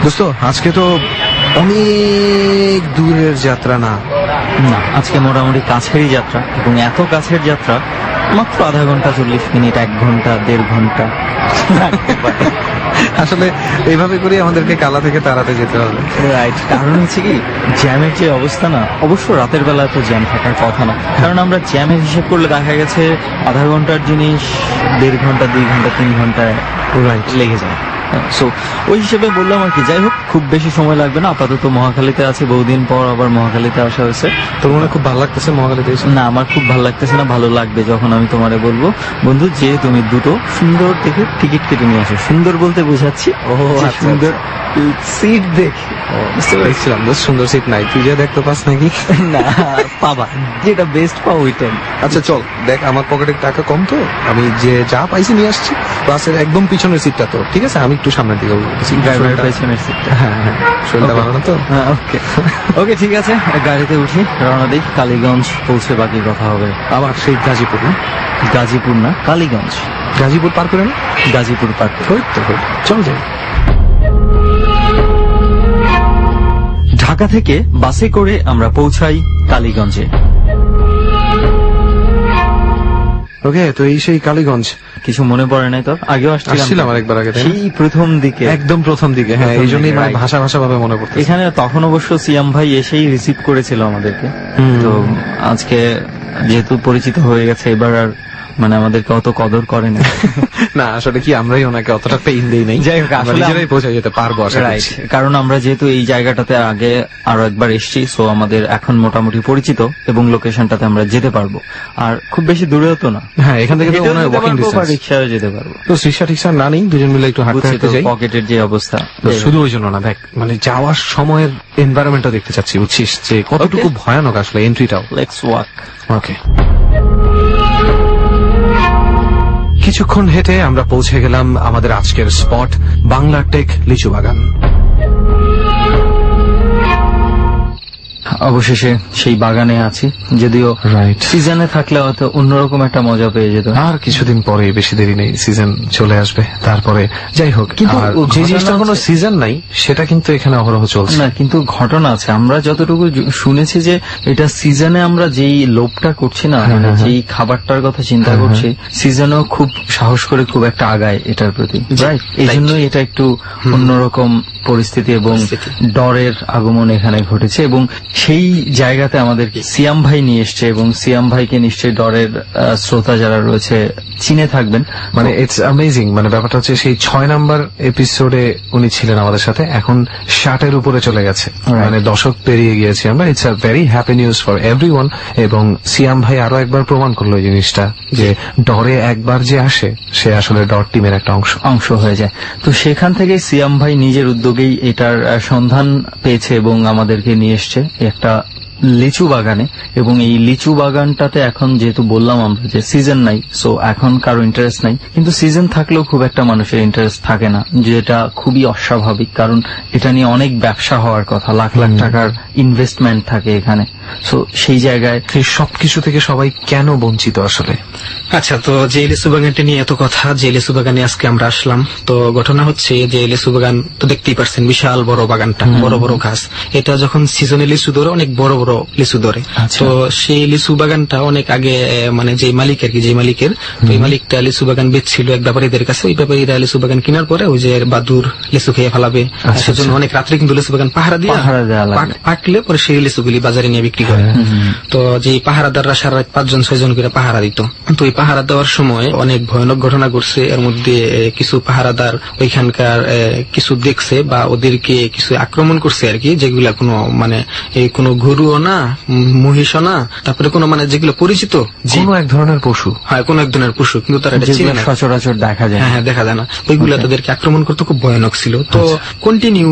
দোস্ত আজকে তো অনেক দূরের যাত্রা না? না, আজকে মোটামুটি কাছেরই যাত্রা, এবং এত কাছের যাত্রা মাত্র আধা ঘন্টা 40 মিনিট, 1 ঘন্টা 1.5 ঘন্টা। আসলে এইভাবে করে আমাদেরকে কালা থেকে তাড়াতে যেতে হবে। রাইট, কারণ হচ্ছে কি জ্যামের যে অবস্থা না, অবশ্য রাতের বেলা তো জ্যাম থাকার কথা না, কারণ আমরা জ্যামের হিসেব করলে দেখা গেছে আধা ঘন্টার জিনিস 1.5 ঘন্টা 2 ঘন্টা 3 ঘন্টায় লেগে যায়। সো ওই হিসেবে বললাম আর কি। যাই হোক, খুব বেশি সময় লাগবে না। আপাতত মহাখালীতে আছে, বহুদিন পর আবার মহাখালীতে আসা হয়েছে। তোর মনে খুব ভালো লাগতেছে মহাখালীতে এসে? না, আমার খুব ভালো লাগতেছে না, ভালো লাগবে যখন আমি তোমারে বলবো বন্ধু যে তুমি দুটো সুন্দর দেখে টিকিট কেটে নিয়ে আসো। সুন্দর বলতে বোঝাচ্ছি সুন্দর সিট দেখে। বুঝতে পেরেছিলাম দোস্ত, সুন্দর সিট নাই, তুই যা দেখতে পাস নাকি? না, পাবা, যেটা বেস্ট পাও ওইটাই। আচ্ছা চল দেখ, আমার পকেটে টাকা কম তো, আমি যে যা পাইছি নিয়ে আসছি। বাসের একদম পিছনের সিটটা তো ঠিক আছে, আমি একটু সামনের দিকে পেছনের সিটটা। হ্যাঁ হ্যাঁ, শরীরটা ভালো না তো? ওকে ওকে, ঠিক আছে, গাড়িতে উঠি, রওনা দিই। কালীগঞ্জ পৌঁছে বাকি কথা হবে। আবার সেই গাজীপুর না? গাজীপুর না, কালীগঞ্জ। গাজীপুর পার করে না? গাজীপুর পার করে চল যাই। ঢাকা থেকে বাসে করে আমরা পৌঁছাই কালীগঞ্জে। ওকে, তো এই সেই কালীগঞ্জ। কিছু মনে পড়ে নাই তোর? আগেও আসছিলাম আরেকবার আগে, সেই প্রথম দিকে, একদম প্রথম দিকে। হ্যাঁ, এই জন্যই মানে ভাষা ভাবে মনে পড়ছে। এখানে তখন অবশ্য সিয়াম ভাই এসেই রিসিভ করেছিল আমাদেরকে। তো আজকে যেহেতু পরিচিত হয়ে গেছে, এবার আর মানে আমাদেরকে অত কদর করে না। না, আসলে কি আমরাই ওনাকে অতটা পেইন দেই নাই। যাই হোক, আসলে নিজেরাই পৌঁছে যেতে পারবো আশা করছি। কারণ আমরা যেহেতু এই জায়গাটাতে আগে আরো একবার এসেছি, সো আমাদের এখন মোটামুটি পরিচিত, এবং লোকেশনটাতে আমরা যেতে পারবো। আর খুব বেশি দূরেও তো না। হ্যাঁ, এখান থেকে তো মনে হয় ওয়াকিং ডিসটেন্স। রিকশায় যেতে পারবো। তো রিকশা না নেই, দুজন মিলে একটু হাঁটতে হাঁটতে যাই। পকেটের যে অবস্থা, শুধু ওই জন্য না, দেখ মানে যাওয়ার সময়ের এনভায়রনমেন্টটা দেখতে চাচ্ছি, বুঝছিস যে কতটুকু ভয়ানক আসলে এন্ট্রিটাও। Let's walk. ওকে। কিছুক্ষণ হেঁটে আমরা পৌঁছে গেলাম আমাদের আজকের স্পট, বাংলা টেক লিচু বাগান। অবশেষে সেই বাগানে আছি, যদিও সিজনে থাকলে হয়তো অন্যরকম একটা মজা পেয়ে যেত। আর কিছুদিন পরে, বেশি দেরি নেই, সিজন চলে আসবে। তারপরে যাই হোক, কিন্তু যে জিনিসটার কোনো সিজন নাই সেটা কিন্তু এখানে অহরহ চলছে না। কিন্তু ঘটনা আছে, আমরা যতটুকু শুনেছি যে এটা সিজনে আমরা যেই লোভটা করছি না, মানে যেই খাবারটার কথা চিন্তা করছি, সিজনেও খুব সাহস করে খুব একটা আগায় এটার প্রতি। রাইট, এই জন্যই এটা একটু অন্যরকম পরিস্থিতি এবং ডরের আগমন এখানে ঘটেছে। এবং সেই জায়গাতে আমাদেরকে সিয়াম ভাই নিয়ে এসছে, এবং সিয়াম ভাইকে নিশ্চয়ই ডরের শ্রোতা যারা রয়েছে চিনে থাকবেন। মানে ইটস অ্যামেজিং, মানে ব্যাপারটা হচ্ছে সেই 6 নাম্বার এপিসোডে উনি ছিলেন আমাদের সাথে, এখন 60-এর উপরে চলে গেছে, মানে দশক পেরিয়ে গিয়েছি আমরা। It's a very happy news for everyone. এবং সিয়াম ভাই আরো একবার প্রমাণ করলো এই জিনিসটা, যে ডরে একবার যে আসে সে আসলে ডর টিমের একটা অংশ হয়ে যায়। তো সেখান থেকে সিয়াম ভাই নিজের উদ্যোগেই এটার সন্ধান পেয়েছে এবং আমাদেরকে নিয়ে এসছে একটা লিচু বাগানে। এবং এই লিচু বাগানটাতে এখন যেহেতু বললাম আমরা যে সিজন নাই, সো এখন কারো ইন্টারেস্ট নাই, কিন্তু সিজন থাকলেও খুব একটা মানুষের ইন্টারেস্ট থাকে না, যেটা খুবই অস্বাভাবিক। কারণ এটা নিয়ে অনেক ব্যবসা হওয়ার কথা, লাখ লাখ টাকার ইনভেস্টমেন্ট থাকে এখানে। সো সেই জায়গায় সবকিছু থেকে সবাই কেন বঞ্চিত আসলে? আচ্ছা, তো যে লিচু বাগানটি নিয়ে এত কথা, যে লিচু বাগানে আজকে আমরা আসলাম, তো ঘটনা হচ্ছে যে লিচু বাগান তো দেখতেই পারছেন, বিশাল বড় বাগানটা, বড় বড় গাছ। এটা যখন সিজনে লিচু ধরে, অনেক বড় বড় লিচু ধরে। তো সেই লিচু বাগানটা অনেক আগে, মানে যে মালিক আর কি, যে মালিকের, তো এই মালিকটা লিচু বাগান বেচছিল এক ব্যাপারীদের কাছে। ওই ব্যাপারীরা লিচু বাগান কেনার পরে ওই যে বাদুর লিচু খেয়ে ফেলাবে, সেজন্য অনেক রাত্রে কিন্তু লিচু বাগান পাহারা দিয়ে পাকলে পরে সেই লিচুগুলি বাজারে নিয়ে বিক্রি করে। তো যে পাহারাদাররা সারা রাত 5-6জন করে পাহারা দিত। তো এই পাহারা দেওয়ার সময় অনেক ভয়ানক ঘটনা ঘটছে। এর মধ্যে কিছু পাহারাদার ওইখানকার কিছু দেখছে বা ওদেরকে কিছু আক্রমণ করছে আর কি, যেগুলা কোনো মানে কোনো গরুও না, মহিষও না, তারপরে কোনো মানে যেগুলো পরিচিত কোনো এক ধরনের পশু, হ্যাঁ কোনো এক ধরনের পশু, কিন্তু তারা সচরাচর দেখা যায়, হ্যাঁ দেখা যায় না, ওইগুলা তাদেরকে আক্রমণ করতে খুব ভয়ানক ছিল। তো কন্টিনিউ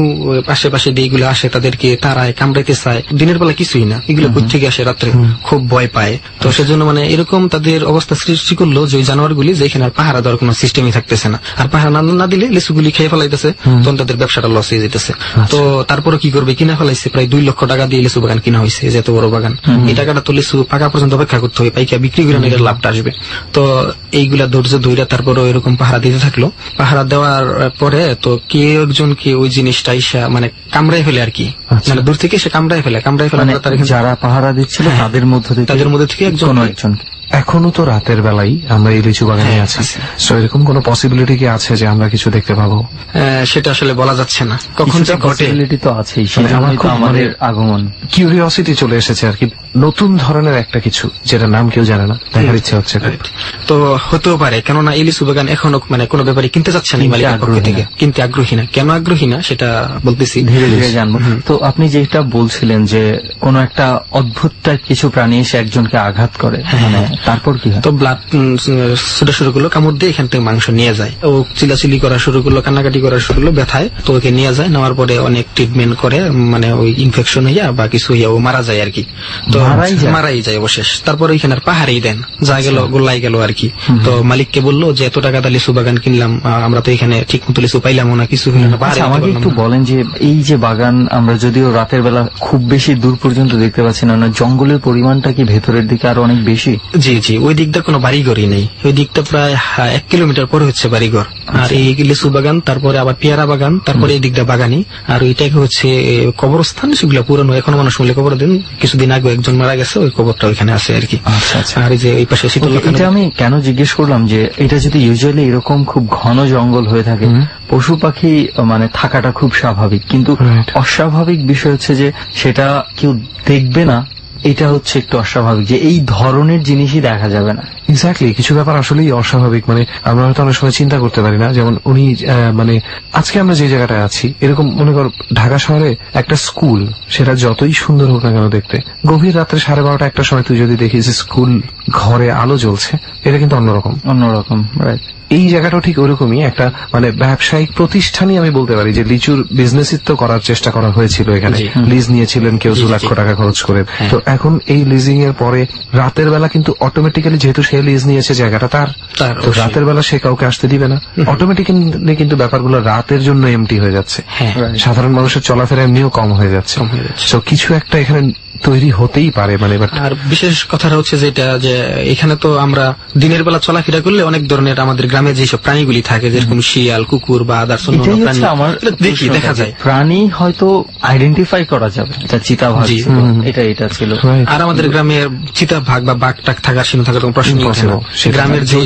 আশেপাশে যেগুলো আসে তাদেরকে তারায় কামড়াইতে চায়, দিনের বেলা কিছুই না, এগুলো থেকে আসে রাত্রে, খুব ভয় পায়। তো সেজন্য মানে এরকম তাদের অবস্থা সৃষ্টি করলো যে ওই জানোয়ারগুলি যেখানে আর পাহারা দেওয়ার কোনো সিস্টেমই থাকতেছে না, আর পাহারা না দিলে লিচুগুলি খেয়ে ফেলাইতেছে, তখন তাদের ব্যবসাটা লস হয়ে যেতেছে। তো তারপরে কি করবে, কিনা ফেলাইছে, প্রায় 2 লক্ষ টাকা দিয়ে লিচু বাগান কিনা হয়েছে। দিছে যে এত বড় বাগান, এই টাকাটা তো লিচু পাকা পর্যন্ত অপেক্ষা করতে হবে, পাইকা বিক্রি করে এটার লাভটা আসবে। তো এইগুলা ধৈর্য ধৈর্য তারপরে এরকম পাহারা দিতে থাকলো। পাহারা দেওয়ার পরে তো কেউ একজনকে ওই জিনিসটা ইসা মানে কামড়াই ফেলে আর কি, মানে দূর থেকে সে কামড়াই ফেলে যারা পাহারা দিচ্ছিল তাদের মধ্যে থেকে একজন এখনো তো রাতের বেলায় আমরা এই লিচু বাগানে আছি, সো এরকম কোন পসিবিলিটি কি আছে যে আমরা কিছু দেখতে পাবো? সেটা আসলে বলা যাচ্ছে না, কখন যে ঘটে তো আছেই। আমাদের আগমন কিউরিওসিটি চলে এসেছে আর কি, নতুন ধরনের একটা কিছু যেটা নাম কেউ জানে না, দেখার ইচ্ছা হচ্ছে। তো হতেও পারে, কেননা এই লিচু বাগান এখনো মানে কোনো ব্যাপারে কিনতে চাচ্ছে না মালিকের পক্ষ থেকে, কিনতে আগ্রহী না। কেন আগ্রহী না সেটা বলতেছি, ধীরে ধীরে জানবো। তো আপনি যেটা বলছিলেন যে কোন একটা অদ্ভুত টাইপ কিছু প্রাণী এসে একজনকে আঘাত করে, মানে তারপর কি হয়? তো ব্লাড ছুটা শুরু করলো, কামড় দিয়ে এখান থেকে মাংস নিয়ে যায়, ও চিলাচিলি করা শুরু করলো, কান্নাকাটি করা শুরু করলো ব্যথায়, তো ওকে নিয়ে যায়, নেওয়ার পরে অনেক ট্রিটমেন্ট করে, মানে ওই ইনফেকশন হইয়া বা কিছু হইয়া ও মারা যায় আর কি। তো মারাই যায় অবশেষ। তারপর ওইখানে আর পাহাড়েই দেন, যা গেল গোল্লাই গেল আর কি। তো মালিককে বললো যে এত টাকা দিয়ে লিচু বাগান কিনলাম, আমরা তো এখানে ঠিক মতো লিচু পাইলাম না, কিছু হইল না। আমাকে একটু বলেন যে এই যে বাগান আমরা যদিও রাতের বেলা খুব বেশি দূর পর্যন্ত দেখতে পাচ্ছি না, জঙ্গলের পরিমাণটা কি ভেতরের দিকে আরো অনেক বেশি? জি জি, ওই দিকটা কোনো বাড়িঘরই নেই, ওই দিকটা প্রায় 1 কিলোমিটার পরে হচ্ছে বাড়িঘর। আর এই লিচু বাগান, তারপরে আবার পেয়ারা বাগান, তারপরে এই দিকটা বাগানি, আর ওইটাকে হচ্ছে কবরস্থান, সেগুলো পুরনো, এখনো মানুষ মিলে কবর দেন। কিছুদিন আগে একজন মারা গেছে, ওই কবরটা ওইখানে আছে আর কি। আর এই যে এই পাশে এটা আমি কেন জিজ্ঞেস করলাম যে এটা যদি ইউজুয়ালি এরকম খুব ঘন জঙ্গল হয়ে থাকে, পশু পাখি মানে থাকাটা খুব স্বাভাবিক, কিন্তু অস্বাভাবিক বিষয় হচ্ছে যে সেটা কেউ দেখবে না, এটা হচ্ছে একটু অস্বাভাবিক যে এই ধরনের জিনিসই দেখা যাবে না। এক্স্যাক্টলি, কিছু ব্যাপার আসলেই অস্বাভাবিক, মানে আমরা হয়তো অনেক সময় চিন্তা করতে পারি না। যেমন উনি মানে আজকে আমরা যে জায়গাটায় আছি, এরকম মনে কর ঢাকা শহরে একটা স্কুল, সেটা যতই সুন্দর হোক না কেন দেখতে, গভীর রাত্রে 12:30 1টার সময় তুই যদি দেখিস স্কুল ঘরে আলো জ্বলছে, এটা কিন্তু অন্যরকম। রাইট। এই জায়গাটাও ঠিক ওরকমই একটা মানে ব্যবসায়িক প্রতিষ্ঠানই আমি বলতে পারি, যে লিচুর বিজনেসই তো করার চেষ্টা করা হয়েছিল এখানে। লিজ নিয়েছিলেন কেউ 2 লাখ টাকা খরচ করে। তো এখন এই লিজিং এর পরে রাতের বেলা কিন্তু অটোমেটিক্যালি, যেহেতু সে লিজ নিয়েছে জায়গাটা তার, তো রাতের বেলা সে কাউকে আসতে দিবে না, অটোমেটিক্যালি কিন্তু ব্যাপারগুলো রাতের জন্য এমটি হয়ে যাচ্ছে, সাধারণ মানুষের চলাফেরা এমনিও কম হয়ে যাচ্ছে। তো কিছু একটা এখানে তৈরি হতেই পারে মানে। আর বিশেষ কথাটা হচ্ছে যেটা, যে এখানে তো আমরা দিনের বেলা চলাফেরা করলে অনেক ধরনের আমাদের গ্রামে যেসব প্রাণীগুলি থাকে, যেরকম শিয়াল, কুকুর বা আদার্স দেখি দেখা যায়, প্রাণী হয়তো আইডেন্টিফাই করা যাবে, এটা চিতাবাঘ, এটা ছিল। আর আমাদের গ্রামের চিতাবাঘ বা বাঘ টাক থাকার সীমা থাকার কোনো প্রশ্ন নেই। গ্রামের যে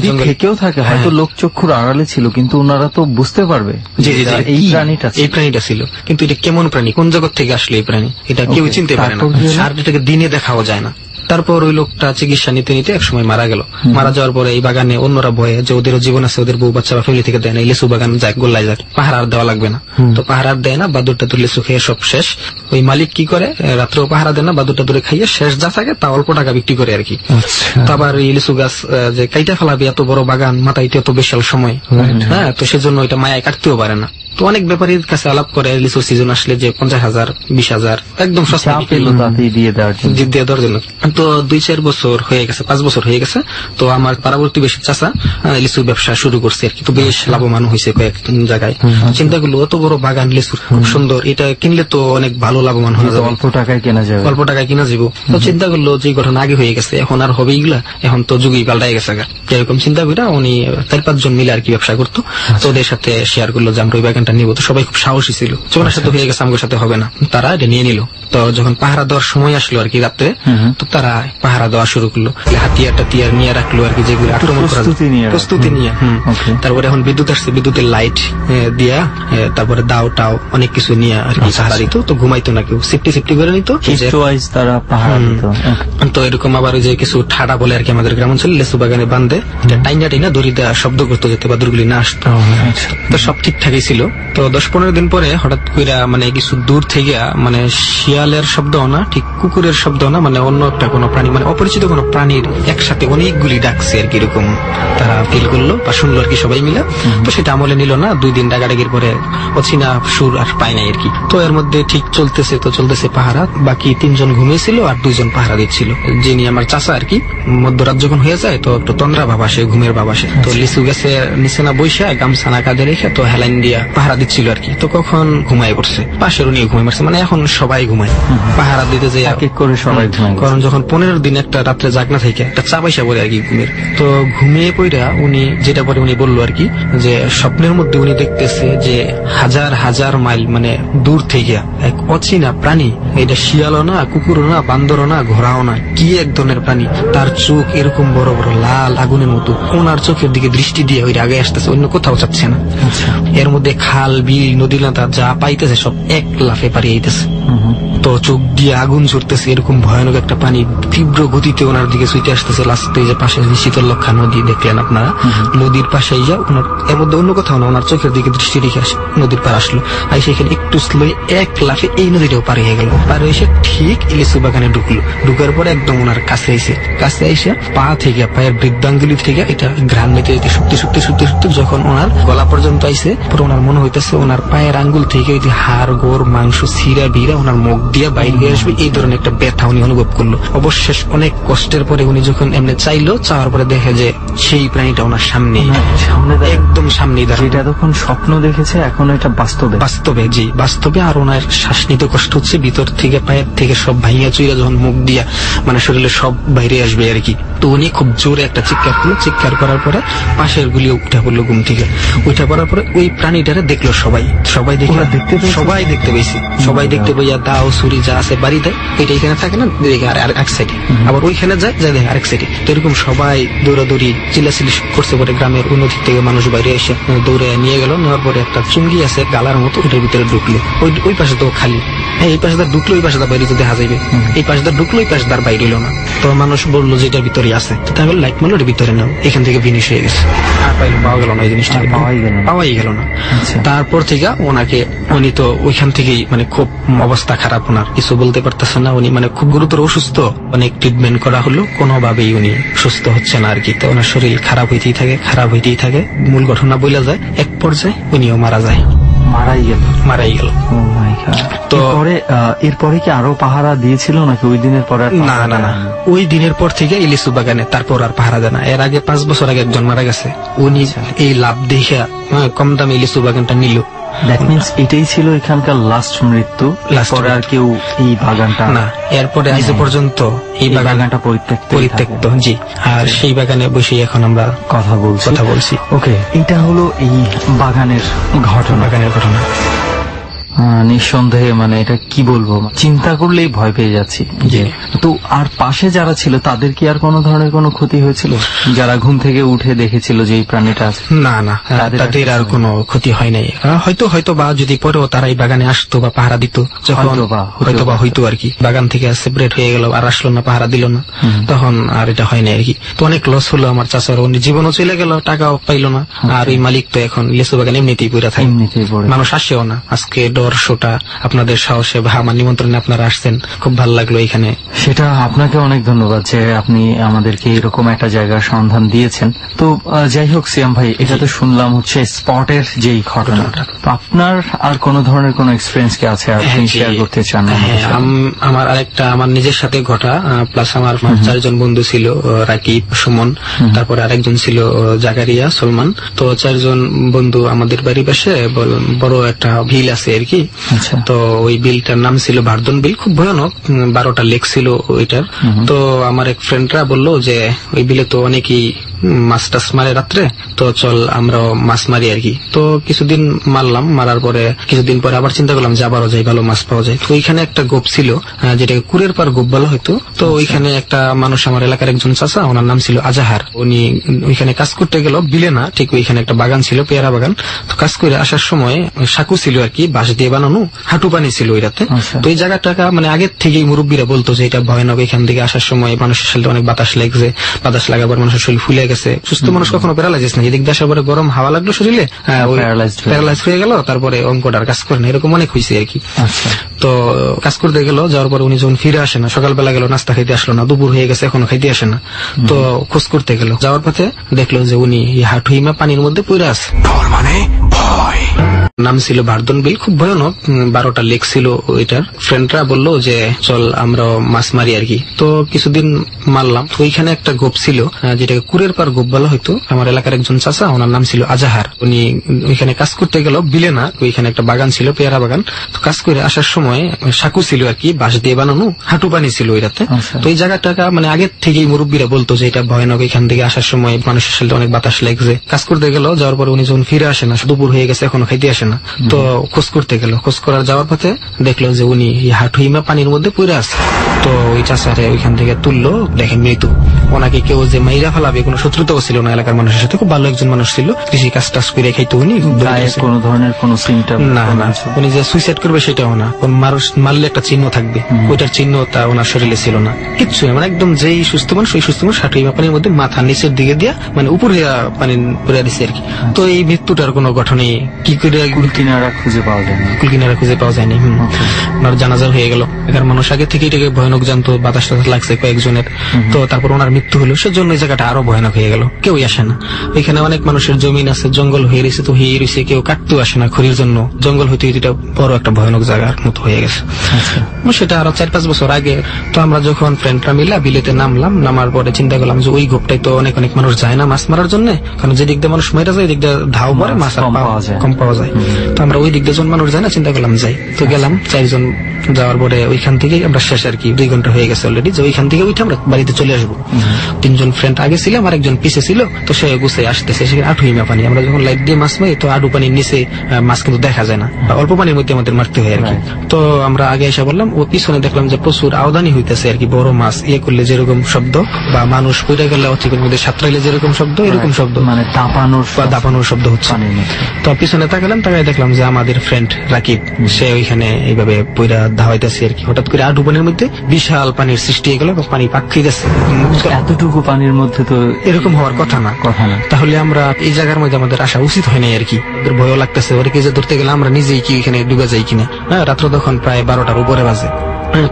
কেউ থাকে হয়তো লোক চক্ষুর আড়ালে ছিল, কিন্তু ওনারা তো বুঝতে পারবে এই প্রাণীটা ছিল, কিন্তু এটা কেমন প্রাণী, কোন জগৎ থেকে আসলে এই প্রাণী, এটা কেউ চিনতে পারে না, আর এটাকে দিনে দেখাও যায় না। তারপর ওই লোকটা চিকিৎসা নিতে নিতে একসময় মারা গেল। মারা যাওয়ার পরে এই বাগানে অন্যরা ভয়ে যে ওদেরও জীবন আছে, ওদের বউ বাচ্চা বা ফ্যামিলি থেকে দেয় না, এই লিচু বাগান যাক গোল্লায় যাক, পাহাড় আর দেওয়া লাগবে না। তো পাহাড় আর দেয় না, বা 2টা দূর লিচু খেয়ে সব শেষ। ওই মালিক কি করে, রাত্রেও পাহারা দেয় না, বা 2টা দূরে খাইয়ে শেষ যা থাকে তা অল্প টাকা বিক্রি করে আর কি। তো আবার এই লিচু গাছ যে কাইটা ফেলাবি, এত বড় বাগান, মাথায় এত বিশাল সময়, হ্যাঁ, তো সেজন্য ওইটা মায়ায় কাটতেও পারে না। তো অনেক ব্যাপারীর কাছে আলাপ করে লিচুর সিজন আসলে যে 50,000 20,000 একদম সস্তা দিয়ে দেওয়ার জন্য। তো 2-4 বছর হয়ে গেছে, 5 বছর হয়ে গেছে। তো আমার পার্বতী বেশি চাচা লিচুর ব্যবসা শুরু করছে আর কি, তো বেশ লাভবান হয়েছে কয়েক জায়গায়। চিন্তা করলো অত বড় বাগান লিচুর, খুব সুন্দর, এটা কিনলে তো অনেক ভালো লাভবান হয়ে যাবে, অল্প টাকায় কেনা যাবে। তো চিন্তা করলো যে ঘটনা আগে হয়ে গেছে, এখন আর হবে এগুলা, এখন তো যুগই পাল্টাই গেছে। এরকম চিন্তা করে উনি 4-5 জন মিলে আর কি ব্যবসা করতো। তো ওদের সাথে শেয়ার করলো যে আমরা ওই বাগানটা নিব। তো সবাই খুব সাহসী ছিল, ওনার সাথে হয়ে গেছে, আমার সাথে হবে না, তারা এটা নিয়ে নিল। তো যখন পাহারা দেওয়ার সময় আসলো আর কি রাত্রে, তো তারা পাহারা দেওয়া শুরু করলো, হাতিয়ার নিয়ে রাখলো আর কি, যেগুলো আক্রমণ করার প্রস্তুতি নিয়ে। তারপরে এখন বিদ্যুৎ আসছে, বিদ্যুতের লাইট দিয়া, তারপরে দাও টাও অনেক কিছু নিয়ে আর কি পাহারা দিত। তো ঘুমাইতো না কেউ, সেফটি করে নিত তারা পাহারা দিত। তো এরকম আবার ওই যে কিছু ঠাডা বলে আর কি আমাদের গ্রাম অঞ্চলে, লেচু বাগানে বান্ধে টাইনা দড়ি দেওয়া, শব্দ করতো যাতে বাদুরগুলি না আসতো। তো সব ঠিকঠাকই ছিল। তো 10-15 দিন পরে হঠাৎ করে মানে কিছু দূর থেকে মানে শিয়ালের শব্দ না, ঠিক কুকুরের শব্দ না, মানে অন্য একটা কোনো প্রাণী, মানে অপরিচিত কোনো প্রাণীর একসাথে অনেকগুলি ডাকছে আর কি, এরকম তারা ফিল করলো বা শুনলো আর কি সবাই মিলে। তো সেটা আমলে নিল না, 2 দিন ডাকাডাকির পরে অচিনা সুর আর পায় নাই আর কি। তো এর মধ্যে ঠিক চলতেছে পাহারা, বাকি 3 জন ঘুমিয়েছিল আর 2 জন পাহারা দিচ্ছিল, যিনি আমার চাচা আর কি। মধ্যরাত যখন হয়ে যায় তো একটু তন্দ্রা ভাব আসে, ঘুমের ভাব আসে। তো লিচু গাছে নিচে না বৈশা গামছা না কাঁধে রেখে তো হেলাইন দিয়া পাহারা দিচ্ছিল আর কি। তো কখন ঘুমায় পড়ছে, পাশের উনি ঘুমায় মারছে, মানে এখন সবাই ঘুমায় পাহারা দিতে যে এক এক করে সবাই ঘুমায়। কারণ যখন 15 দিন একটা রাত্রে জাগনা থেকে একটা চাপাইসা পড়ে আর কি ঘুমের, তো ঘুমিয়ে পড়া উনি যেটা পরে উনি বললো আর কি যে স্বপ্নের মধ্যে উনি দেখতেছে যে হাজার হাজার মাইল মানে দূর থেকে এক অচেনা প্রাণী, এটা শিয়ালও না, কুকুরও না, বান্দরও না, ঘোড়াও না, কি এক ধরনের প্রাণী, তার চোখ এরকম বড় বড় লাল আগুনের মতো, ওনার চোখের দিকে দৃষ্টি দিয়ে ওই আগে আসতেছে, অন্য কোথাও যাচ্ছে না। এর মধ্যে খাল বিল নদী নাতা যা পাইতেছে সব এক লাফে পারিয়ে দিতেছে। তো চোখ দিয়ে আগুন ঝরতেছে, এরকম ভয়ানক একটা পানি তীব্র গতিতে ওনার দিকে ছুটে আসতেছে। লাস্টে যে পাশে শীতলক্ষা নদী দেখলেন আপনারা, নদীর পাশে যা ওনার এর মধ্যে অন্য কোথাও না, ওনার চোখের দিকে দৃষ্টি রেখে আসে নদীর পার আসলো, আর সেখানে একটু স্লো এক লাফে এই নদীটাও পার হয়ে গেল। পার এসে ঠিক ইলিশু বাগানে ঢুকলো, ঢুকার পরে একদম ওনার কাছে এসে পা থেকে পায়ের বৃদ্ধাঙ্গুলি থেকে এটা ঘ্রাণ নিতে যেতে শুকতে শুকতে শুকতে শুকতে যখন ওনার গলা পর্যন্ত আইসে, পুরো ওনার মনে হইতেছে ওনার পায়ের আঙ্গুল থেকে ওই যে হাড় গোড় মাংস ছিঁড়া ভিড়া ওনার মুখ দিয়া বাইরে হয়ে আসবে, এই ধরনের একটা ব্যথা উনি অনুভব করলো। অবশেষ অনেক কষ্টের পরে উনি যখন এমনি চাইলো, চাওয়ার পরে দেখে যে সেই প্রাণীটা ওনার সামনে একদম সামনে দাঁড়ানো। যেটা তখন স্বপ্ন দেখেছে এখন এটা বাস্তবে জি বাস্তবে। আর ওনার শ্বাস নিতে কষ্ট হচ্ছে, ভিতর থেকে পায়ের থেকে সব ভাইয়া চুইরা যখন মুখ দিয়া মানে শরীরে সব বাইরে আসবে আর কি। তো উনি খুব জোরে একটা চিৎকার করলো, চিৎকার করার পরে পাশের গুলি উঠে পড়লো ঘুম থেকে। উঠে পড়ার পরে ওই প্রাণীটারে দেখলো সবাই দেখে সবাই দেখতে পাইয়া দাও ছুরি যা আছে বাড়ি দেয়, এটা এখানে থাকে না, দেখে আর এক সাইডে, আবার ওইখানে যায় দেখে আরেক সাইডে। তো এরকম সবাই দৌড়াদৌড়ি চিল্লাচিল্লি করছে। পরে গ্রামের উন্নতি থেকে মানুষ বাইরে এসে দৌড়ে নিয়ে গেল, নেওয়ার পরে একটা চুঙ্গি আছে গালার মতো, ওটার ভিতরে ঢুকলো। ওই পাশে তো খালি, এই পাশে তার ঢুকলো, ওই পাশে তার বাইরে দেখা যাবে, এই পাশে তার ঢুকলো, ওই পাশে তার বাইরে এলো না। তো মানুষ বললো যে এটার ভিতরে আছে, তাহলে লাইট মারলো এর ভিতরে নাও, এখান থেকে ফিনিশ হয়ে গেছে, আর পাওয়া গেল না, এই জিনিসটা পাওয়াই গেল না। তারপর থেকে ওনাকে উনি তো ওইখান থেকেই মানে খুব অবস্থা খারাপ, ওনার কিছু বলতে পারতেছে না, উনি মানে খুব গুরুতর অসুস্থ, অনেক ট্রিটমেন্ট করা হলো, কোনোভাবেই উনি সুস্থ হচ্ছে না আর কি। তো ওনার শরীর খারাপ হইতেই থাকে। মূল ঘটনা বলা যায় এক পর্যায়ে উনিও মারাই গেল। তো এরপরে কি আরো পাহারা দিয়েছিল নাকি ওই দিনের পরে? না, ওই দিনের পর থেকে ইলিশু বাগানে তারপর আর পাহারা দেয় না। এর আগে 5 বছর আগে একজন মারা গেছে, উনি এই লাভ দেখে কম দামে ইলিশু বাগানটা নিল। দ্যাট মিনস এটাই ছিল এখানকার লাস্ট মৃত্যু, এরপরে আর কেউ এই বাগানটা না, এরপরে আজ পর্যন্ত এই বাগানটা পরিত্যক্ত। জি, আর সেই বাগানে বসে এখন আমরা কথা বলছি। ওকে, এটা হলো এই বাগানের ঘটনা। নিঃসন্দেহে মানে এটা কি বলবো, চিন্তা করলেই ভয় পেয়ে যাচ্ছি। তো আর পাশে যারা ছিল তাদের কি আর কোন ধরনের কোনো ক্ষতি হয়েছিল, যারা ঘুম থেকে উঠে দেখেছিল যে এই প্রাণীটা আছে? না, তাদের আর কোনো ক্ষতি হয় নাই। হয়তো বা যদি পরেও তারা এই বাগানে আসতো বা পাহারা দিত, হয়তো আর কি বাগান থেকে সেপারেট হয়ে গেল, আর আসলো না, পাহারা দিল না, তখন আর এটা হয় নাই আর কি। তো অনেক লস হলো আমার চাচার, জীবনও চলে গেল, টাকাও পাইলো না, আর ওই মালিক তো এখন লিচু বাগান এমনিতেই পড়ে থাকে, মানুষ আসেও না। আজকে দর্শকটা আপনাদের সাহসে বা আমার নিমন্ত্রণে আপনারা আসছেন, খুব ভালো লাগলো এখানে। সেটা আপনাকে অনেক ধন্যবাদ যে আপনি আমাদেরকে এরকম একটা জায়গার সন্ধান দিয়েছেন। তো যাই হোক সিয়াম ভাই, এটা তো শুনলাম হচ্ছে স্পটের যেই ঘটনাটা, আপনার আর কোন ধরনের কোন এক্সপিরিয়েন্স কি আছে আপনি শেয়ার করতে চান? আমার আরেকটা আমার নিজের সাথে ঘটা, প্লাস আমার 4জন বন্ধু ছিল, রাকিব, সুমন, তারপরে আরেকজন ছিল জাকারিয়া, সলমান। তো 4জন বন্ধু আমাদের বাড়ির পাশে বড় একটা বিল আছে আর কি। তো ওই বিলটার নাম ছিল ভার্দন বিল, খুব ভয়ানক, 12টা লেক ছিল ওইটার। তো আমার এক ফ্রেন্ডরা বললো যে ওই বিলে তো অনেকেই মাছ টাছ মারে রাত্রে, তো চল আমরাও মাছ মারি আর কি। তো কিছুদিন মারলাম, মারার পরে কিছুদিন পরে আবার চিন্তা করলাম যে আবারও যাই, ভালো মাছ পাওয়া যায়। তো ওইখানে একটা গোপ ছিল, যেটাকে কুরের পার গোপ বলা হয়তো। তো ওইখানে একটা মানুষ, আমার এলাকার একজন চাচা, ওনার নাম ছিল আজাহার, উনি ওইখানে কাজ করতে গেল, বিলে না ঠিক ওইখানে একটা বাগান ছিল, পেয়ারা বাগান। তো কাজ করে আসার সময় সাঁকু ছিল আর কি, বাঁশ দিয়ে বানানো, হাঁটু পানি ছিল ওই রাতে। তো এই জায়গাটা মানে আগের থেকেই মুরব্বীরা বলতো যে এটা ভয়ানক, এখান থেকে আসার সময় মানুষের শরীরে অনেক বাতাস লাগছে, বাতাস লাগার পর মানুষের শরীর ফুলে গেছে। সুস্থ মানুষ কখনো প্যারালাইজিস না, এদিক দিয়ে আসার পরে গরম হাওয়া লাগলো শরীরে, প্যারালাইজ হয়ে গেল, তারপরে অঙ্কটার কাজ করে না, এরকম অনেক হয়েছে আর কি। তো কাজ করতে গেল, যাওয়ার পর উনি যখন ফিরে আসে না, সকালবেলা গেল, নাস্তা খাইতে আসলো না, দুপুর হয়ে গেছে, এখনো খাইতে আসে না। তো খোঁজ করতে গেল, যাওয়ার পথে দেখলো যে উনি হাঁটু হিমা পানির মধ্যে পড়ে আছে। ভয়। নাম ছিল বার্দন বিল, খুব ভয়ানক, 12টা লেক ছিল। ওইটার ফ্রেন্ডরা বললো যে চল আমরা মাছ মারি আর কি। তো কিছুদিন মারলাম। তো ওইখানে একটা গোপ ছিল যেটাকে কুরের পার গোপ বলা হয়তো। আমার এলাকার একজন চাচা, ওনার নাম ছিল আজাহার। উনি ওইখানে কাজ করতে গেল, বিলে না, ওইখানে একটা বাগান ছিল, পেয়ারা বাগান। তো কাজ করে আসার সময় সাঁকু ছিল আর কি, বাঁশ দিয়ে বানানো, হাঁটু পানি ছিল ওই রাতে। তো এই জায়গাটা মানে আগের থেকেই মুরব্বীরা বলতো যে এটা ভয়ানক, এখান থেকে আসার সময় মানুষের সাথে অনেক বাতাস লাগছে। কাজ করতে গেল, যাওয়ার পরে উনি যখন ফিরে আসে না, দুপুর হয়ে গেছে, এখনো খাইতে আসে না। তো খোঁজ করতে গেল, খোঁজ করার যাওয়ার পথে দেখলো যে উনি হাঁটু হিমা পানির মধ্যে পড়ে আছে। তো ওই চাচারে ওইখান থেকে তুললো, দেখেন মৃত্যু। ওনাকে কেউ যে মাইরা ফেলাবে কোনো শত্রুতাও ছিল না এলাকার মানুষের সাথে, খুব ভালো একজন মানুষ ছিল, কৃষি কাজ টাজ করে খাইতো উনি। কোনো ধরনের কোনো সিমটম না, উনি যে সুইসাইড করবে সেটাও না, কোন মানুষ মারলে একটা চিহ্ন থাকবে, ওইটার চিহ্ন তা ওনার শরীরে ছিল না, কিচ্ছু মানে একদম যেই সুস্থ মানুষ ওই সুস্থ মানুষ হাঁটু হিমা পানির মধ্যে মাথা নিচের দিকে দিয়া মানে উপরে পানি পড়ে দিচ্ছে আর কি। তো এই মৃত্যুটার কোনো ঘটনে কি করে কুলকিনারা খুঁজে পাওয়া যায় না, কুলকিনারা খুঁজে পাওয়া যায়নি। ওনার জানাজা হয়ে গেল। এখানে মানুষ আগে থেকে এটাকে ভয়ানক জানতো, বাতাস টাতাস লাগছে কয়েকজনের। তো তারপর ওনার মৃত্যু হলো, সেজন্য এই জায়গাটা আরো ভয়ানক হয়ে গেল, কেউই আসে না। এখানে অনেক মানুষের জমিন আছে, জঙ্গল হয়ে রয়েছে, তো হয়ে রয়েছে, কেউ কাটতেও আসে না খড়ির জন্য। জঙ্গল হইতে এটা বড় একটা ভয়ানক জায়গার মতো হয়ে গেছে। সেটা আরো 4-5 বছর আগে। তো আমরা যখন ফ্রেন্ডরা মিলা বিলেতে নামলাম, নামার পরে চিন্তা করলাম যে ওই গোপটাই তো অনেক অনেক মানুষ যায় না মাছ মারার জন্য, কারণ যে দিক দিয়ে মানুষ মেরা যায়, ওই দিক দিয়ে ধাও পরে মাছ কম পাওয়া যায়। তো আমরা ওই দিক দিয়ে যখন মানুষ যায় না, চিন্তা করলাম যাই। তো গেলাম 4 জন, যাওয়ার পরে ওইখান থেকে আমরা শেষ আর কি, 2 ঘন্টা হয়ে গেছে অলরেডি, যে ওইখান থেকে উঠে আমরা বাড়িতে চলে আসবো। 3 জন ফ্রেন্ড আগে ছিলাম, আর একজন পিছে ছিল। তো সে গুছে আসতেছে, সেখানে আঁঠু হিমা পানি। আমরা যখন লাইট দিয়ে মাছ মারি, তো আঁটু পানির নিচে মাছ কিন্তু দেখা যায় না, অল্প পানির মধ্যে আমাদের মারতে হয় আর কি। তো আমরা আগে এসে বললাম, ও পিছনে দেখলাম যে প্রচুর আওদানি হইতেছে আর কি, বড় মাছ ইয়ে করলে যেরকম শব্দ, বা মানুষ পড়ে গেলে অচিকের মধ্যে সাঁতরাইলে যেরকম শব্দ, এরকম শব্দ, মানে দাপানোর শব্দ হচ্ছে। তো পিছনে তাকালাম, তাকাই দেখলাম যে আমাদের ফ্রেন্ড রাকিব, সে ওইখানে এইভাবে পইরা ধাওয়াইতেছে আর কি। হঠাৎ করে আঁটু পানির মধ্যে বিশাল পানির সৃষ্টি হয়ে গেল, পানি পাক খেয়ে গেছে। এতটুকু পানির মধ্যে তো এরকম হওয়ার কথা না। তাহলে আমরা এই জায়গার মধ্যে আমাদের আসা উচিত হয় না আর কি। ভয়ও লাগতেছে, ওরে কে যে ধরতে গেলে আমরা নিজেই কি এখানে ডুবে যাই কিনা। হ্যাঁ, রাত্র তখন প্রায় 12টার উপরে বাজে।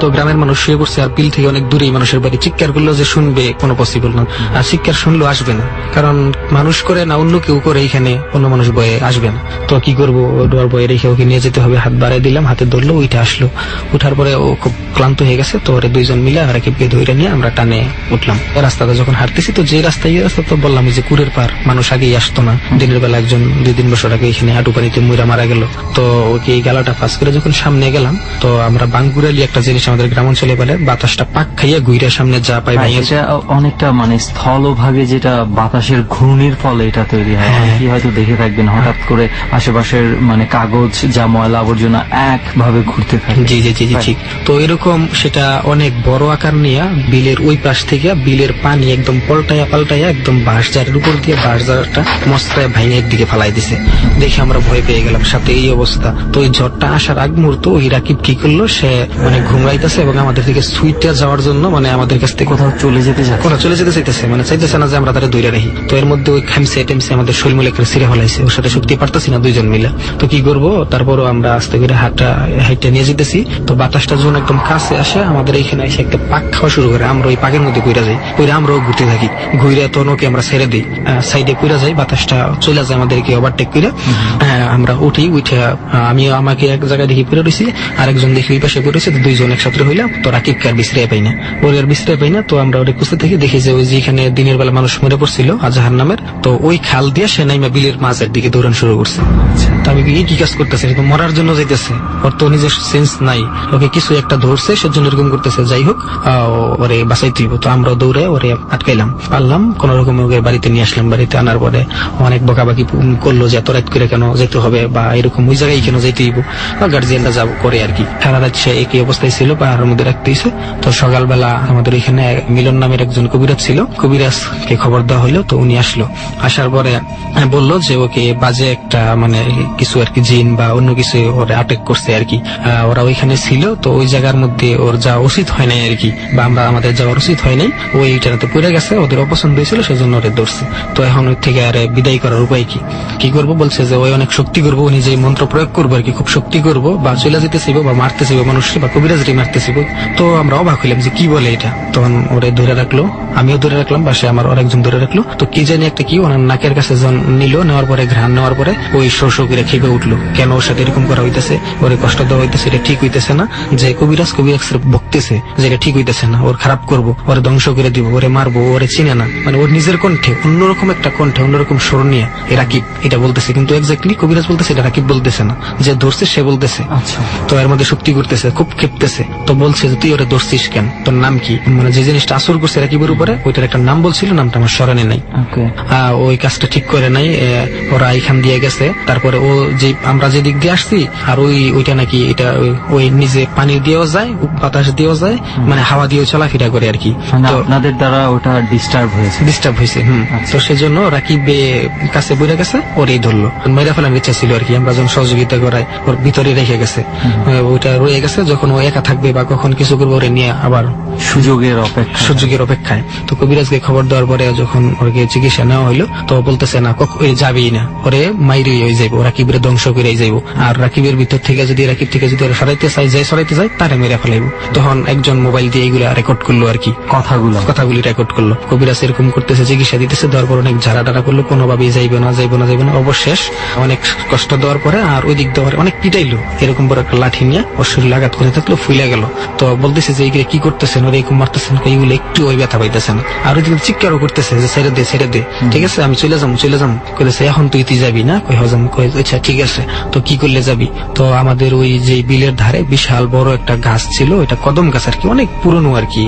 তো গ্রামের মানুষ শুয়ে পড়ছে, আর বিল থেকে অনেক দূরেই মানুষের বাড়ি। চিৎকার করলেও যে শুনবে কোনো পসিবল না, আর চিৎকার শুনলেও আসবে না, কারণ মানুষ করে না, অন্য কেউ করে, এখানে অন্য মানুষ বয়ে আসবে না। তো কি করবো, ডোয়ার বয়ে রেখে ওকে নিয়ে যেতে হবে। হাত বাড়াই দিলাম, হাতে ধরলো, উঠে আসলো। উঠার পরে ও খুব ক্লান্ত হয়ে গেছে, তো ওরে 2 জন মিলে রাকিবকে ধরে নিয়ে আমরা টানে উঠলাম। রাস্তাটা যখন হাঁটতেছি, তো যে রাস্তায় রাস্তা, তো বললাম যে কুরের পার, মানুষ আগেই আসতো না। দিনের বেলা একজন 2-3 বছর আগে এখানে হাঁটু পানিতে মুইরা মারা গেল। তো ওকে এই গালাটা ফাঁস করে যখন সামনে গেলাম, তো আমরা বাঙ্গুরালি একটা জিনিস আমাদের গ্রাম অঞ্চলে বলে, বাতাসটা পাক খাইয়া ঘুরে সামনে যা পাই, অনেকটা মানে স্থলভাগে যেটা বাতাসের ঘূর্ণির ফলে এটা তৈরি হয়। কি হয়তো দেখে থাকবেন, হঠাৎ করে আশেপাশের মানে কাগজ যা ময়লা আবর্জনা একভাবে ঘুরতে থাকে। জি জি জি জি, ঠিক। তো এরকম সেটা অনেক বড় আকার নিয়ে বিলের ওই পাশ থেকে বিলের পানি একদম পাল্টাইয়া একদম বাঁশঝাড়ের উপর দিয়ে বাঁশঝাড়টা মস্তায় ভাঙে একদিকে ফালাই দিছে। দেখে আমরা ভয় পেয়ে গেলাম, সাথে এই অবস্থা। তো ওই ঝড়টা আসার আগ মুহূর্ত ওই রাকিব কি করলো, সে মানে ঘুমরাইতেছে এবং আমাদের থেকে সুইটটা যাওয়ার জন্য, মানে আমাদের কাছ থেকে কোথাও চলে যেতে চাইতেছে, মানে চাইতেছে না যে আমরা তারা দৌড়ে রাখি। তো এর মধ্যে ওই খামসে টেমসে আমাদের শরীর মিলে ছিঁড়ে ফেলাইছে, ওর সাথে শক্তি পারতেছি না 2 জন মিলে। তো কি করবো, তারপরও আমরা আস্তে করে হাইটটা নিয়ে যেতেছি। তো বাতাসটা যখন একদম কাছে আসে, আমাদের এইখানে এসে একটা পাক খাওয়া শুরু করে। আমরা ওই পাকের মধ্যে ঘুরে যাই, আমরাও ঘুরতে থাকি। ঘুরে তো ওকে আমরা ছেড়ে দিই, সাইডে ঘুরে যাই, বাতাসটা চলে যায় আমাদেরকে ওভারটেক করে। আমরা উঠে আমাকে এক জায়গায় দেখি পড়ে রয়েছি, আরেকজন দেখি ওই পাশে পড়েছে। 2 জন একসাথে হইলাম। তো রাকিবকে আর বিশ্রায় পাই না, ওর আর বিশ্রায় পাই না। তো আমরা ওটা খুঁজতে থেকে দেখি যে ওই যেখানে দিনের বেলা মানুষ মরে পড়ছিল আজাহার নামের, তো ওই খাল দিয়ে সে নাইমা বিলের মাঝের দিকে দৌড়ান শুরু করছে। তো আমি কি কাজ করতেছে, মরার জন্য যাইতেছে, ওর তো নিজের সেন্স নাই, ওকে কিছু একটা ধরছে সেজন্য এরকম করতেছে। যাই হোক, ওরে বাঁচাইতে হইব। তো আমরা দৌড়ে ওরে আটকাইলাম, পারলাম কোন রকম ওকে বাড়িতে নিয়ে আসলাম। বাড়িতে আনার পরে অনেক বকাবাকি করলো যে এত রাত করে কেন যেতে হবে, বা এরকম ওই জায়গায় কেন যেতে হইব, বা গার্জিয়ানরা যাবো করে আর কি। সারা রাত সে একই অবস্থায় ছিল, পাহাড়ের মধ্যে রাখতেছে। তো সকালবেলা আমাদের এখানে মিলন নামের একজন কবিরাজ ছিল, কবিরাজকে খবর দেওয়া হলো। তো উনি আসলো, আসার পরে বললো যে ওকে বাজে একটা মানে কিছু আর কি জিন বা অন্য কিছু ওরা আটেক করছে আর কি। ওরা ওইখানে ছিল, তো ওই জায়গার মধ্যে ওর যাওয়া উচিত হয় নাই আর কি, বা আমাদের যাওয়ার উচিত হয় নাই। ওইটাতে পড়ে গেছে, ওদের অপছন্দ হয়েছিল, সেজন্য ওরে ধরছে। তো এখন ওই থেকে আর বিদায় করার উপায় কি করবো, বলছে যে ওই অনেক শক্তি করবো, উনি যে মন্ত্র প্রয়োগ করবো আর কি, খুব শক্তি করবো, বা চলে যেতে চাইবো বা মারতে চাইবো মানুষকে বা কবিরাজ চিল্লাচিল্লি মারতেছি। তো আমরা অবাক হইলাম যে কি বলে এটা। তখন ওরে ধরে রাখলো, আমিও ধরে রাখলাম, পাশে আমার আরেকজন ধরে রাখলো। তো কি জানি একটা কি ওনার নাকের কাছে নিল, নেওয়ার পরে ঘ্রাণ নেওয়ার পরে ওই শো করে খেপে উঠলো, কেন ওর সাথে এরকম করা হইতেছে, ওরে কষ্ট দেওয়া হইতেছে, এটা ঠিক হইতেছে না। যে কবিরাজ বকতেছে যে এটা ঠিক হইতেছে না, ওর খারাপ করবো, ওরে ধ্বংস করে দিব, ওরে মারবো, ওরে চিনে না, মানে ওর নিজের কণ্ঠে অন্যরকম একটা কণ্ঠে অন্যরকম স্বর নিয়ে রাকিব এটা বলতেছে, কিন্তু এক্স্যাক্টলি কবিরাজ বলতেছে এটা রাকিব বলতেছে না, যে ধরছে সে বলতেছে। তো এর মধ্যে শক্তি করতেছে, খুব খেপতেছে। তো বলছে যে তুই ওরে ধরছিস কেন, তোর নাম কি, মানে যে জিনিসটা আসর করছে রাকিবের উপরে ওইটার একটা নাম বলছিল, নামটা আমার স্মরণে নাই। ওই কাজটা ঠিক করে নাই, ওরা এখান দিয়ে গেছে। তারপরে ও যে আমরা যে দিক দিয়ে আসছি আর ওইটা নাকি এটা ওই নিজে পানি দিয়েও যায়, বাতাস দিয়েও যায়, মানে হাওয়া দিয়েও চলাফেরা করে আর কি। তো আপনাদের দ্বারা ওটা ডিস্টার্ব হয়েছে। তো সেজন্য রাকিব কাছে বইরা গেছে, ওরই ধরলো, মেরা ফেলার ইচ্ছা ছিল আর কি। আমরা যখন সহযোগিতা করাই ওর ভিতরে রেখে গেছে, ওইটা রয়ে গেছে। যখন ও একা থাকবে বা কখন কিছু করবে ওরে নিয়ে আবার সুযোগের অপেক্ষায়। তো কবিরাজকে খবর দেওয়ার পরে যখন ওকে চিকিৎসা নেওয়া হইলো, তো বলতেছে না যাবেই না, ওরে মাইরে হয়ে যাইব, রাকিবের ধ্বংস করে যাইব। আর রাকিবের ভিতর থেকে যদি রাকিব থেকে যদি ওরা সরাইতে যায় তারে মেরে ফেলাইব। তখন একজন মোবাইল দিয়ে এইগুলা রেকর্ড করলো আর কি, কথাগুলি রেকর্ড করলো। কবিরাজ এরকম করতেছে, চিকিৎসা দিতেছে, দেওয়ার পর অনেক ঝাড়া করলো, কোনোভাবেই যাইবে না। অবশেষ অনেক কষ্ট দেওয়ার পরে আর ওই দিক দেওয়ার অনেক পিটাইলো, এরকম বড় একটা লাঠি নিয়ে ওর শরীর আঘাত করে থাকলো, ফুলে গেল। তো বলতেছে যে এইগুলো কি করতেছেন, ওরা এরকম মারতেছেন, এইগুলো একটু ওই ব্যথা পাইতেছে না। আর ওই দিকে চিৎকারও করতেছে যে ছেড়ে দে, ঠিক আছে আমি চলে যাম। কইতেছে এখন তুই যাবি না, কই হজাম, কই আচ্ছা ঠিক আছে। তো কি করলে যাবি? তো আমাদের ওই যে বিলের ধারে বিশাল বড় একটা গাছ ছিল, ওইটা কদম গাছ আর কি, অনেক পুরনো আর কি,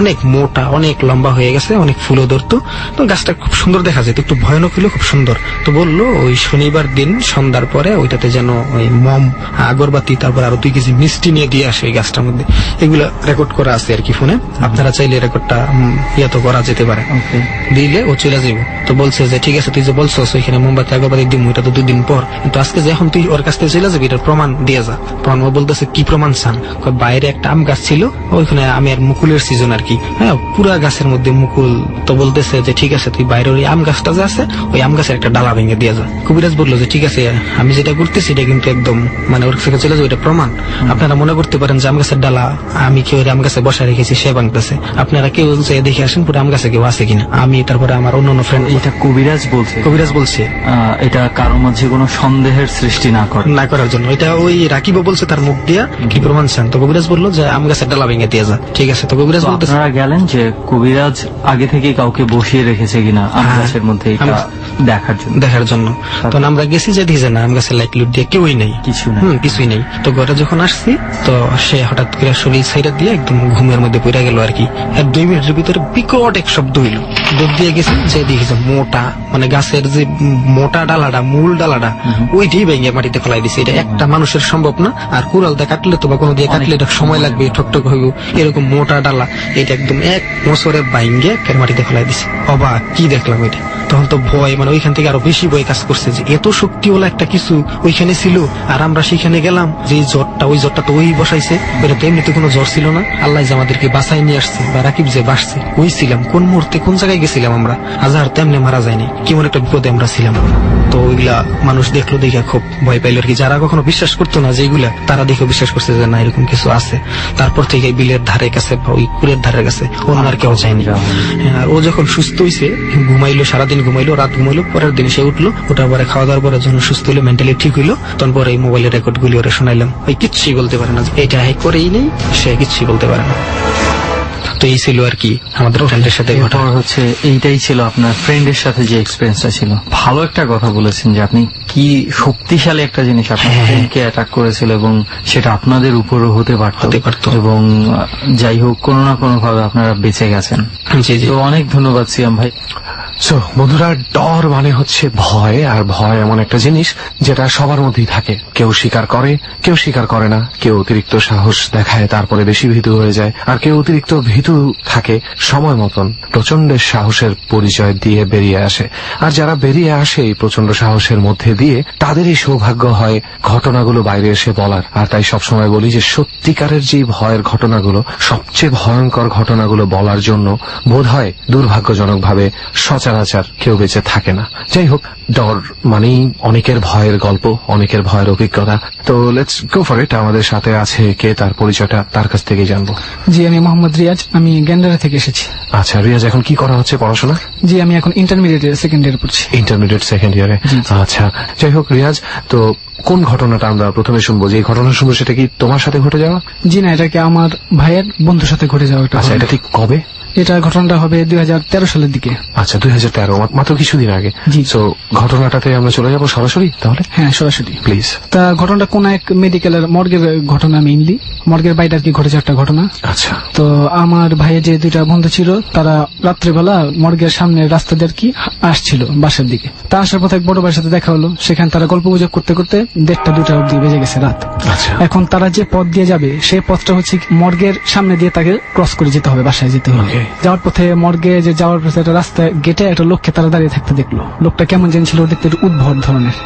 অনেক মোটা, অনেক লম্বা হয়ে গেছে, অনেক ফুলও ধরতো। তো গাছটা খুব সুন্দর দেখা যেত, একটু ভয়ানক হলেও খুব সুন্দর। তো বললো ওই শনিবার দিন সন্ধ্যার পরে ওইটাতে যেন ওই মম, আগরবাতি, তারপর আরো 2 কেজি মিষ্টি নিয়ে দিয়ে আসে ওই গাছটার মধ্যে। এগুলা রেকর্ড করা আছে আর কি ফোনে, আপনারা চাইলে রেকর্ডটা তো করা যেতে পারে, দিলে ও চলে যাবো। তো বলছে যে ঠিক আছে তুই যে বলছো ওইখানে মোমবাতি আগরবাতি দিব, এটা তো 2 দিন পর, কিন্তু আজকে যে এখন তুই ওর কাছ থেকে চলে যাবি, এটার প্রমাণ দিয়ে যা। তখন ও বলতেছে কি প্রমাণ চান? বাইরে একটা আম গাছ ছিল, ওইখানে আমের মুকুলের সিজন আর কি, হ্যাঁ পুরা গাছের মধ্যে মুকুল। তো বলতেছে যে ঠিক আছে তুই বাইরে ওই আম গাছটা যে আছে ওই আম গাছের একটা ডালা ভেঙে দিয়ে যা। কবিরাজ বললো যে ঠিক আছে আমি যেটা করতেছি এটা কিন্তু একদম মানে ওর থেকে চলে যাবো, এটা প্রমাণ। আপনারা মনে করতে পারেন যে আম গাছের ডালা আমি কেউ আম গাছে বসা রেখেছি, সে ভাঙতেছে, আপনারা কেউ দেখে আসেন পুরো আম গাছে কেউ আছে কিনা। আমি তারপরে আমার অন্য ফ্রেন্ড, এটা কবিরাজ বলছে এটা কারোর মধ্যে কোনো সন্দেহের সৃষ্টি না করার জন্য। এটা ওই রাকিবও বলছে তার মুখ দিয়া, কি প্রমাণ চান? তো কবিরাজ বললো যে আম গাছের ডালা ভেঙে দিয়ে যা। ঠিক আছে, তো কবিরাজ বলতে আপনারা গেলেন যে কবিরাজ আগে থেকে কাউকে বসিয়ে রেখেছে কিনা আম গাছের মধ্যে দেখার জন্য। তখন আমরা গেছি যে দিছে না, আম গাছের লাইট লুট দিয়ে কেউই নেই, কিছুই নেই। তো ঘরে যখন আসছি তো সে হঠাৎ করে শরীর সাইডা দিয়ে একদম ঘুমের মধ্যে পড়ে গেল আর কি। আর 2 মিনিটের ভিতরে বিকট এক শব্দ হইল, দৌড় দিয়ে গেছি যে দেখেছে মোটা, মানে গাছের যে মোটা ডালাটা, মূল ডালাটা ওইটাই ভেঙে মাটিতে ফেলাই দিছে। এটা একটা মানুষের সম্ভব না, আর কুড়াল দিয়ে কাটলে তো বা কোনো দিয়ে কাটলে এটা সময় লাগবে, ঠকঠক হইব, এরকম মোটা ডালা এটা একদম এক মোচরে ভাঙে মাটিতে ফেলাই দিছে। অবাক কি দেখলাম এটা, তখন তো ভয়, মানে ওইখান থেকে আরো বেশি ভয় কাজ করছে যে এত শক্তিওয়ালা একটা কিছু ওইখানে ছিল আর আমরা সেখানে গেলাম। যে ওই জ্বরটা তো ওই বসাইছে, ওইটা তো এমনিতে কোনো জ্বর ছিল না, আল্লাহ যে আমাদেরকে বাঁচাই নিয়ে আসছে, বা রাকিব যে বাঁচছে, ওই ছিলাম কোন মুহূর্তে কোন জায়গায় গেছিলাম আমরা, আজহার তেমনি মারা যায়নি, কেমন একটা বিপদে আমরা ছিলাম। তো ওইগুলা মানুষ দেখলো, দেখে খুব ভয় পাইল আর কি। যারা কখনো বিশ্বাস করতো না যেগুলা, তারা দেখে বিশ্বাস করছে যে না এরকম কিছু আছে। তারপর থেকে বিলের ধারে কাছে বা ওই কুড়ের ধারের কাছে অন্য আর কেউ চায়নি। আর ও যখন সুস্থ হয়েছে, ঘুমাইলো, সারাদিন ঘুমাইলো, রাত ঘুমাইলো, পরের দিন সে উঠলো, ওটার পরে খাওয়া দাওয়ার পরে যখন সুস্থ হলো, মেন্টালি ঠিক হইলো, তখন পরে এই মোবাইলের রেকর্ড গুলি ওরা শোনাইলাম। ওই কিচ্ছুই বলতে পারে না, এটা করেই নেই, সে কিচ্ছুই বলতে পারে না। তো এই ছিল আর কি আমাদের ফ্রেন্ডের সাথে ঘটনা। হচ্ছে এইটাই ছিল আপনার ফ্রেন্ডের সাথে যে এক্সপেরিয়েন্সটা ছিল। ভালো একটা কথা বলেছেন যে আপনি কি শক্তিশালী একটা জিনিস আপনার ফ্রেন্ডকে অ্যাটাক করেছিল এবং সেটা আপনাদের উপরও হতে পারত, এবং যাই হোক কোনো না কোনো ভাবে আপনারা বেঁচে গেছেন। তো অনেক ধন্যবাদ সিয়াম ভাই। সো বন্ধুরা, ডর মানে হচ্ছে ভয়, আর ভয় এমন একটা জিনিস যেটা সবার মধ্যেই থাকে। কেউ স্বীকার করে, কেউ স্বীকার করে না, কেউ অতিরিক্ত সাহস দেখায় তারপরে বেশি ভীতু হয়ে যায়, আর কেউ অতিরিক্ত ভীতু যেহেতু থাকে সময় মতন প্রচন্ড সাহসের পরিচয় দিয়ে বেরিয়ে আসে, আর যারা বেরিয়ে আসে এই প্রচন্ড সাহসের মধ্যে দিয়ে তাদেরই সৌভাগ্য হয় ঘটনাগুলো বাইরে এসে বলার। আর তাই সবসময় বলি যে সত্যিকারের যে ভয়ের ঘটনাগুলো, সবচেয়ে ভয়ঙ্কর ঘটনাগুলো বলার জন্য বোধহয় দুর্ভাগ্যজনকভাবে সচরাচর কেউ বেঁচে থাকে না। যাই হোক, ডর মানেই অনেকের ভয়ের গল্প, অনেকের ভয়ের অভিজ্ঞতা। তো লেটস গো ফর ইট। আমাদের সাথে আছে কে, তার পরিচয়টা তার কাছ থেকেই জানবো। জি, আমি মোহাম্মদ রিয়াজ, আমি গ্যান্ডারা থেকে এসেছি। আচ্ছা রিয়াজ, এখন কি করা হচ্ছে পড়াশোনা? জি, আমি এখন ইন্টারমিডিয়েট সেকেন্ড ইয়ারে পড়ছি। ইন্টারমিডিয়েট সেকেন্ড ইয়ারে। আচ্ছা, যাই হোক রিয়াজ, তো কোন ঘটনাটা আমরা প্রথমে শুনবো? যে ঘটনা শুনবো সেটা কি তোমার সাথে ঘটে যাওয়া? জি না, এটাকে আমার ভাইয়ের বন্ধুর সাথে ঘটে যাওয়া। আচ্ছা, এটা ঠিক কবে? এটা ঘটনাটা হবে 2013 সালের দিকে। আচ্ছা, 2013, মাত্র কিছুদিন আগে। জি। তো ঘটনাটাতে আমরা চলে যাবো সরাসরি তাহলে? হ্যাঁ, সরাসরি প্লিজ। তা ঘটনাটা কোন এক মেডিকেলের মর্গের ঘটনা, মেইনলি মর্গের বাইরে আর কি ঘটেছে একটা ঘটনা। আচ্ছা। তো আমার ভাইয়ের যে দুইটা বন্ধু ছিল, তারা রাত্রেবেলা মর্গের সামনে রাস্তা দিয়ে আর কি আসছিল বাসার দিকে। তা আসার পথে এক বড় ভাইয়ের সাথে দেখা হলো। সেখানে তারা গল্প গুজব করতে করতে 1:30-2টা অব্দি বেজে গেছে রাত। আচ্ছা। এখন তারা যে পথ দিয়ে যাবে সেই পথটা হচ্ছে মর্গের সামনে দিয়ে তাকে ক্রস করে যেতে হবে, বাসায় যেতে হবে। যাওয়ার পথে মর্গে যে যাওয়ার পথে একটা রাস্তায় গেটে একটা লোককে তারা দাঁড়িয়ে থাকতে দেখলো। লোকটা কেমন যেন ছিল, দেখতে একটু উদ্ভট ধরনের।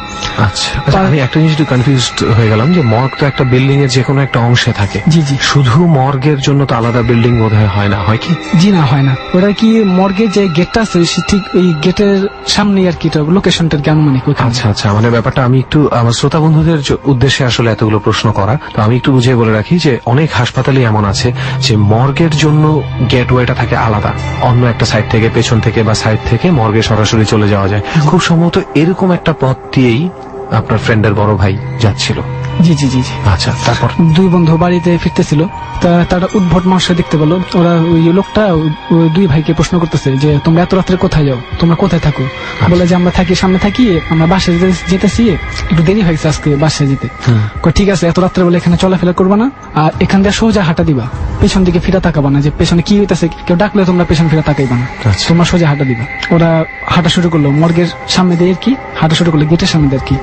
আচ্ছা, আমি একটা জিনিস একটু কনফিউজড হয়ে গেলাম যে মর্গ তো একটা বিল্ডিং এর যে কোনো একটা অংশে থাকে। জি জি। শুধু মর্গের জন্য তো আলাদা বিল্ডিং বোধহয় হয় না, হয় কি? জি না, হয় না। ওটা কি মর্গের যে গেটটা আছে ঠিক ওই গেটের সামনে আর কি লোকেশনটার কি আনুমানিক। আচ্ছা আচ্ছা, মানে ব্যাপারটা আমি একটু আমার শ্রোতা বন্ধুদের উদ্দেশ্যে আসলে এতগুলো প্রশ্ন করা, তো আমি একটু বুঝিয়ে বলে রাখি যে অনেক হাসপাতালে এমন আছে যে মর্গের জন্য গেটওয়েটা থাকে আলাদা, অন্য একটা সাইড থেকে, পেছন থেকে বা সাইড থেকে মর্গে সরাসরি চলে যাওয়া যায়। খুব সম্ভবত এরকম একটা পথ দিয়েই আপনার ফ্রেন্ডের বড় ভাই যাচ্ছিল। জি জি জি। আচ্ছা, তারপর দুই বন্ধু বাড়িতে ফিরতেছিল, তারা উদ্ভট মানুষকে দেখতে পেলো। ওরা ওই লোকটা ওই দুই ভাইকে প্রশ্ন করতেছে যে তোমরা এত রাত্রে কোথায় যাও, তোমরা কোথায় থাকো? বলে যে আমরা থাকি সামনে থাকি, আমরা বাসায় যেতেছি, একটু দেরি হয়েছে আজকে বাসায় যেতে। ঠিক আছে, এত রাত্রে বলে এখানে চলাফেরা করবা না, আর এখান দিয়ে সোজা হাঁটা দিবা, পেছন দিকে ফিরা তাকাবা না, যে পেছনে কি হইতেছে কেউ ডাকলে তোমরা পেছন ফিরা তাকাইবা না, তোমরা সোজা হাঁটা দিবা। ওরা হাঁটা শুরু করলো মর্গের সামনে দিয়ে আর কি, হাঁটা শুরু করলো গেটের সামনে দিয়ে আর কি।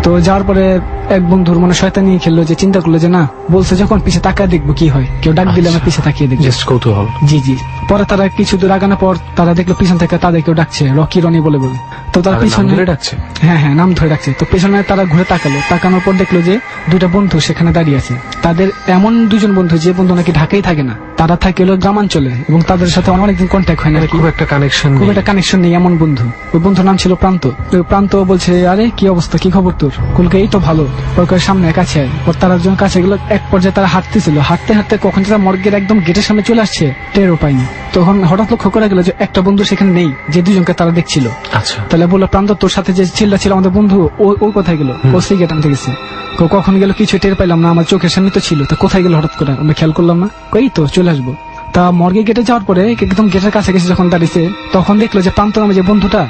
তো যাওয়ার পরে এক বন্ধুর মনে শয়তানি খেললো, যে চিন্তা করলো যে না, বলছে যখন পিছে তাকায় দেখবো কি হয়, কেউ ডাক দিলে আমরা পিছে তাকিয়ে দেখবো, জাস্ট কৌতূহল। জি জি। পরে তারা কিছু দূর আগানোর পর তারা দেখলো পিছন থেকে তাদের কেউ ডাকছে, রকি রনি বলে বলে। তো তারা পিছনে ডাকছে, হ্যাঁ হ্যাঁ নাম ধরে ডাকছে। তো পেছনে তারা ঘুরে তাকালো, তাকানোর পর দেখলো যে দুইটা বন্ধু সেখানে দাঁড়িয়ে আছে। তাদের এমন দুজন বন্ধু যে বন্ধু নাকি ঢাকায় থাকে না, তারা থাকে হলো গ্রামাঞ্চলে, এবং তাদের সাথে অনেকদিন কন্ট্যাক্ট হয় না, খুব একটা কানেকশন নেই এমন বন্ধু। ওই বন্ধুর নাম ছিল প্রান্ত। প্রান্ত বলছে আরে কি অবস্থা, কি খবর তোর? কুলকে এই তো ভালো। সামনে কাছে আয়। তারা যখন কাছে গেল, এক পর্যায়ে তারা হাঁটতেছিল, হাঁটতে হাঁটতে কখন তারা মর্গের একদম গেটের সামনে চলে আসছে টেরও পায়নি। তখন হঠাৎ লক্ষ্য করা গেল যে একটা বন্ধু সেখানে নেই, যে দুজনকে তারা দেখছিল। আচ্ছা। তাহলে বললো প্রান্ত তোর সাথে যে ছিল আমাদের বন্ধু, ও কোথায় গেল? ও সিগারেট আনতে গেছে। কখন গেল কিছু টের পাইলাম না, আমার চোখের সামনে তো ছিল, তা কোথায় গেল হঠাৎ করে আমরা খেয়াল করলাম না। এই তো চলে আসবো। তা মর্গে গেটে যাওয়ার পরে একদম গেটের কাছে গেছে যখন দাঁড়িয়েছে, তখন দেখলো যে প্রান্ত নামে যে বন্ধুটা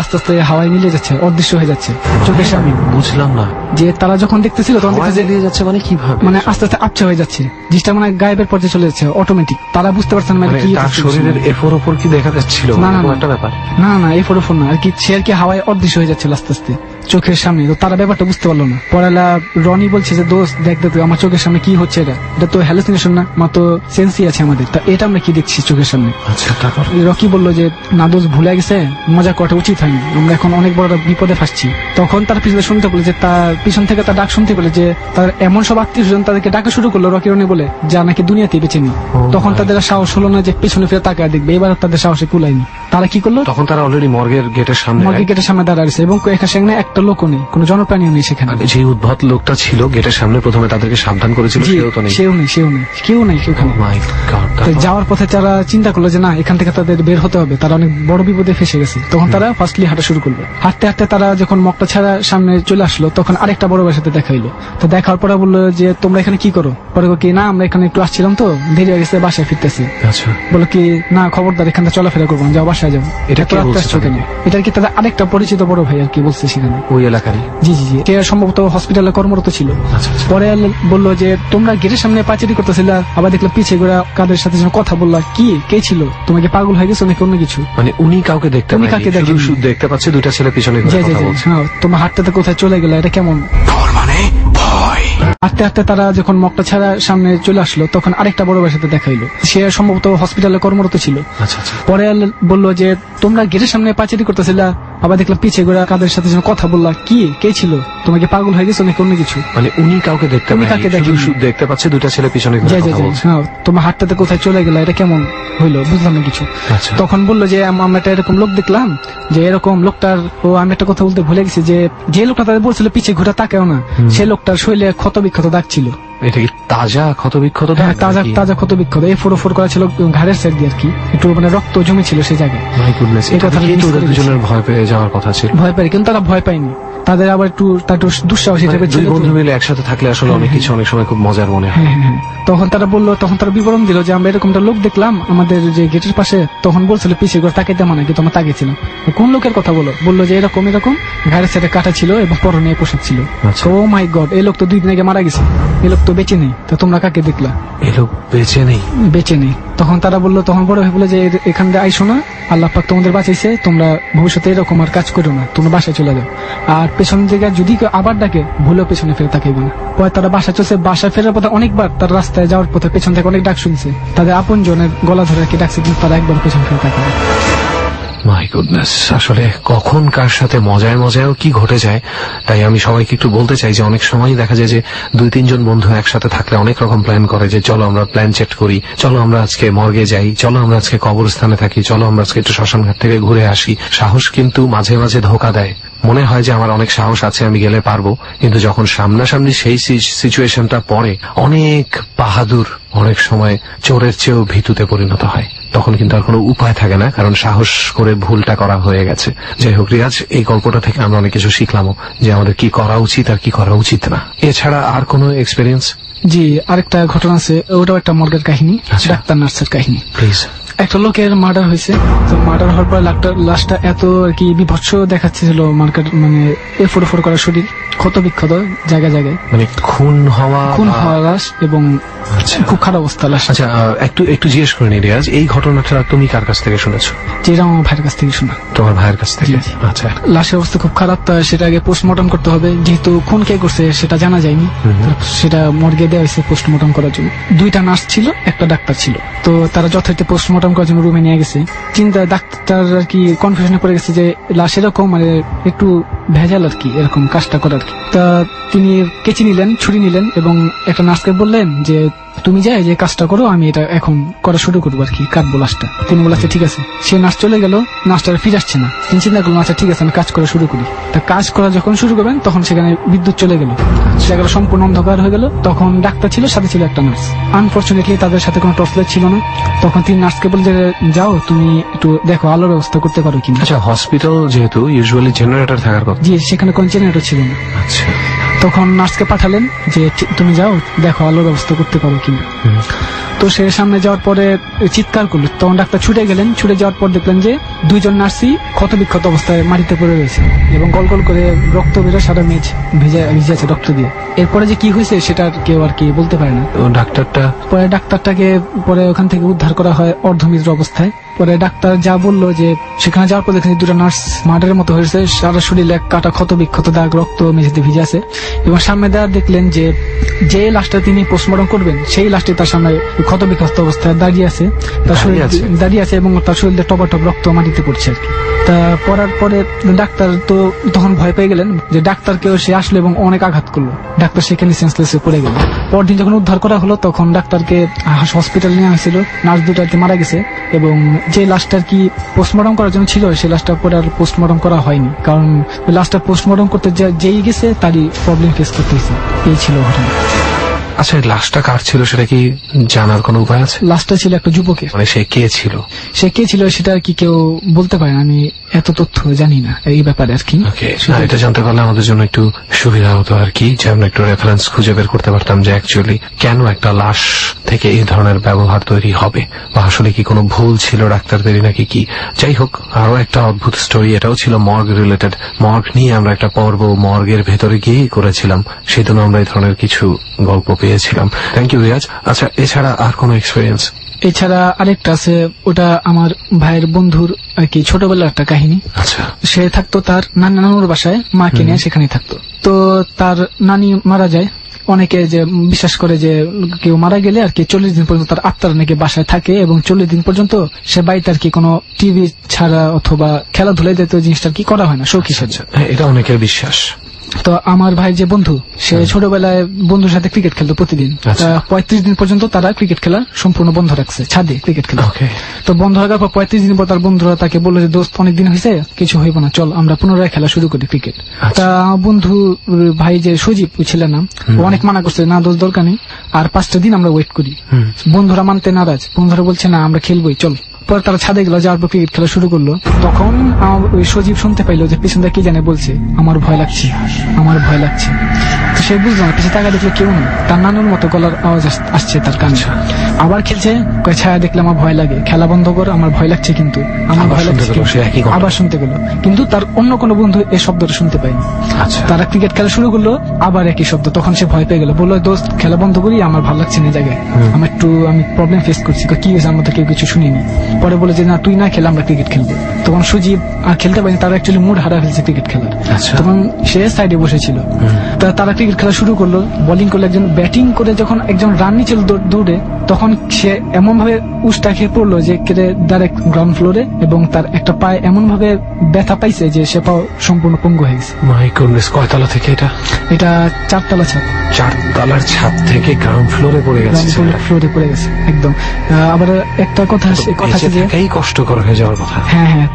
আস্তে আস্তে হাওয়ায় মিলে যাচ্ছে, অদৃশ্য হয়ে যাচ্ছে চোখের সামনে। বুঝলাম না যে তারা যখন দেখতেছিল তখন যাচ্ছে মানে কিভাবে, মানে আস্তে আস্তে আবছা হয়ে যাচ্ছে, জিনিসটা মানে গায়েবের পর্যায়ে চলে যাচ্ছে অটোমেটিক। তারা বুঝতে পারছেন মানে কি তার শরীরের এফোর ওপর কি দেখা যাচ্ছিল? না না একটা ব্যাপার, না না এফোর ওপর না আর কি, সে আর কি হাওয়ায় অদৃশ্য হয়ে যাচ্ছিল আস্তে আস্তে চোখের সামনে। তো তারা ব্যাপারটা বুঝতে পারলো না। পরেলা রনি বলছে যে দোস্ত দেখ দেখ আমার চোখের সামনে কি হচ্ছে, এটা তো হ্যালুসিনেশন না, মাত্র সেন্সই আছে আমাদের, তা এটা আমরা কি দেখছি চোখের সামনে। আচ্ছা, তারপর রকি বললো যে না দোস্ত ভুলে গেছে, মজা করাটা উচিত হয়নি, আমরা এখন অনেক বড় বিপদে ফাঁসছি। তখন তার পিছনে শুনতে পেলো যে তার পিছন থেকে তার ডাক শুনতে পেলো যে তার এমন সব আত্মীয় স্বজন তাদেরকে ডাকা শুরু করলো রকি রনি বলে, যা নাকি দুনিয়াতেই বেঁচে নি। তখন তাদের সাহস হলো না যে পিছনে ফিরে তাকায় দেখবে, এবার তাদের সাহসে কুলায়নি। তারা কি করলো, তখন তারা অলরেডি মর্গের গেটের সামনে দাঁড়াইছে, এবং সেখানে একটা লোকও নেই, কোনো জনপ্রাণীও নেই সেখানে। যে উদ্ভট লোকটা ছিল গেটের সামনে প্রথমে তাদেরকে সাবধান করেছিল, কেউ নেই যাওয়ার পথে তারা চিন্তা করলো যে না, এখান থেকে তাদের বের হতে হবে, তারা অনেক বড় বিপদে ফেসে গেছে। তখন তারা ফার্স্টলি হাঁটা শুরু করলো। হাঁটতে হাঁটতে তারা যখন মগটা ছাড়া সামনে চলে আসলো, তখন আরেকটা বড় ভাইয়ের সাথে দেখা হইলো। তো দেখার পরে বললো যে তোমরা এখানে কি করো? পরে কি না, আমরা এখানে একটু আসছিলাম তো দেরি হয়ে গেছে, বাসায় ফিরতেছি। বলো কি না, খবরদার এখানে চলাফেরা করবো, যাও বাসায় যাও। এটা কি তাদের আরেকটা পরিচিত বড় ভাই আর কি বলছে সেখানে ওই এলাকারই। জি জি জি, সম্ভবত হসপিটালে কর্মরত ছিল। পরে বললো যে তোমরা গেটের সামনে পাচারি করতেছিল, আবার দেখলো পিছিয়ে ঘোরা কাদের সাথে কথা বললা, কি কে ছিল? তোমাকে পাগল হয়ে গেছো নাকি অন্য কিছু? মানে উনি কাউকে দেখতে পাচ্ছে, দুইটা ছেলে পিছনে তোমার হাতটাতে কোথায় চলে গেল, এটা কেমন? হাঁটতে হাঁটতে তারা যখন মগটা ছাড়া সামনে চলে আসলো তখন আরেকটা বড় ভাইয়ের সাথে দেখা হইলো। সে সম্ভবত হসপিটালে কর্মরত ছিল। আচ্ছা আচ্ছা। পরে বললো যে তোমরা গেটের সামনে পাচারি করতেছিলা, আবার দেখলাম পিছে ঘোরা কাদের সাথে যেন কথা বললা, কি কে ছিল, তোমাকে পাগল হয়ে গেছো নাকি অন্য কিছু? মানে উনি কাউকে দেখতে উনি কাকে দেখেননি। শুধু দেখতে পাচ্ছে দুটা ছেলে পিছনে ঘুরে কথা বলছে। হ্যাঁ, তোমার হাঁটতে কোথায় চলে গেলা, এটা কেমন হইলো, বুঝলাম না কিছু। আচ্ছা। তখন বললো যে আমরা একটা এরকম লোক দেখলাম, যে এরকম লোকটার, ও আমি একটা কথা বলতে ভুলে গেছি, যে লোকটা তাদের বলছিল পিছে ঘুরে তাকেও না, সেই লোকটার শরীরে ক্ষত বিক্ষত দাগ ছিল। এটা কি তাজা ক্ষত বিক্ষত? হ্যাঁ, তাজা ক্ষত বিক্ষত, এই ফোর করা ছিল ঘাড়ের সাইড দিয়ে আর কি, একটু মানে রক্ত জমে ছিল সেই জায়গায়। মাই গুডনেস, এটা দেখে তো ওদের দুজনের ভয় পেয়ে যাওয়ার কথা ছিল। ভয় পাই, কিন্তু তারা ভয় পায়নি, তাদের আবার একটু দুঃসাহসী টাইপের ছিল। দুই বন্ধু মিলে একসাথে থাকলে আসলে অনেক কিছু অনেক সময় খুব মজার মনে হয়। হ্যাঁ, তখন তারা বিবরণ দিল যে আমরা এরকমটা লোক দেখলাম আমাদের যে গেটের পাশে, তখন বলছিল পিছিয়ে করে তাকাইতে মানে, কিন্তু আমরা তাকিয়েছিলাম। কোন লোকের কথা বললো যে এরকম ঘাড়ের সাইডে কাটা ছিল এবং পরনে পোশাক ছিল। ও মাই গড, এই লোক তো 2 দিন আগে মারা গেছে, এই লোক তো বেঁচে নেই, তো তোমরা কাকে দেখলা? এই লোক বেঁচে নেই। তখন তারা বললো, তখন বড় হয়ে বলে যে এখান থেকে আইসো না, আল্লাহ পাক তোমাদের বাঁচাইছে, তোমরা ভবিষ্যতে এরকম আর কাজ করো না, তোমরা বাসায় চলে যাও। আর পেছন দিকে যদি কেউ আবার ডাকে ভুলেও পেছনে ফিরে তাকাইবে না। পরে তারা বাসায় ফেরার পথে অনেকবার তার রাস্তায় যাওয়ার পথে পেছন থেকে অনেক ডাক শুনছে, তাদের আপন জনের গলা ধরে কি ডাকছে, কিন্তু তারা একবার পেছন ফিরে তাকাবে। মাই গুডনেস, আসলে কখন কার সাথে মজায়ও কি ঘটে যায়। তাই আমি সবাইকে একটু বলতে চাই যে অনেক সময় দেখা যায় যে 2-3 জন বন্ধু একসাথে থাকলে অনেক রকম প্ল্যান করে, যে চলো আমরা প্ল্যান চেট করি, চলো আমরা আজকে মর্গে যাই, চলো আমরা আজকে কবরস্থানে থাকি, চলো আমরা আজকে একটু শ্মশানঘাট থেকে ঘুরে আসি। সাহস কিন্তু মাঝে মাঝে ধোকা দেয়। মনে হয় যে আমার অনেক সাহস আছে, আমি গেলে পারবো, কিন্তু যখন সামনাসামনি সেই সিচুয়েশনটা পড়ে, অনেক বাহাদুর অনেক সময় চোরের চেয়েও ভীতুতে পরিণত হয়। তখন কিন্তু আর কোনো উপায় থাকে না, কারণ সাহস করে ভুলটা করা হয়ে গেছে। যাই হোক রিয়াজ, এই গল্পটা থেকে আমরা অনেক কিছু শিখলামও, যে আমাদের কি করা উচিত আর কি করা উচিত না। এছাড়া আর কোনো এক্সপেরিয়েন্স? জি, আরেকটা ঘটনা আছে, ওটাও একটা মর্গের কাহিনী, ডাক্তার নার্সের কাহিনী। প্লিজ। একটা লোকের মার্ডার হয়েছে, তো মার্ডার হওয়ার পর লাশটা এত আর কি বিভৎস দেখাচ্ছিল, মানে ফোর করা শরীর, ক্ষত বিক্ষত জায়গায় জায়গায়, মানে খুন হওয়া লাশ, এবং খুব খারাপ অবস্থা লাশ। আচ্ছা, একটু জিজ্ঞেস করে নি রিয়াজ, এই ঘটনাটা তুমি কার কাছ থেকে শুনেছো? যেটা আমার ভাইয়ের কাছ থেকে শোনা। তোমার ভাইয়ের কাছ থেকে? আচ্ছা। লাশের অবস্থা খুব খারাপ, সেটা আগে পোস্টমর্টম করতে হবে, যেহেতু খুন কে করছে সেটা জানা যায়নি, সেটা মর্গে দেওয়া হয়েছে পোস্টমর্টম করার জন্য। 2টা নার্স ছিল, একটা ডাক্তার ছিল, তো তারা যথারীতি পোস্টমর্টম করার জন্য রুমে নিয়ে গেছে। ডাক্তার আর কি কনফিউশনে পড়ে গেছে যে লাশ এরকম মানে একটু ভেজাল আর কি, এরকম কাজটা করার কি। তা তিনি কেচি নিলেন, ছুরি নিলেন, এবং একটা নার্সকে বললেন যে তুমি যাই যে কাজটা করো, আমি এটা এখন করা শুরু করবো আর কি, কাটবো লাশটা। তিনি বলেছে ঠিক আছে। সে নার্স চলে গেল, নার্সটা ফিরে আসছে না। তিনি চিন্তা করলেন আচ্ছা ঠিক আছে, আমি কাজ করা শুরু করি। তা কাজ করা যখন শুরু করবেন তখন সেখানে বিদ্যুৎ চলে গেল, সেগুলো সম্পূর্ণ অন্ধকার হয়ে গেল। তখন ডাক্তার ছিল, সাথে ছিল একটা নার্স। আনফরচুনেটলি তাদের সাথে কোনো টর্চ লাইট ছিল না। তখন তিনি নার্সকে বলে যে যাও তুমি একটু দেখো আলোর ব্যবস্থা করতে পারো কিনা। আচ্ছা, হসপিটাল যেহেতু ইউজুয়ালি জেনারেটর থাকার কথা। জি, সেখানে কোনো জেনারেটর ছিল না। আচ্ছা। তখন নার্সকে পাঠালেন যে তুমি যাও দেখো আলোর ব্যবস্থা করতে পারো কিনা। তো সে সামনে যাওয়ার পরে চিৎকার করলো, তখন ডাক্তার ছুটে গেলেন। ছুটে যাওয়ার পর দেখলেন যে 2 জন নার্সই ক্ষত বিক্ষত অবস্থায় মাটিতে পড়ে রয়েছে, এবং গল গল করে রক্ত বেরো, সারা মেঝ ভিজে আছে রক্ত দিয়ে। এরপরে যে কি হয়েছে সেটা কেউ আর কি বলতে পারে না। ডাক্তারটাকে পরে ওখান থেকে উদ্ধার করা হয় অর্ধমৃত অবস্থায়। পরে ডাক্তার যা বললো যে সেখানে যাওয়ার পর দেখেন 2টা নার্স মার্ডারের মতো হয়েছে, সারা শরীরে কাটা ক্ষত বিক্ষত দাগ, রক্ত মেঝেতে ভিজে আছে। এবং সামনে দেওয়ার দেখলেন যে লাশটা তিনি পোস্টমর্টম করবেন সেই লাশটি তার সামনে ক্ষত বিক্ষত অবস্থায় দাঁড়িয়ে আছে, তার শরীর দাঁড়িয়ে আছে, এবং তার শরীরে টপ রক্ত মাটিতে পড়ছে আর কি। তা পড়ার পরে ডাক্তার তো তখন ভয় পেয়ে গেলেন যে ডাক্তারকেও সে আসলো এবং অনেক আঘাত করলো। ডাক্তার সেখানে সেন্সলেসে পড়ে গেল। পরদিন যখন উদ্ধার করা হলো তখন ডাক্তারকে হসপিটালে নেওয়া হয়েছিল। নার্স 2টা মারা গেছে, এবং যে লাশটা কি পোস্টমর্টম করার জন্য ছিল সেই লাশটা পরে আর পোস্টমর্টম করা হয়নি, কারণ লাশটা পোস্টমর্টম করতে যেই গেছে তারই প্রবলেম ফেস করতে হয়েছে। এই ছিল ঘটনা। আচ্ছা, লাশটা কার ছিল সেটা কি জানার কোনো উপায় আছে? লাশটা ছিল একটা যুবকের। মানে সে কে ছিল সেটা আর কি কেউ বলতে পারে না, আমি এত তথ্য জানি না এই ব্যাপারে আর কি। এটা জানতে পারলে আমাদের জন্য একটু সুবিধা হতো আর কি, যে আমরা একটু রেফারেন্স খুঁজে বের করতে পারতাম যে অ্যাকচুয়ালি কেন একটা লাশ থেকে এই ধরনের ব্যবহার তৈরি হবে, বা আসলে কি কোনো ভুল ছিল ডাক্তারদেরই নাকি কি। যাই হোক, আরো একটা অদ্ভুত স্টোরি, এটাও ছিল মর্গ রিলেটেড। মর্গ নিয়ে আমরা একটা পর্ব মর্গের ভেতরে গিয়েই করেছিলাম, সেই জন্য আমরা এই ধরনের কিছু গল্প পেয়েছিলাম। Thank you Riyaz. আচ্ছা, এছাড়া আর কোনো এক্সপিরিয়েন্স? এছাড়া আরেকটা আছে, ওটা আমার ভাইয়ের বন্ধুর আর কি ছোটবেলার একটা কাহিনী। আচ্ছা, সে থাকতো তার নানুর বাসায়, মাকে নিয়ে সেখানেই থাকতো। তো তার নানি মারা যায়। অনেকে যে বিশ্বাস করে যে কেউ মারা গেলে আর কি 40 দিন পর্যন্ত তার আত্মার নাকি বাসায় থাকে এবং 40 দিন পর্যন্ত সে বাড়িতে আর কি কোনো টিভি ছাড়া অথবা খেলাধুলায় যেত জিনিসটা আর কি করা হয় না, শৌক হিসেবে। এটা অনেকের বিশ্বাস। তো আমার ভাই যে বন্ধু, সে ছোটবেলায় বন্ধুর সাথে ক্রিকেট খেলতো প্রতিদিন। 35 দিন পর্যন্ত তারা ক্রিকেট খেলা সম্পূর্ণ বন্ধ রাখছে, ছাদে ক্রিকেট খেলা। তো বন্ধ হয়ে যাওয়ার পর 35 দিন পর তার বন্ধুরা তাকে বললো যে দোস্ত অনেকদিন হয়েছে, কিছু হইব না, চল আমরা পুনরায় খেলা শুরু করি ক্রিকেট। তা বন্ধু ভাই যে সজীব ছিল না, ও অনেক মানা করছে, না দোস্ত দরকার নেই, আর 5টা দিন আমরা ওয়েট করি। বন্ধুরা মানতে নারাজ, বন্ধুরা বলছে না আমরা খেলবোই, চল। পরে তারা ছাদে গেল, যাওয়ার পর ক্রিকেট খেলা শুরু করলো। তখন ওই সজীব শুনতে পাইলো যে পিছন থেকে কি জানে বলছে, আমার ভয় লাগছে, আমার ভয় লাগছে। তো সে বুঝলো না, পিছনে টাকা দেখলে কেউ নেই, তার নানুর মতো গলার আওয়াজ আসছে তার কানে। আবার খেলছে, ছায়া দেখলে আমার ভয় লাগে, খেলা বন্ধ কর, আমার ভয় লাগছে, কিন্তু আমার ভয় লাগছে। আবার শুনতে গেল, কিন্তু তার অন্য কোনো বন্ধু এই শব্দটা শুনতে পায়নি। তারা ক্রিকেট খেলা শুরু করলো, আবার একই শব্দ। তখন সে ভয় পেয়ে গেল, বললো দোস্ত খেলা বন্ধ করি, আমার ভালো লাগছে না জায়গায়, আমি প্রবলেম ফেস করছি। কি হয়েছে, আমরা তো কেউ কিছু শুনিনি। পরে বলে যে না তুই না খেলে আমরা ক্রিকেট খেলবো। তখন সুজিব আর খেলতে পারেনি, তারা অ্যাকচুয়ালি মুড হারা ফেলছে ক্রিকেট খেলার। তখন সে সাইডে বসেছিল। তারা ক্রিকেট খেলা শুরু করলো, বোলিং করলো, একজন ব্যাটিং করে যখন একজন রান নিচ্ছিল দৌড়ে, তখন সে এমন ভাবে উষ্টা খেয়ে পড়লো যে কেটে ডাইরেক্ট গ্রাউন্ড ফ্লোরে, এবং তার একটা পায়ে এমন ভাবে ব্যথা পাইছে যে সে পাও সম্পূর্ণ পঙ্গু হয়ে গেছে। মাই গডনেস, কয়তলা থেকে এটা? এটা 4 তলা ছাদ। 4 তলার ছাদ থেকে গ্রাউন্ড ফ্লোরে পড়ে গেছে। ফ্লোরে পড়ে গেছে একদম। আবার একটা কথা এই কষ্টকর হয়ে যাওয়ার কথা। হ্যাঁ হ্যাঁ,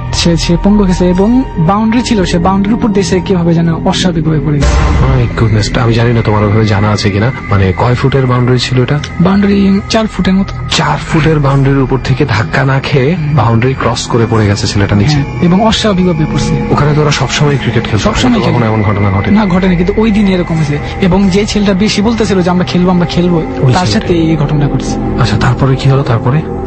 সে পঙ্গু গেছে, এবং বাউন্ডারি ছিল, সে বাউন্ডারির উপর দিয়ে কিভাবে যেন অস্বাভাবিক ভাবে পড়ে গেছে। মাই গডনেস, আমি জানি না তোমার ওভাবে জানা আছে কিনা, মানে কয় ফুটের বাউন্ডারি ছিল এটা? বাউন্ডারি 4 ফুটের মতো। 4 ফুটের বাউন্ডারির উপর থেকে ধাক্কা না খেয়ে বাউন্ডারি ক্রস করে পড়ে গেছে ছেলেটা নিচে, এবং অস্বাভাবিক ভাবে পড়ছে। ওখানে তো ওরা সবসময় ক্রিকেট খেলছে, সবসময় কখনো এমন ঘটনা ঘটে না? ঘটেনি, কিন্তু ওই দিন এরকম হয়েছে। এবং যে ছেলেটা বেশি বলতেছিল যে আমরা খেলবো, তার সাথে এই ঘটনা ঘটছে। আচ্ছা, তারপরে কি হলো?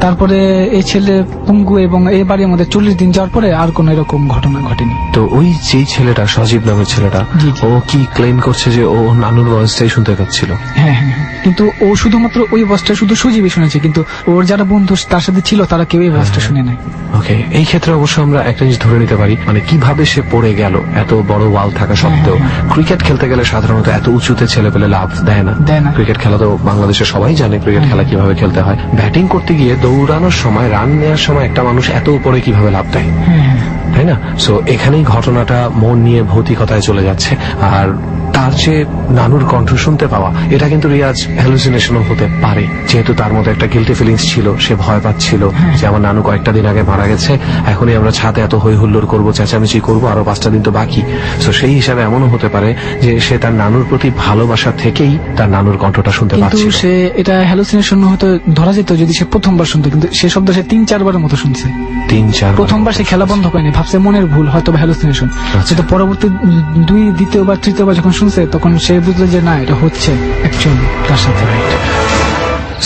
তারপরে এই ছেলে পঙ্গু, এবং এই বাড়ির মধ্যে 40 দিন যাওয়ার পরে আর কোন এরকম ঘটনা ঘটেনি। তো ওই যেই ছেলেটা, সজীব নামের ছেলেটা, ও কি ক্লেম করছে যে ও নানুর ভয়েসটাই শুনতে পাচ্ছিল? হ্যাঁ হ্যাঁ, কিন্তু ও শুধুমাত্র ওই ভয়েসটা শুধু সজীবই শুনেছে, কিন্তু ওর যারা বন্ধু তার সাথে ছিল তারা কেউ এই ভয়েসটা শুনে নাই। ওকে, এই ক্ষেত্রে অবশ্য আমরা একটা জিনিস ধরে নিতে পারি, মানে কিভাবে সে পড়ে গেল এত বড় ওয়াল থাকা সত্ত্বেও। ক্রিকেট খেলতে গেলে সাধারণত এত উঁচুতে ছেলে পেলে লাভ দেয় না। ক্রিকেট খেলা তো বাংলাদেশে সবাই জানে ক্রিকেট খেলা কিভাবে খেলতে হয়। ব্যাটিং করতে গিয়ে দৌড়ানোর সময়, রান নেওয়ার সময় একটা মানুষ এত উপরে কিভাবে লাভ দেয়, তাই না? সো এখানেই ঘটনাটা মন নিয়ে ভৌতিকতায় চলে যাচ্ছে। আর তার যে নানুর কণ্ঠ শুনতে পাওয়া, এটা কিন্তু রিয়াজ হ্যালুসিনেশনও হতে পারে, যেহেতু তার মধ্যে একটা গিল্টি ফিলিংস ছিল, সে ভয় পাচ্ছিল যে আমার নানু কয়েকটা দিন আগে মারা গেছে, এখনই আমরা ছাদে এত হই হুল্লোড় করবো, চেঁচামেচি করবো, আরো 5টা দিন তো বাকি। সো সেই হিসাবে এমনও হতে পারে যে সে তার নানুর প্রতি ভালোবাসা থেকেই তার নানুর কণ্ঠটা শুনতে পাচ্ছিল। কিন্তু সে এটা হ্যালুসিনেশন হয়তো ধরা যেত যদি সে প্রথমবার শুনতো, কিন্তু সে শব্দ সে 3-4 বারের মতো শুনছে। 3-4 প্রথমবার সে খেলা বন্ধ করেনি, ভাবছে মনের ভুল, হয়তো হ্যালুসিনেশন। সেটা পরবর্তী 2, দ্বিতীয়বার, তৃতীয়বার যখন শুনছে, তখন সে বুঝলো যে না, এটা হচ্ছে অ্যাকচুয়ালি তার সাথে।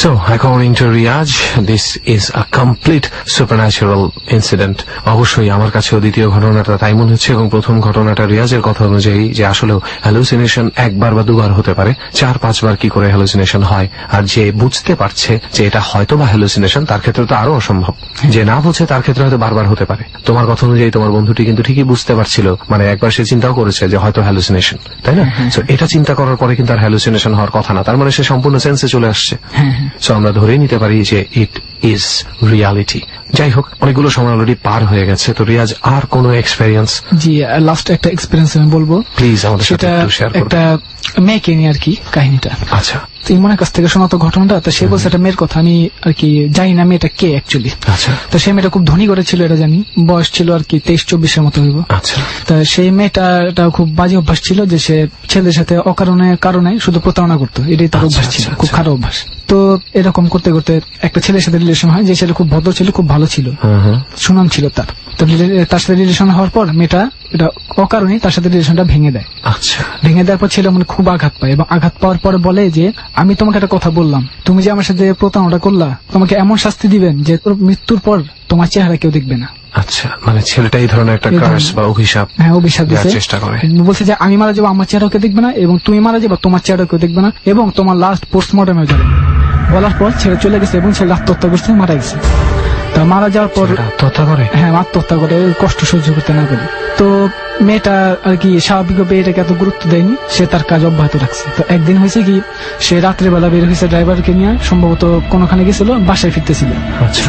So, according to Riyaj, this is a complete supernatural incident. অবশ্যই আমার কাছেও দ্বিতীয় ঘটনাটা তাই মনে হচ্ছে, এবং প্রথম ঘটনাটা রিয়াজের কথা অনুযায়ী যে আসলেও হ্যালুসিনেশন 1 বার বা 2 বার হতে পারে, 4-5 বার কি করে হ্যালুসিনেশন হয়। আর যে বুঝতে পারছে যে এটা হয়তো বা হ্যালুসিনেশন, তার ক্ষেত্রে তো আরো অসম্ভব। যে না বুঝে তার ক্ষেত্রে হয়তো বারবার হতে পারে। তোমার কথা অনুযায়ী তোমার বন্ধুটি কিন্তু ঠিকই বুঝতে পারছিল, মানে একবার সে চিন্তাও করেছে যে হয়তো হ্যালুসিনেশন, তাই না? তো এটা চিন্তা করার পরে কিন্তু আর হ্যালুসিনেশন হওয়ার কথা না, তার মানে সে সম্পূর্ণ সেন্সে চলে আসছে। সো আমরা ধরে নিতে পারি যে ইট ইজ রিয়ালিটি। যাই হোক, অনেকগুলো সময় অলরেডি পার হয়ে গেছে। তো রিয়াজ, আর কোনো এক্সপেরিয়েন্স? জি, লাস্ট একটা এক্সপেরিয়েন্স আমি বলবো, প্লিজ আমাদের সাথে একটু শেয়ার করুন। একটা মেয়েকে নিয়ে আর কি কাহিনীটা। আচ্ছা, ইমনের কাছ থেকে শোনা তো ঘটনাটা। তো সে বলছে একটা মেয়ের কথা, আমি আর কি জানি না মেয়েটা কে অ্যাকচুয়ালি। আচ্ছা, তো সেই মেয়েটা খুব ধনী করে ছিল, এটা জানি, বয়স ছিল আর কি 23-24 মতো হইব। আচ্ছা, তা সেই মেয়েটা খুব বাজে অভ্যাস ছিল যে সে ছেলেদের সাথে কারণে শুধু প্রতারণা করতো, এটাই তার অভ্যাস ছিল, খুব খারাপ অভ্যাস। তো এরকম করতে করতে একটা ছেলের সাথে রিলেশন হয়, যে ছেলে খুব ভদ্র ছিল, খুব ভালো ছিল, সুনাম ছিল তার। তো তার সাথে রিলেশন হওয়ার পর মেয়েটা এটা অকারণেই তার সাথে রিলেশনটা ভেঙে দেয়। আচ্ছা, ভেঙে দেওয়ার পর ছেলে খুব আঘাত পায়, এবং আঘাত পাওয়ার পরে বলে যে আমি তোমাকে একটা কথা বললাম, তুমি যে আমার সাথে প্রতারণা করলা, তোমাকে এমন শাস্তি দিবেন যে তোর মৃত্যুর পর তোমার চেহারা কেউ দেখবে না। আচ্ছা, মানে ছেলেটা এই ধরনের একটা কার্স বা অভিশাপ দেওয়ার চেষ্টা করে। বলছে যে আমি মারা যাবো, আমার চেহারা কেউ দেখবে না, এবং তুমি মারা যাবো, তোমার চেহারা কেউ দেখবে না, এবং তোমার লাস্ট পোস্টমর্টমে যাবে। বলার পর ছেড়ে চলে গেছে এবং ছেলে আত্মহত্যা করছে, মারা গেছে। তা মারা যাওয়ার পর আত্মহত্যা করে? হ্যাঁ, আত্মহত্যা করে, কষ্ট সহ্য করতে না পারে। তো মেয়েটা আর কি স্বাভাবিকভাবে এটাকে এত গুরুত্ব দেয়নি, সে তার কাজ অব্যাহত রাখছে। তো একদিন হয়েছে কি, সে রাত্রেবেলা বের হয়েছে ড্রাইভারকে নিয়ে, সম্ভবত কোনোখানে গেছিল, বাসায় ফিরতেছিল।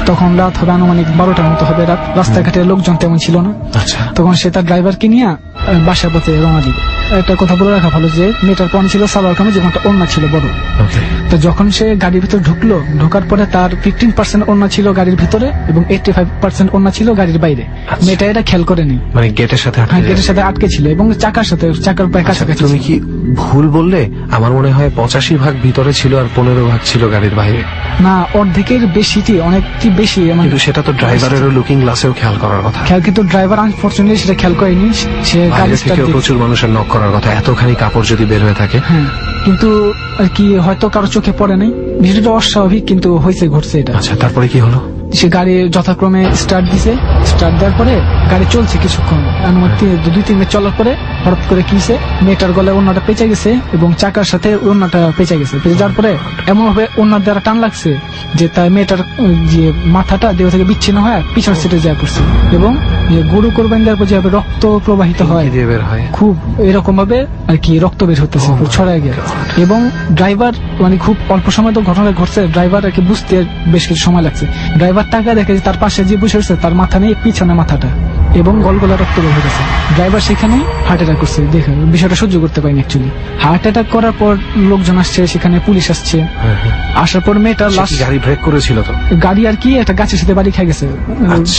তখন রাত হবে আনুমানিক 12টার মতো হবে রাত, রাস্তাঘাটে লোকজন তেমন ছিল না। তখন সে তার ড্রাইভারকে নিয়ে বাসার পথে রওনা দিবে। একটা কথা বলে রাখা ভালো যে মেয়েটার পরনে ছিল সালোয়ার কামিজ, যেমনটা ওড়না ছিল বড়। তো যখন সে গাড়ির ভিতরে ঢোকার পরে তার 15% ওড়না ছিল গাড়ির ভিতরে এবং 85% ওড়না ছিল গাড়ির বাইরে। মেয়েটা এটা খেয়াল করেনি, মানে গেটের সাথে আটকে ছিল এবং চাকার প্রায় কাছাকাছি। তুমি কি ভুল বললে? আমার মনে হয় 85% ভিতরে ছিল আর 15% ছিল গাড়ির বাইরে। না, অর্ধেকের বেশিটি, অনেকটি বেশি। কিন্তু সেটা তো ড্রাইভারেরও লুকিং গ্লাসেও খেয়াল করার কথা। কিন্তু ড্রাইভার আনফরচুনেটলি সেটা খেয়াল করেনি। সে গাড়ি প্রচুর মানুষের নক করার কথা, এতখানি কাপড় যদি বের হয়ে থাকে। হ্যাঁ, কিন্তু আর কি হয়তো কারো চোখে পড়ে নাই, বিষয়টা অস্বাভাবিক, কিন্তু ঘটছে এটা। আচ্ছা, তারপরে কি হলো? সে গাড়ি যথাক্রমে স্টার্ট দিছে, স্টার্ট দেওয়ার পরে গাড়ি চলছে কিছুক্ষণ, আনুমানিক 2-3 মিনিট চলার পরে হঠাৎ করে কিছে, মেয়েটার গলায় ওড়নাটা পেঁচে গেছে এবং চাকার সাথে ওড়নাটা পেঁচে গেছে। পেঁচে যাওয়ার পরে এমন ভাবে ওড়নার দ্বারা টান লাগছে যে তার মেয়েটার যে মাথাটা দেহ থেকে বিচ্ছিন্ন হয় পিছনের সিটে যায় পড়ছে এবং গরু কোরবানি দেওয়ার পর যেভাবে রক্ত প্রবাহিত হয়, খুব এরকম ভাবে আর কি রক্ত বের হতেছে, ছড়ায় গিয়ে। এবং ড্রাইভার মানে খুব অল্প সময় তো ঘটনা ঘটছে, ড্রাইভার আর কি বুঝতে বেশ কিছু সময় লাগছে। ড্রাইভার টাকা দেখে যে তার পাশে যে বসে রয়েছে তার মাথা নেই, পিছনে মাথাটা এবং গলগলা রক্ত বের হয়েছে। ড্রাইভার সেখানে হার্ট অ্যাটাক করছে, দেখে বিষয়টা সহ্য করতে পারেনি অ্যাকচুয়ালি। হার্ট অ্যাটাক করার পর লোকজন আসছে, সেখানে পুলিশ আসছে। আসার পর মেয়েটা লাস্ট গাড়ি ব্রেক করেছিল, তো গাড়ি আর কি একটা গাছের সাথে বাড়ি খেয়ে গেছে,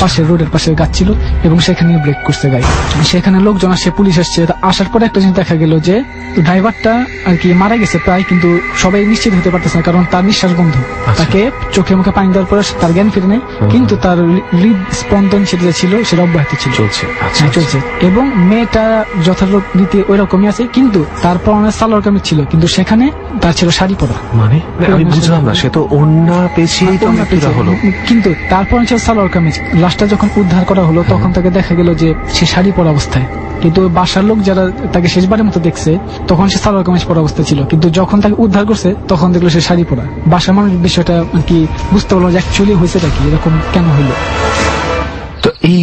পাশে রোডের পাশে গাছ ছিল এবং সেখানে ব্রেক করছে গাড়ি। সেখানে লোকজন আসছে, পুলিশ আসছে। আসার পর একটা জিনিস দেখা গেল যে ড্রাইভারটা আর কি মারা গেছে প্রায়, কিন্তু সবাই নিশ্চিত হতে পারতেছে না কারণ তার নিঃশ্বাস বন্ধ। তাকে চোখে মুখে পানি দেওয়ার পরে তার জ্ঞান ফিরে নেই, কিন্তু তার হৃদস্পন্দন সেটা ছিল, সেটা অব্যাহত ছিল, চলছে। এবং মেয়েটা যথারীতি ওই রকমই আছে, কিন্তু তারপর অনেক সালোয়ার কামিজ ছিল, কিন্তু সেখানে তার ছিল শাড়ি পরা। মানে আমি বুঝলাম না, সে তো ওড়না পেঁচিয়ে হলো, কিন্তু তারপর ছিল সালোয়ার কামিজ। লাস্টটা যখন উদ্ধার করা হলো তখন তাকে দেখা গেল যে সে শাড়ি পরা অবস্থায়, কিন্তু বাসার লোক যারা তাকে শেষবারের মতো দেখছে তখন সে সালোয়ার কামিজ পরা অবস্থা ছিল, কিন্তু যখন তাকে উদ্ধার করছে তখন দেখলো সে শাড়ি পরা। বাসার মানুষ বিষয়টা আর কি বুঝতে পারলো যে অ্যাকচুয়ালি হয়েছেটা কি, এরকম কেন হইলো। তো এই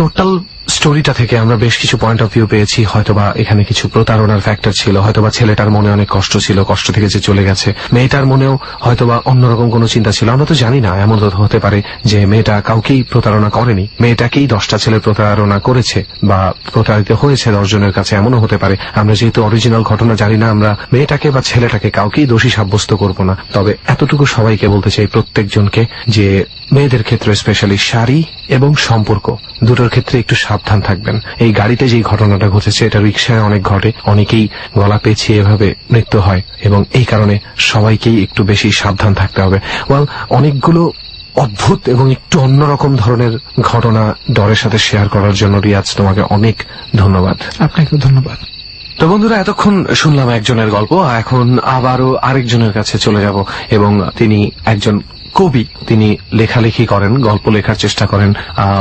টোটাল স্টোরিটা থেকে আমরা বেশ কিছু পয়েন্ট অফ ভিউ পেয়েছি। হয়তোবা এখানে কিছু প্রতারণার ফ্যাক্টর ছিল, হয়তোবা ছেলেটার মনে অনেক কষ্ট ছিল, কষ্ট থেকে যে চলে গেছে। মেয়েটার মনেও হয়তোবা অন্যরকম কোনো চিন্তা ছিল, আমরা তো জানি না। এমন তো হতে পারে যে মেয়েটা কাউকেই প্রতারণা করেনি, মেয়েটাকেই 10টা ছেলে প্রতারণা করেছে বা প্রতারিত হয়েছে 10 জনের কাছে, এমনও হতে পারে। আমরা যেহেতু অরিজিনাল ঘটনা জানি না, আমরা মেয়েটাকে বা ছেলেটাকে কাউকেই দোষী সাব্যস্ত করব না। তবে এতটুকু সবাইকে বলতে চাই, প্রত্যেকজনকে, যে মেয়েদের ক্ষেত্রে স্পেশালি শাড়ি এবং সম্পর্ক দুটোর ক্ষেত্রে একটু সাবধান থাকবেন। এই গাড়িতে যে ঘটনাটা ঘটেছে এটা রিক্সায় অনেক ঘটে, অনেকেই গলা পেঁচিয়ে এভাবে মৃত্যু হয় এবং এই কারণে সবাইকেই একটু বেশি সাবধান থাকতে হবে। অনেকগুলো অদ্ভুত এবং একটু অন্যরকম ধরনের ঘটনা ডরের সাথে শেয়ার করার জন্য রিয়াজ, তোমাকে অনেক ধন্যবাদ। আপনাকেও ধন্যবাদ। তো বন্ধুরা, এতক্ষণ শুনলাম একজনের গল্প, এখন আবারও আরেকজনের কাছে চলে যাব এবং তিনি একজন কবি। তিনি লেখালেখি করেন, গল্প লেখার চেষ্টা করেন,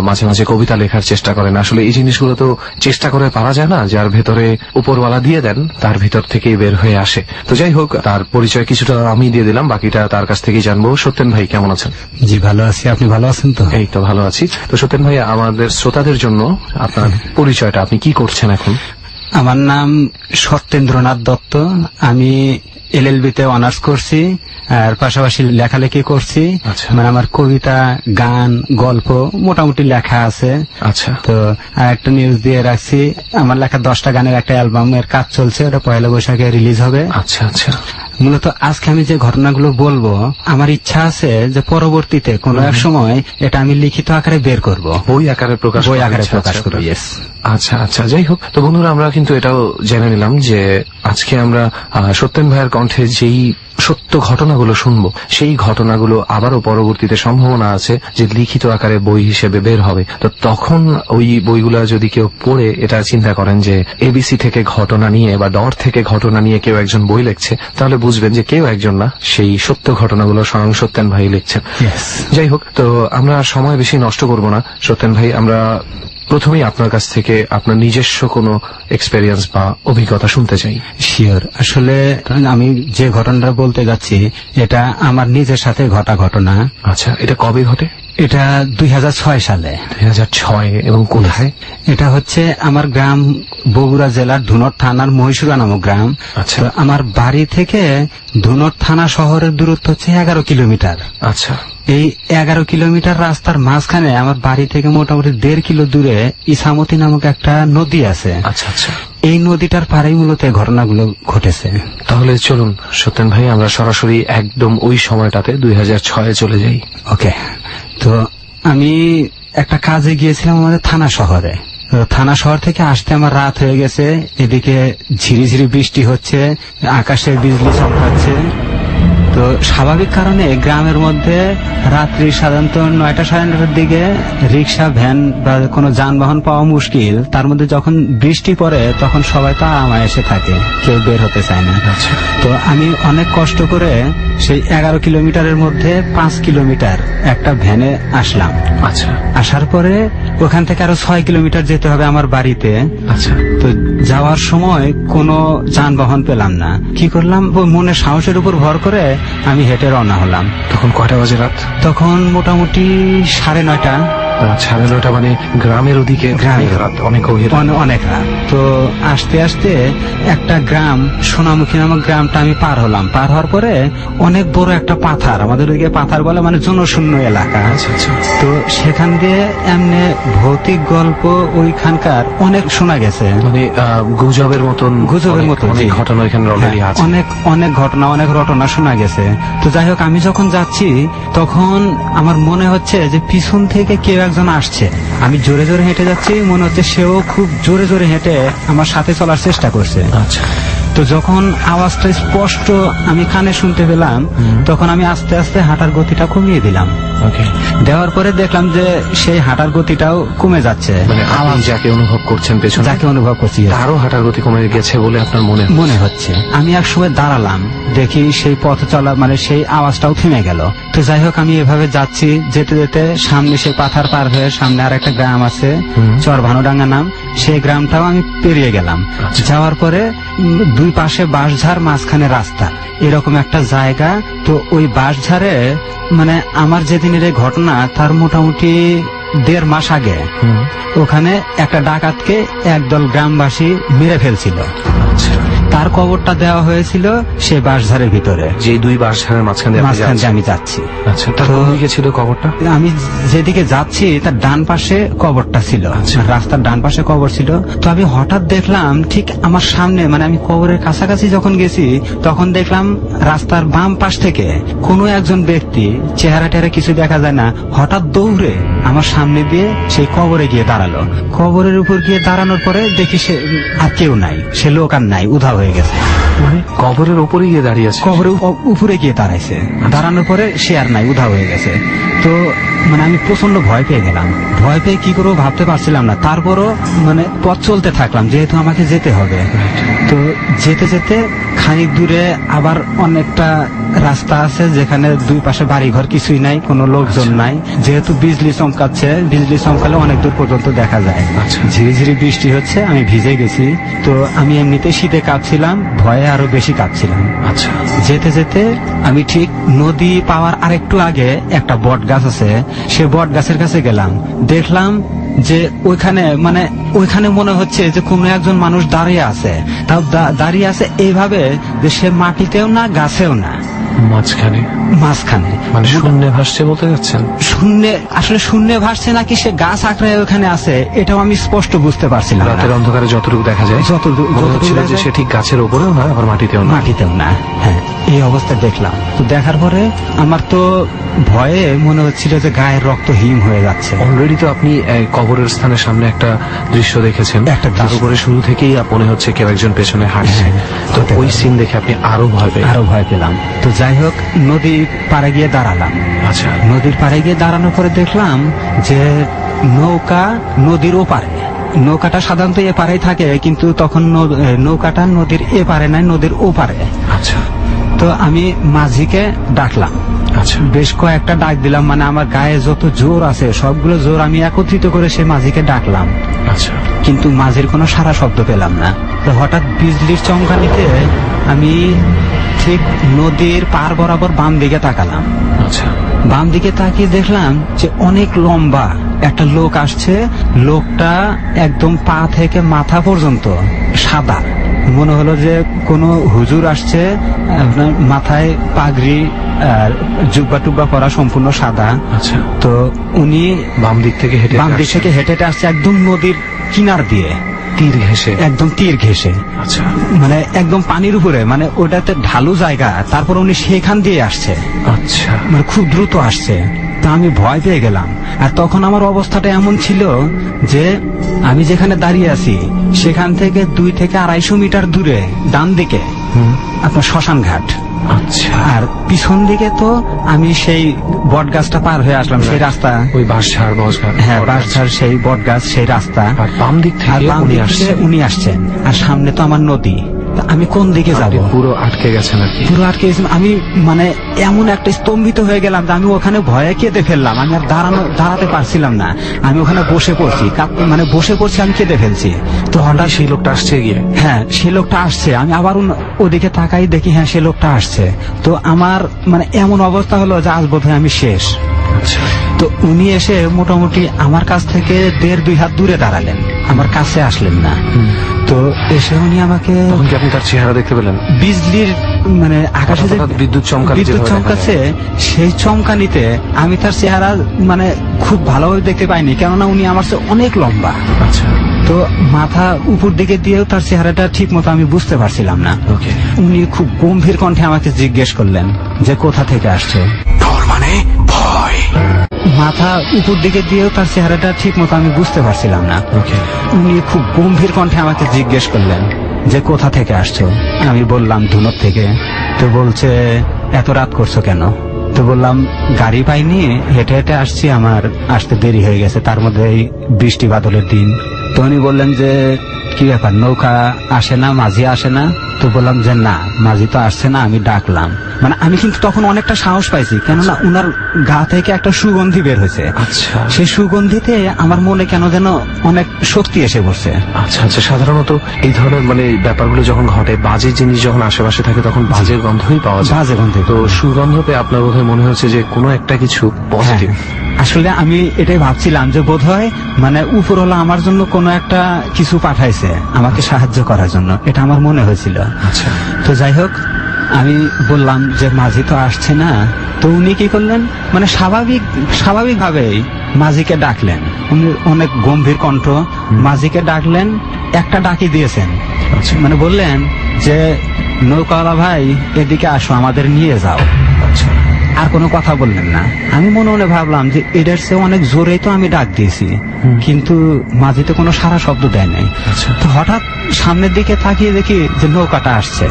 মাঝে মাঝে কবিতা লেখার চেষ্টা করেন। আসলে এই জিনিসগুলো তো চেষ্টা করে পারা যায় না, যার ভেতরে উপরওয়ালা দিয়ে দেন তার ভিতর থেকেই বের হয়ে আসে। তো যাই হোক, তার পরিচয় কিছুটা আমি দিয়ে দিলাম, বাকিটা তার কাছ থেকেই জানবো। সত্যেন ভাই কেমন আছেন? জি ভালো আছি, আপনি ভালো আছেন? তো এই তো ভালো আছি। তো সত্যেন ভাই, আমাদের শ্রোতাদের জন্য আপনার পরিচয়টা, আপনি কি করছেন এখন? আমার নাম সত্যেন্দ্রনাথ দত্ত, আমি এলএলবি-তে অনার্স করছি আর পাশাপাশি লেখালেখি করছি। মানে আমার কবিতা, গান, গল্প মোটামুটি লেখা আছে। আচ্ছা, তো আর একটা নিউজ দিয়ে রাখছি, আমার লেখা 10টা গানের একটা অ্যালবামের কাজ চলছে, ওটা 1 বৈশাখে রিলিজ হবে। আচ্ছা আচ্ছা। মূলত আজকে আমি যে ঘটনাগুলো বলবো, আমার ইচ্ছা আছে যে পরবর্তীতে কোনো এক সময় এটা আমি লিখিত আকারে বের করব, বই আকারে প্রকাশ করব। আচ্ছা আচ্ছা, যাই হোক। তো বন্ধুরা, আমরা কিন্তু এটাও জেনে নিলাম যে আজকে আমরা সত্যেন ভাইয়ের কণ্ঠে যেই সত্য ঘটনাগুলো শুনবো, সেই ঘটনাগুলো আবারও পরবর্তীতে সম্ভাবনা আছে যে লিখিত আকারে বই হিসেবে বের হবে। তো তখন ওই বইগুলা যদি কেউ পড়ে এটা চিন্তা করেন যে এবিসি থেকে ঘটনা নিয়ে বা ডর থেকে ঘটনা নিয়ে কেউ একজন বই লিখছে, তাহলে বুঝবেন যে কেউ একজন না, সেই সত্য ঘটনাগুলো স্বয়ং সত্যেন ভাই লিখছেন। যাই হোক, তো আমরা সময় বেশি নষ্ট করব না। সত্যেন ভাই, আমরা প্রথমেই আপনার কাছ থেকে আপনার নিজস্ব কোনো এক্সপেরিয়েন্স বা অভিজ্ঞতা শুনতে চাই। শিওর। আসলে আমি যে ঘটনাটা বলতে যাচ্ছি এটা আমার নিজের সাথে ঘটা ঘটনা। আচ্ছা, এটা কবে ঘটে? এটা 2006 সালে। 2006 এবং কোথায়? এটা হচ্ছে আমার গ্রাম বগুড়া জেলার ধুনট থানার মহীশুরা নামক গ্রাম। আচ্ছা। আমার বাড়ি থেকে ধুনট থানা শহরের দূরত্ব হচ্ছে 11 কিলোমিটার। আচ্ছা। এই 11 কিলোমিটার রাস্তার মাঝখানে আমার বাড়ি থেকে মোটামুটি 1.5 কিলো দূরে ইসামতি নামক একটা নদী আছে। আচ্ছা আচ্ছা। এই নদীটার পাড়েই মূলত এই ঘটনাগুলো ঘটেছে। তাহলে চলুন সত্যেন ভাই, আমরা সরাসরি একদম ওই সময়টাতে 2006 চলে যাই। ওকে। তো আমি একটা কাজে গিয়েছিলাম আমাদের থানা শহরে। থানা শহর থেকে আসতে আমার রাত হয়ে গেছে। এদিকে ঝিরিঝিরি বৃষ্টি হচ্ছে, আকাশে বিজলি চমকাচ্ছে। তো স্বাভাবিক কারণে গ্রামের মধ্যে রাত্রি সাধারণত 9টা সাড়ে 9টার দিকে রিক্সা, ভ্যান বা কোনো যানবাহন পাওয়া মুশকিল। তার মধ্যে যখন বৃষ্টি পড়ে তখন সবাই তো আরামায়েশে থাকে, কেউ বের হতে চায় না। তো আমি অনেক কষ্ট করে সেই 11 কিলোমিটারের মধ্যে 5 কিলোমিটার একটা ভ্যানে আসলাম। আচ্ছা। আসার পরে ওখান থেকে আরো 6 কিলোমিটার যেতে হবে আমার বাড়িতে। আচ্ছা। তো যাওয়ার সময় কোনো যানবাহন পেলাম না। কি করলাম, মনের সাহসের উপর ভর করে আমি হেঁটে রওনা হলাম। তখন কয়টা বাজে রাত? তখন মোটামুটি 9:30। 9:30 মানে গ্রামের ওদিকে? গ্রামের রাত অনেক গভীর, অনেক রাত। তো আস্তে আস্তে একটা গ্রাম, সোনামুখী নামক গ্রামটা আমি পার হলাম। পার হওয়ার পরে অনেক বড় একটা পাথার, আমাদের ওদিকে পাথার বলে, মানে জনশূন্য এলাকা। তো সেখান দিয়ে এমনি ভৌতিক গল্প ওইখানকার অনেক শোনা গেছে, মানে গুজবের মতন অনেক ঘটনা এখানে অলরেডি আছে। অনেক ঘটনা, অনেক রটনা শোনা গেছে। তো যাই হোক, আমি যখন যাচ্ছি তখন আমার মনে হচ্ছে যে পিছন থেকে কেউ একজন আসছে। আমি জোরে জোরে হেঁটে যাচ্ছি, মনে হচ্ছে সেও খুব জোরে জোরে হেঁটে আমার সাথে চলার চেষ্টা করছে। আচ্ছা। তো যখন আওয়াজটা স্পষ্ট আমি কানে শুনতে পেলাম তখন আমি আস্তে আস্তে হাঁটার গতিটা কমিয়ে দিলাম। দেওয়ার পরে দেখলাম যে সেই হাঁটার গতিটাও কমে যাচ্ছে। মানে আওয়াজ যাকে অনুভব করছেন পেছনে, যাকে অনুভব করছি, তারও হাঁটার গতি কমে গেছে বলে আপনার মনে হচ্ছে। আমি এক সময় দাঁড়ালাম, দেখি সেই পথ চলা, মানে সেই আওয়াজটাও থেমে গেল। তো যাই হোক, আমি এভাবে যাচ্ছি, যেতে যেতে সামনে সেই পাথার পার হয়ে সামনে আর একটা গ্রাম আছে, চরভানুডাঙ্গা নাম, সেই গ্রামটাও আমি পেরিয়ে গেলাম। যাওয়ার পরে দুই পাশে বাঁশঝাড়, মাঝখানে রাস্তা, এরকম একটা জায়গা। তো ওই বাঁশঝাড়ে, মানে আমার যেদিনের এই ঘটনা তার মোটামুটি 1.5 মাস আগে ওখানে একটা ডাকাতকে একদল গ্রামবাসী মেরে ফেলছিল। তার কবরটা দেওয়া হয়েছিল সে বাঁশঝাড়ের ভিতরে, যে 2 বাঁশঝাড়ের মাঝখানে আমি যাচ্ছি। আচ্ছা, তার কোন দিকে ছিল কবরটা? আমি যেদিকে যাচ্ছি তার ডান পাশে কবরটা ছিল, রাস্তার ডান পাশে কবর ছিল। তো আমি হঠাৎ দেখলাম ঠিক আমার সামনে, মানে আমি কবরের কাছাকাছি যখন গেছি তখন দেখলাম রাস্তার বাম পাশ থেকে কোনো একজন ব্যক্তি, চেহারা টেহারা কিছু দেখা যায় না, হঠাৎ দৌড়ে আমার সামনে দিয়ে সেই কবরে গিয়ে দাঁড়ালো। কবরের উপর গিয়ে দাঁড়ানোর পরে দেখি সে আর কেউ নাই, সে লোক আর নাই, উধাও হয়ে গেছে। মানে কবরের উপরে গিয়ে দাঁড়িয়ে আছে? কবরের উপরে গিয়ে দাঁড়াইছে, দাঁড়ানোর পরে সে আর নাই, উধাও হয়ে গেছে। তো মানে আমি প্রচন্ড ভয় পেয়ে গেলাম। ভয় পেয়ে কি করবো ভাবতে পারছিলাম না। তারপরও মানে পথ চলতে থাকলাম, যেহেতু আমাকে যেতে হবে। তো যেতে যেতে খানিক দূরে আবার অনেকটা রাস্তা আছে যেখানে দুই পাশে বাড়িঘর কিছুই নাই, কোনো লোকজন নাই। যেহেতু বিজলি চমকাচ্ছে, বিজলি চমকালে অনেক দূর পর্যন্ত দেখা যায়। ঝিরিঝিরি বৃষ্টি হচ্ছে, আমি ভিজে গেছি। তো আমি এমনিতে শীতে কাঁপছিলাম, ভয়ে আরো বেশি কাঁপছিলাম। আচ্ছা। যেতে যেতে আমি ঠিক নদী পাওয়ার আরেকটু আগে একটা বট গাছ আছে, সে বট গাছের কাছে গেলাম। দেখলাম যে ওইখানে মনে হচ্ছে যে কোনো একজন মানুষ দাঁড়িয়ে আছে। তাও দাঁড়িয়ে আছে এইভাবে যে সে মাটিতেও না, গাছেও না, মাঝখানে। মানে শূন্যে ভাসছে বলতে যাচ্ছেন? আসলে শূন্যে ভাসছে নাকি সে গাছ আঁকড়ে ওখানে আছে এটাও আমি স্পষ্ট বুঝতে পারছিলাম। রাতের অন্ধকারে যতটুকু দেখা যায়, যে সে ঠিক গাছের উপরেও না, আবার মাটিতেও না। হ্যাঁ, এই অবস্থা দেখলাম। তো দেখার পরে আমার তো ভয়ে মনে হচ্ছিল যে গায়ের রক্ত হিম হয়ে যাচ্ছে। অলরেডি তো আপনি কবরের স্থানের সামনে একটা দৃশ্য দেখেছেন, তার উপরে শুরু থেকেই মনে হচ্ছে কেউ একজন পেছনে হাঁটছে। তো ওই সিন দেখে আপনি আরো ভয় পেলাম। তো যাই হোক, নদীর পাড়ে গিয়ে দাঁড়ালাম। আচ্ছা। নদীর পাড়ে গিয়ে দাঁড়ানোর পরে দেখলাম যে নৌকা নদীর ওপারে। নৌকাটা সাধারণত এপারেই থাকে, কিন্তু তখন নৌকাটা নদীর এপারে নাই, নদীর ওপারে। আচ্ছা। তো আমি মাঝিকে ডাকলাম। আচ্ছা। বেশ কয়েকটা ডাক দিলাম, মানে আমার গায়ে যত জোর আছে সবগুলো জোর আমি একত্রিত করে সে মাঝিকে ডাকলাম। আচ্ছা। কিন্তু মাঝির কোনো সারা শব্দ পেলাম না। তো হঠাৎ বিজলির চমকানিতে আমি ঠিক নদীর পার বরাবর বাম দিকে তাকালাম। আচ্ছা। বাম দিকে তাকিয়ে দেখলাম যে অনেক লম্বা একটা লোক আসছে। লোকটা একদম পা থেকে মাথা পর্যন্ত সাদা, মনে হলো যে কোনো হুজুর আসছে। আপনার মাথায় পাগড়ি আর জুব্বা টুব্বা পরা, সম্পূর্ণ সাদা। আচ্ছা। তো উনি বাম দিক থেকে হেঁটে হেঁটে আসছে একদম নদীর কিনার দিয়ে, তীর ঘেঁষে, একদম তীর ঘেঁষে। আচ্ছা। মানে একদম পানির উপরে, মানে ওটাতে ঢালু জায়গা, তারপর উনি সেখান দিয়ে আসছে। আচ্ছা। মানে খুব দ্রুত আসছে। তা আমি ভয় পেয়ে গেলাম। আর তখন আমার অবস্থাটা এমন ছিল যে আমি যেখানে দাঁড়িয়ে আছি সেখান থেকে 2 থেকে 250 মিটার দূরে ডান দিকে আপনার শ্মশান ঘাট। আচ্ছা। আর পিছন দিকে তো আমি সেই বট গাছটা পার হয়ে আসলাম, সেই রাস্তা, ওই বাঁশঝাড়, হ্যাঁ বাঁশঝাড়, সেই বট গাছ, সেই রাস্তা। আর বাম দিক থেকে উনি আসছেন, আর সামনে তো আমার নদী। আমি কোন দিকে যাব? পুরো আটকে গেছেন আর কি? পুরো আটকে গেছিলাম আমি। মানে এমন একটা স্তম্ভিত হয়ে গেলাম যে আমি ওখানে ভয়ে কেঁদে ফেললাম। আমি আর দাঁড়াতে পারছিলাম না। আমি ওখানে বসে পড়ছি, মানে বসে পড়ছি, আমি কেঁদে ফেলছি। তো হঠাৎ সেই লোকটা আসছে গিয়ে, হ্যাঁ সেই লোকটা আসছে। আমি আবার ওদিকে তাকাই, দেখি হ্যাঁ সেই লোকটা আসছে। তো আমার মানে এমন অবস্থা হলো যে আজ বোধহয় আমি শেষ। আচ্ছা। তো উনি এসে মোটামুটি আমার কাছ থেকে 1.5-2 হাত দূরে দাঁড়ালেন, আমার কাছে আসলেন না। তো এসে উনি আমাকে, তখন কি আপনি তার চেহারা দেখতে পেলেন? বিজলির মানে আকাশে যে বিদ্যুৎ চমকাচ্ছে, সেই চমকানিতে আমি তার চেহারা মানে খুব ভালোভাবে দেখতে পাইনি, কেননা উনি আমার চেয়ে অনেক লম্বা। আচ্ছা। তো মাথা উপর দিকে দিয়েও তার চেহারাটা ঠিক মতো আমি বুঝতে পারছিলাম না। উনি খুব গম্ভীর কণ্ঠে আমাকে জিজ্ঞেস করলেন যে কোথা থেকে আসছো? মানে ভয়। মাথা উপর দিকে দিয়েও তার চেহারাটা ঠিক মতো আমি বুঝতে পারছিলাম না। উনি খুব গম্ভীর কণ্ঠে আমাকে জিজ্ঞেস করলেন যে কোথা থেকে আসছো? আমি বললাম ধুনট থেকে। তো বলছে এত রাত করছো কেন? তো বললাম গাড়ি পাইনি, হেঁটে হেঁটে আসছি, আমার আসতে দেরি হয়ে গেছে, তার মধ্যে এই বৃষ্টি বাদলের দিন। তো উনি বললেন যে কি ব্যাপার, নৌকা আসে না, মাঝি আসে না? তো বললাম যে না, মাঝি তো আসছে না, আমি ডাকলাম। মানে আমি কিন্তু তখন অনেকটা সাহস পাইছি, কেননা উনার গা থেকে একটা সুগন্ধি বের হয়েছে। আচ্ছা। সেই সুগন্ধিতে আমার মনে কেন যেন অনেক শক্তি এসে পড়ছে। আচ্ছা আচ্ছা। সাধারণত এই ধরনের মানে ব্যাপারগুলো যখন ঘটে, বাজে জিনিস যখন আশেপাশে থাকে তখন বাজে গন্ধই পাওয়া যায়। বাজে গন্ধ। তো সুগন্ধ পেয়ে আপনার বোধহয় মনে হচ্ছে যে কোনো একটা কিছু পজিটিভ। আসলে আমি এটাই ভাবছিলাম যে বোধহয় মানে উপরওয়ালা আমার জন্য কোনো একটা কিছু পাঠাইছে আমাকে সাহায্য করার জন্য, এটা আমার মনে হয়েছিল। আচ্ছা। তো যাই হোক, আমি বললাম যে মাঝি তো আসছে না। তো উনি কি করলেন, মানে স্বাভাবিকভাবেই মাঝিকে ডাকলেন। উনি অনেক গম্ভীর কণ্ঠ মাঝিকে ডাকলেন, একটা ডাকি দিয়েছেন। মানে বললেন যে নৌকাওয়ালা ভাই এদিকে আসো, আমাদের নিয়ে যাও। আচ্ছা। আর কোনো কথা বললেন না। আমি মনে মনে ভাবলাম যে এটার চেয়ে অনেক জোরেই তো আমি ডাক দিয়েছি, কিন্তু মাঝিতে কোনো সারা শব্দ দেয় নাই। তো হঠাৎ সামনের দিকে তাকিয়ে দেখি যে নৌকাটা আসছে।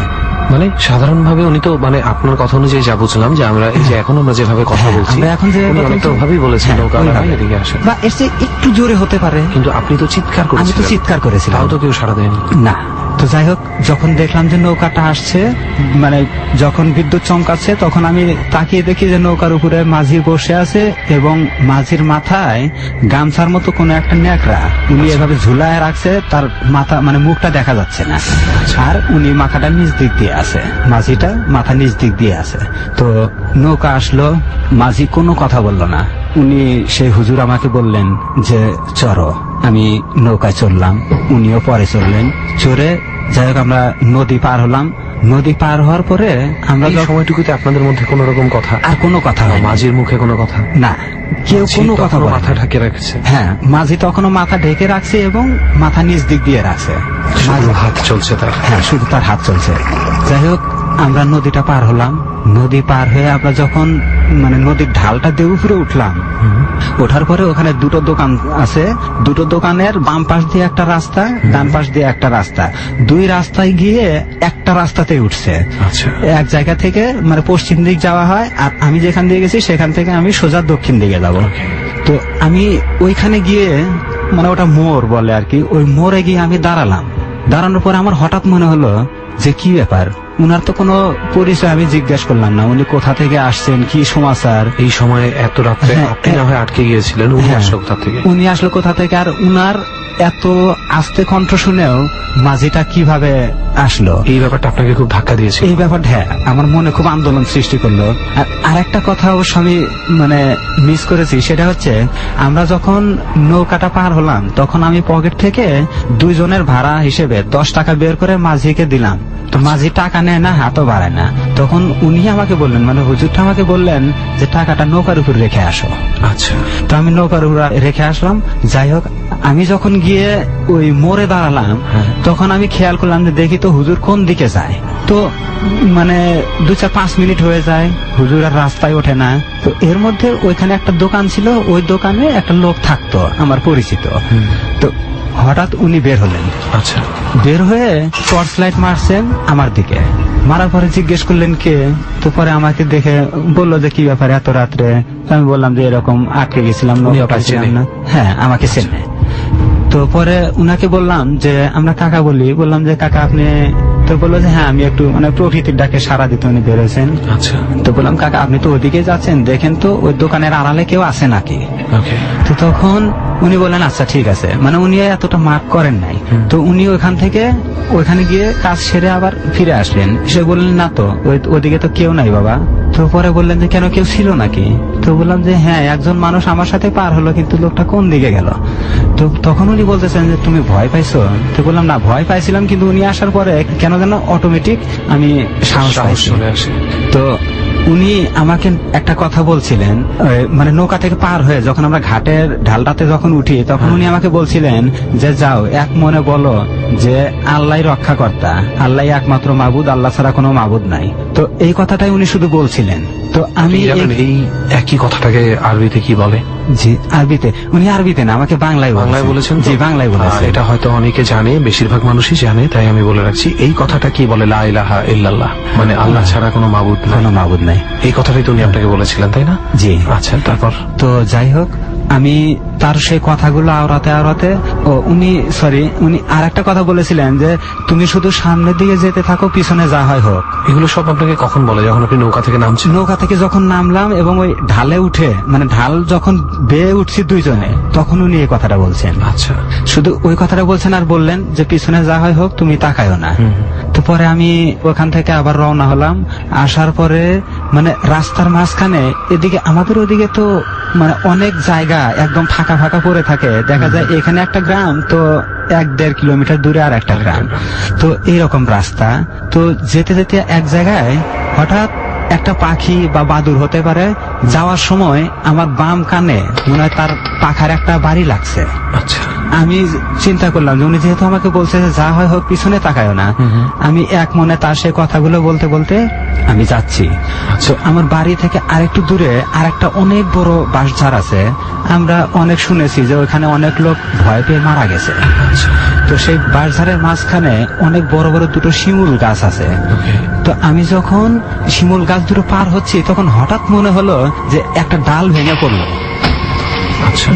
মানে সাধারণভাবে উনি তো মানে আপনার কথা অনুযায়ী যা বুঝলাম যে আমরা এই যে এখন আমরা যেভাবে কথা বলছি, এখন যে অনেকটা ভাবেই বলেছেন নৌকা এদিকে আসে, বা এর চেয়ে একটু জোরে হতে পারে। কিন্তু আপনি তো চিৎকার করেছিলেন। আমি তো চিৎকার করেছিলাম, তাও তো কেউ সাড়া দেয়নি। না। তো যাই হোক, যখন দেখলাম যে নৌকাটা আসছে, মানে যখন বিদ্যুৎ চমকাচ্ছে, তখন আমি তাকিয়ে দেখি যে নৌকার উপরে মাঝি বসে আছে এবং মাঝির মাথায় গামছার মতো কোনো একটা ন্যাকড়া উনি এভাবে ঝুলায় রাখছে, তার মাথা মানে মুখটা দেখা যাচ্ছে না। আর উনি মাথাটা নিচ দিক দিয়ে আছে, মাঝিটা মাথা নিচ দিক দিয়ে আছে। তো নৌকা আসলো, মাঝি কোনো কথা বলল না। উনি সেই হুজুর আমাকে বললেন যে চড়ো। আমি নৌকায় চললাম, উনিও পরে চললেন। চড়ে যাই হোক আমরা নদী পার হলাম। নদী পার হওয়ার পরে আমরা সময়টুকুতে আপনাদের মধ্যে কোন রকম কথা? আর কোনো কথা হয়, মাঝির মুখে কোনো কথা না, কেউ কোনো কথা, মাথা ঢেকে রাখছে। হ্যাঁ, মাঝি তখনও মাথা ঢেকে রাখছে এবং মাথা নিচ দিক দিয়ে রাখছে, হাত চলছে তার। হ্যাঁ, শুধু তার হাত চলছে। যাই হোক, আমরা নদীটা পার হলাম। নদী পার হয়ে আমরা যখন মানে নদীর ঢালটা দিয়ে উপরে উঠলাম, ওঠার পরে ওখানে দুটো দোকান আছে। দুটো দোকানের বাম পাশ দিয়ে একটা রাস্তা, ডান পাশ দিয়ে একটা রাস্তা। দুই রাস্তায় গিয়ে একটা রাস্তাতে উঠছে। এক জায়গা থেকে মানে পশ্চিম দিক যাওয়া হয়, আর আমি যেখান দিয়ে গেছি সেখান থেকে আমি সোজা দক্ষিণ দিকে যাব। তো আমি ওইখানে গিয়ে মানে ওটা মোড় বলে আর কি, ওই মোড়ে গিয়ে আমি দাঁড়ালাম। দাঁড়ানোর পরে আমার হঠাৎ মনে হলো যে কি ব্যাপার, উনার তো কোনো পরিচয় আমি জিজ্ঞেস করলাম না, উনি কোথা থেকে আসছেন, কি সমাচার। এই সময় এত রাত্রে আপনি না হয় আটকে গিয়েছিলেন, উনি আসলো কোথা থেকে? উনি আসলো কোথা থেকে, আর উনার এত আস্তে কণ্ঠ শুনেও মাঝিটা কিভাবে আসলো, এই ব্যাপারটা আপনাকে খুব ধাক্কা দিয়েছে? এই ব্যাপারটা হ্যাঁ আমার মনে খুব আন্দোলন সৃষ্টি করলো। আর একটা কথা অবশ্য আমি মানে মিস করেছি, সেটা হচ্ছে আমরা যখন নৌকাটা পার হলাম তখন আমি পকেট থেকে 2 জনের ভাড়া হিসেবে 10 টাকা বের করে মাঝিকে দিলাম। তো মাঝি টাকা নেয় না, হাতও বাড়ায় না। তখন উনি আমাকে বললেন, মানে হুজুরটা আমাকে বললেন যে টাকাটা নৌকার উপর রেখে আসো। আচ্ছা, তো আমি নৌকার উপর রেখে আসলাম। যাই হোক, আমি যখন গিয়ে ওই মোড়ে দাঁড়ালাম তখন আমি খেয়াল করলাম যে দেখি তো হুজুর কোন দিকে যায়। তো মানে 2-4-5 মিনিট হয়ে যায়, হুজুর আর রাস্তায় ওঠে না। তো এর মধ্যে ওইখানে একটা দোকান ছিল, ওই দোকানে একটা লোক থাকতো আমার পরিচিত। তো হঠাৎ উনি বের হলেন। আচ্ছা, বের হয়ে টর্চ লাইট মারছেন আমার দিকে। মারার পরে জিজ্ঞেস করলেন কে, তো পরে আমাকে দেখে বললো যে কি ব্যাপারে এত রাত্রে। আমি বললাম যে এরকম আটকে গেছিলাম, না। হ্যাঁ, আমাকে চেনে। তো পরে উনাকে বললাম যে আমরা কাকা বলি, বললাম যে কাকা আপনি, তো বললো যে হ্যাঁ আমি একটু মানে প্রকৃতির ডাকে সারা দিতে উনি বেরোছেন। আচ্ছা, তো বললাম কাকা আপনি তো ওদিকে যাচ্ছেন, দেখেন তো ওই দোকানের আড়ালে কেউ আছে নাকি। তো তখন উনি বললেন আচ্ছা ঠিক আছে, মানে উনি এতটা মার্ক করেন নাই। তো উনি ওইখান থেকে ওইখানে গিয়ে কাজ সেরে আবার ফিরে আসলেন, সে বললেন না তো ওইদিকে তো কেউ নাই বাবা। তো পরে বললেন যে কেন কেউ ছিল নাকি। তো বললাম যে হ্যাঁ একজন মানুষ আমার সাথে পার হলো, কিন্তু লোকটা কোন দিকে গেল। তো তখন উনি বলতেছেন যে তুমি ভয় পাইছো। তো বললাম না ভয় পাইছিলাম, কিন্তু উনি আসার পরে কেন যেন অটোমেটিক আমি সাহস চলে আসে। তো উনি আমাকে একটা কথা বলছিলেন, মানে নৌকা থেকে পার হয়ে যখন আমরা ঘাটের ঢালটাতে যখন উঠি তখন উনি আমাকে বলছিলেন যে যাও এক মনে বলো যে আল্লাহই রক্ষাকর্তা, আল্লাহ একমাত্র মাবুদ, আল্লাহ ছাড়া কোনো মাবুদ নাই। তো এই কথাটাই উনি শুধু বলছিলেন। তো আমি এই একই কথাটাকে আরবিতে কি বলে? জি আরবিতে, উনি আরবিতে না আমাকে বাংলায় বলেছেন। জি বাংলায় বলেছেন। এটা হয়তো অনেকে জানে, বেশিরভাগ মানুষই জানে, তাই আমি বলে রাখছি। এই কথাটা কি বলে? লা ইলাহা ইল্লাল্লাহ, মানে আল্লাহ ছাড়া কোনো মাবুদ নাই, কোনো মাবুদ নাই। এই কথাটাই তো উনি আপনাকে বলেছিলেন, তাই না? জি। আচ্ছা, তারপর? তো যাই হোক, আমি তার সেই কথাগুলো আওড়াতে উনি আর একটা কথা বলেছিলেন যে তুমি শুধু সামনের দিকে যেতে থাকো, পিছনে যা হয় হোক। এগুলো সব আপনাকে কখন বলে? যখন আপনি নৌকা থেকে নামছেন? নৌকা থেকে যখন নামলাম এবং ওই ঢালে উঠে, মানে ঢাল যখন বেয়ে উঠছি 2 জনে, তখন উনি এই কথাটা বলছেন। আচ্ছা, শুধু ওই কথাটা বলছেন আর বললেন যে পিছনে যা হয় হোক তুমি তাকায়ও না। তো পরে আমি ওখান থেকে আবার রওনা হলাম। আসার পরে মানে রাস্তার মাঝখানে এদিকে আমাদের ওদিকে তো মানে অনেক জায়গা একদম ফাঁকা ফাঁকা পড়ে থাকে, দেখা যায় এখানে একটা গ্রাম, তো 1-1.5 কিলোমিটার দূরে আর একটা গ্রাম। তো এইরকম রাস্তা। তো যেতে যেতে এক জায়গায় হঠাৎ একটা পাখি বা বাদুর হতে পারে, যাওয়ার সময় আমার বাম কানে মনে হয় তার পাখার একটা বাড়ি লাগছে। আচ্ছা, আমি চিন্তা করলাম যে উনি যেহেতু আমাকে বলছে যে যা হয় হোক পিছনে তাকায়ও না, আমি এক মনে তার সে কথাগুলো বলতে বলতে আমি যাচ্ছি। তো আমার বাড়ি থেকে আরেকটু দূরে আরেকটা অনেক বড় বাঁশঝাড় আছে, আমরা অনেক শুনেছি যে ওইখানে অনেক লোক ভয় পেয়ে মারা গেছে। তো সেই বাঁশঝাড়ের মাঝখানে অনেক বড় বড় 2টো শিমুল গাছ আছে। তো আমি যখন শিমুল গাছ দুটো পার হচ্ছি তখন হঠাৎ মনে হলো যে একটা ডাল ভেঙে পড়লো।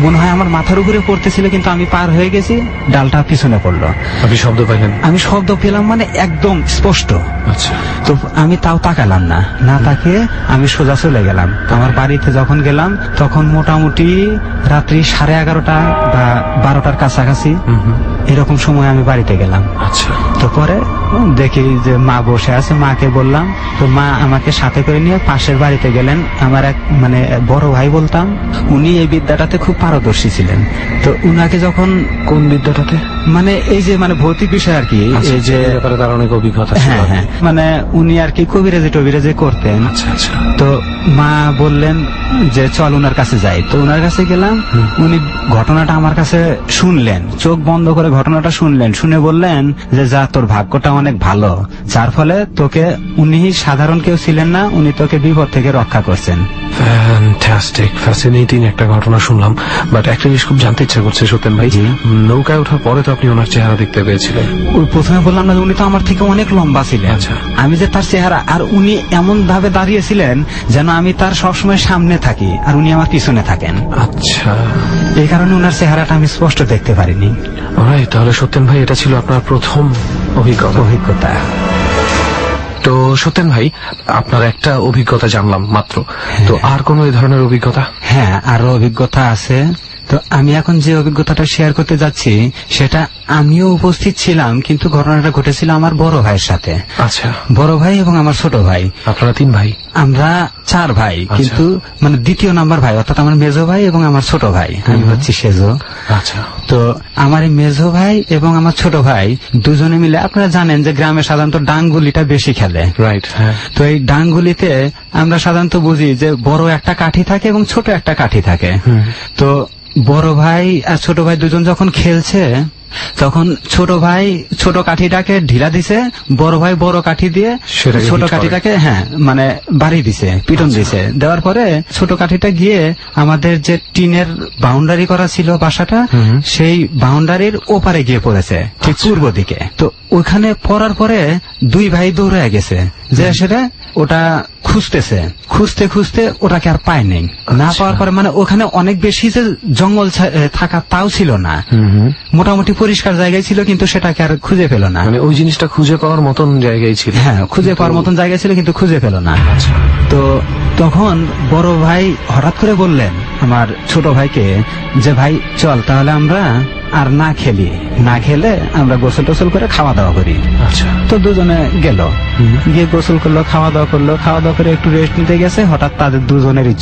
মনে হয় আমার মাথার উপরে পড়তেছিল, কিন্তু আমি পার হয়ে গেছি, ডালটা পিছনে পড়লো। আপনি শব্দ পাইলেন? আমি শব্দ পেলাম, মানে একদম স্পষ্ট। আচ্ছা, তো আমি তাও তাকালাম না তাকিয়ে আমি সোজা চলে গেলাম। আমার বাড়িতে যখন গেলাম তখন মোটামুটি রাত্রি 11:30 বা 12টার কাছাকাছি এরকম সময় আমি বাড়িতে গেলাম। আচ্ছা, তো পরে দেখি যে মা বসে আছে, মাকে বললাম। তো মা আমাকে সাথে করে নিয়ে পাশের বাড়িতে গেলেন। আমার এক মানে বড় ভাই বলতাম, উনি এই বিদ্যাটাতে খুব পারদর্শী ছিলেন। তো উনাকে যখন, কোন বিদ্যাটাতে? মানে এই যে মানে ভৌতিক বিষয় আর কি, এই যে তার অনেক অভিজ্ঞতা। হ্যাঁ হ্যাঁ, মানে উনি আর কি কবিরাজি করতেন। আচ্ছা আচ্ছা। তো মা বললেন যে চল উনার কাছে যাই। তো উনার কাছে গেলাম। উনি ঘটনাটা আমার কাছে শুনলেন, চোখ বন্ধ করে ঘটনাটা শুনলেন, শুনে বললেন যে যা তোর ভাগ্যটা অনেক ভালো, যার ফলে তোকে, উনি সাধারণ কেউ ছিলেন না, উনি তোকে বিপদ থেকে রক্ষা করছেন। ফ্যান্টাস্টিক, ফ্যাসিনেটিং একটা ঘটনা শুনলাম। বাট একটা জিনিস খুব জানতে ইচ্ছা করছে সত্যেন ভাই, নৌকায় ওঠার পরে তো আপনি ওনার চেহারা দেখতে পেয়েছিলেন। ওই প্রথমে বললাম না, উনি তো আমার থেকে অনেক লম্বা ছিলেন। আচ্ছা, আমি যে তার চেহারা, আর উনি এমন ভাবে দাঁড়িয়েছিলেন যেন আমি তার সবসময় সামনে থাকি আর উনি আমার পিছনে থাকেন। আচ্ছা, এই কারণে উনার চেহারাটা আমি স্পষ্ট দেখতে পারিনি। তাহলে সত্যেন ভাই এটা ছিল আপনার প্রথম অভিজ্ঞতা। তো সত্যেন ভাই, আপনার একটা অভিজ্ঞতা জানলাম মাত্র, তো আর কোন এই ধরনের অভিজ্ঞতা? হ্যাঁ, আরো অভিজ্ঞতা আছে। তো আমি এখন যে অভিজ্ঞতাটা শেয়ার করতে যাচ্ছি সেটা আমিও উপস্থিত ছিলাম, কিন্তু ঘটনাটা ঘটেছিল আমার বড় ভাইয়ের সাথে। আচ্ছা, বড় ভাই এবং আমার ছোট ভাই। আপনারা 3 ভাই? আমরা 4 ভাই, কিন্তু মানে দ্বিতীয় নাম্বার ভাই, অর্থাৎ আমার মেজো ভাই এবং আমার ছোট ভাই, আমি হচ্ছি সেজো। আচ্ছা, তো আমার এই মেজো ভাই এবং আমার ছোট ভাই দুজনে মিলে, আপনারা জানেন যে গ্রামে সাধারণত ডাংগুলিটা বেশি খেলে, রাইট? হ্যাঁ। তো এই ডাংগুলিতে আমরা সাধারণত বুঝি যে বড় একটা কাঠি থাকে এবং ছোট একটা কাঠি থাকে। তো বড় ভাই আর ছোট ভাই দুজন যখন খেলছে, তখন ছোট ভাই ছোট কাঠিটাকে ঢিলা দিছে, বড় ভাই বড় কাঠি দিয়ে ছোট কাঠিটাকে মানে বাড়ি দিছে, পিটন দিছে। দেওয়ার পরে ছোট কাঠিটা গিয়ে আমাদের যে টিনের বাউন্ডারি করা ছিল বাসাটা, সেই বাউন্ডারির ওপারে গিয়ে পড়েছে, ঠিক পূর্ব দিকে। তো ওইখানে পড়ার পরে 2 ভাই দৌড়ে গেছে, যে সেটা ওটা খুঁজতেছে, খুঁজতে খুঁজতে ওটাকে আর পায় নেই। না পাওয়ার পরে মানে ওখানে অনেক বেশি যে জঙ্গল থাকা তাও ছিল না, মোটামুটি পরিষ্কার জায়গায় ছিল, কিন্তু সেটাকে আর খুঁজে পেল না। মানে ওই জিনিসটা খুঁজে পাওয়ার মতন জায়গায় ছিল? হ্যাঁ, খুঁজে পাওয়ার মতন জায়গায় ছিল, কিন্তু খুঁজে পেল না। তো তখন বড় ভাই হঠাৎ করে বললেন আমার ছোট ভাইকে যে, ভাই চল তাহলে আমরা আর না খেলি, না খেলে আমরা গোসল টোসল করে খাওয়া দাওয়া করি। আচ্ছা। তো দুজনে গেল, গিয়ে গোসল করলো, খাওয়া দাওয়া করলো, খাওয়া দাওয়া করে একটু রেস্ট নিতে গেছে, হঠাৎ তাদের দুজনেরই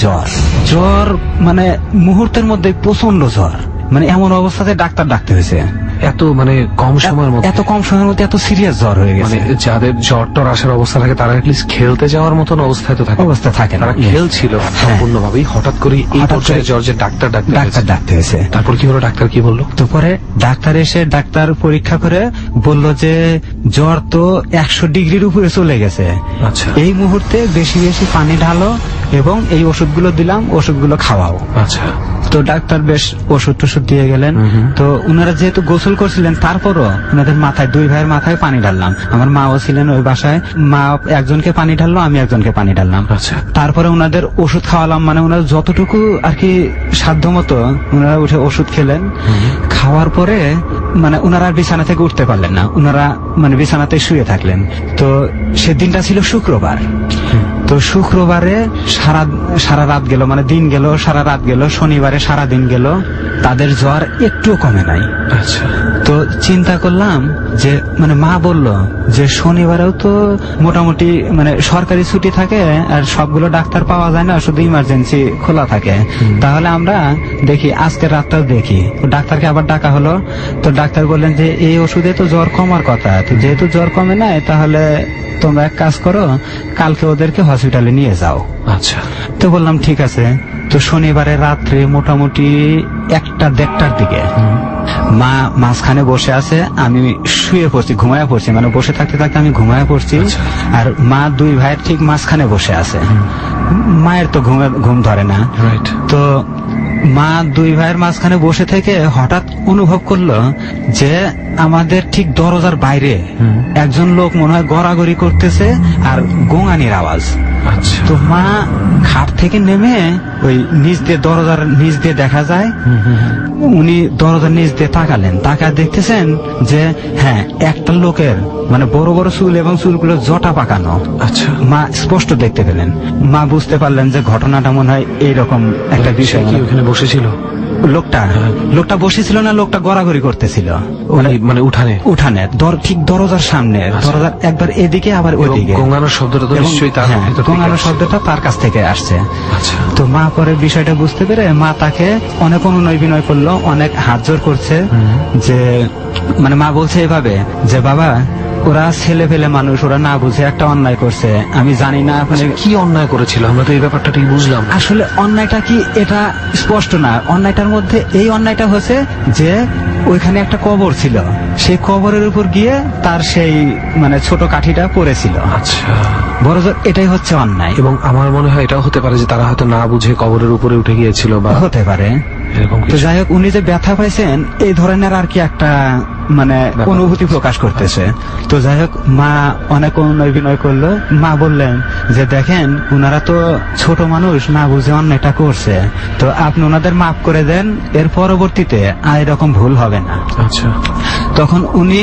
জ্বর, মানে মুহূর্তের মধ্যে প্রচন্ড জ্বর, মানে এমন অবস্থাতে ডাক্তার ডাকতে হয়েছে। এত মানে কম সময়ের মধ্যে, এত কম সময়ের মধ্যে এত সিরিয়াস জ্বর হয়ে গেছে। মানে যাদের জ্বর টর আসার অবস্থা থাকে তারা এটলিস্ট খেলতে যাওয়ার মতন অবস্থায় তো থাকে, অবস্থা থাকে না। তারা খেলছিল সম্পূর্ণভাবেই, হঠাৎ করে এই পর্যায়ে জ্বর যে ডাক্তার ডাকতে হয়েছে। তারপর কি হলো? ডাক্তার কি বললো? তো পরে ডাক্তার এসে ডাক্তার পরীক্ষা করে বলল যে জ্বর তো 100 ডিগ্রির উপরে চলে গেছে। আচ্ছা। এই মুহূর্তে বেশি বেশি পানি ঢালো এবং এই ওষুধগুলো দিলাম, ওষুধগুলো খাওয়াও। আচ্ছা। তো ডাক্তার বেশ ওষুধ টষুধ দিয়ে গেলেন। তো উনারা যেহেতু গোসল করছিলেন, তারপরও উনাদের মাথায়, 2 ভাইয়ের মাথায় পানি ঢাললাম। আমার মাও ছিলেন ওই বাসায়, মা একজনকে পানি ঢাললো, আমি একজনকে পানি ঢাললাম। আচ্ছা। তারপরে উনাদের ওষুধ খাওয়ালাম, মানে উনার যতটুকু আর কি সাধ্য মতো উনারা উঠে ওষুধ খেলেন। খাওয়ার পরে মানে উনারা আর বিছানা থেকে উঠতে পারলেন না, উনারা মানে বিছানাতে শুয়ে থাকলেন। তো সেদিনটা ছিল শুক্রবার। তো শুক্রবারে সারা রাত গেল, মানে দিন গেল, সারা রাত গেল, শনিবারে সারা দিন গেল, তাদের জ্বর একটুও কমে নাই। আচ্ছা। তো চিন্তা করলাম যে মানে মা বলল যে শনিবারেও তো মোটামুটি মানে সরকারি ছুটি থাকে আর সবগুলো ডাক্তার পাওয়া যায় না, শুধু ইমার্জেন্সি খোলা থাকে, তাহলে আমরা দেখি আজকের রাতটাও দেখি। তো ডাক্তারকে আবার ডাকা হলো। তো ডাক্তার বললেন যে এই ওষুধে তো জ্বর কমার কথা, তো যেহেতু জ্বর কমে নাই তাহলে তোমরা এক কাজ করো, কালকে ওদেরকে হসপিটালে নিয়ে যাও। আচ্ছা। তো বললাম ঠিক আছে। তো শনিবারে রাত্রে মোটামুটি 1টা-1:30টার দিকে মা মাঝখানে বসে আছে, আমি শুয়ে পড়ছি, ঘুমায় পড়ছি, মানে বসে থাকতে থাকতে আমি ঘুমায় পড়ছি। আর মা 2 ভাইয়ের ঠিক মাঝখানে বসে আছে। মায়ের তো ঘুম ধরে না। তো মা 2 ভাইয়ের মাঝখানে বসে থেকে হঠাৎ অনুভব করলো যে আমাদের ঠিক দরজার বাইরে একজন লোক মনে হয় গড়াগড়ি করতেছে আর গোঙানির আওয়াজ। তো মা খাট থেকে নেমে ওই নিচ দিয়ে, দরজার নিচ দিয়ে দেখা যায়, উনি দরজার নিচ দিয়ে তাকালেন, তাকায় দেখতেছেন যে হ্যাঁ একটা লোকের মানে বড় বড় চুল এবং চুলগুলো জটা পাকানো। আচ্ছা। মা স্পষ্ট দেখতে পেলেন। মা বুঝতে পারলেন যে ঘটনাটা মনে হয় এইরকম একটা বিষয়। কি ওখানে বসেছিল লোকটা বসেছিল না, লোকটা গড়াগড়ি করতেছিল মানে উঠানে ঠিক দরজার সামনে, দরজার একবার এদিকে আবার ওইদিকে। গোঙানোর শব্দটা তো নিশ্চয়ই তার, গোঙানোর শব্দটা তার কাছ থেকে আসছে। আচ্ছা। তো মা পরে বিষয়টা বুঝতে পেরে মা তাকে অনেক অনুনয় বিনয় করলো, অনেক হাত জোর করছে, যে মানে মা বলছে এভাবে যে বাবা ওরা ছেলে পেলে মানুষ, ওরা না বুঝে একটা অন্যায় করছে, আমি জানি না মানে কি অন্যায় করেছিল, আমরা তো এই ব্যাপারটা ঠিক বুঝলাম। আসলে অন্যায়টা কি এটা স্পষ্ট না। অন্যায়টার মধ্যে এই অন্যায়টা হচ্ছে যে ওইখানে একটা কবর ছিল, সেই কবরের উপর গিয়ে তার সেই মানে ছোট কাঠিটা পড়েছিল। আচ্ছা। বড়জোর এটাই হচ্ছে অন্যায়। এবং আমার মনে হয় এটাও হতে পারে যে তারা হয়তো না বুঝে কবরের উপরে উঠে গিয়েছিল, বা হতে পারে এরকম। তো যাই হোক, উনি যে ব্যথা পাইছেন এই ধরনের আর কি একটা মানে অনুভূতি প্রকাশ করতেছে। তো যাই হোক, মা অনেক অনুনয় বিনয় করলো। মা বললেন যে দেখেন উনারা তো ছোট মানুষ, না বুঝে অন্যায়টা করছে, তো আপনি ওনাদের মাফ করে দেন, এর পরবর্তীতে আর এরকম ভুল হবে না। আচ্ছা। তখন উনি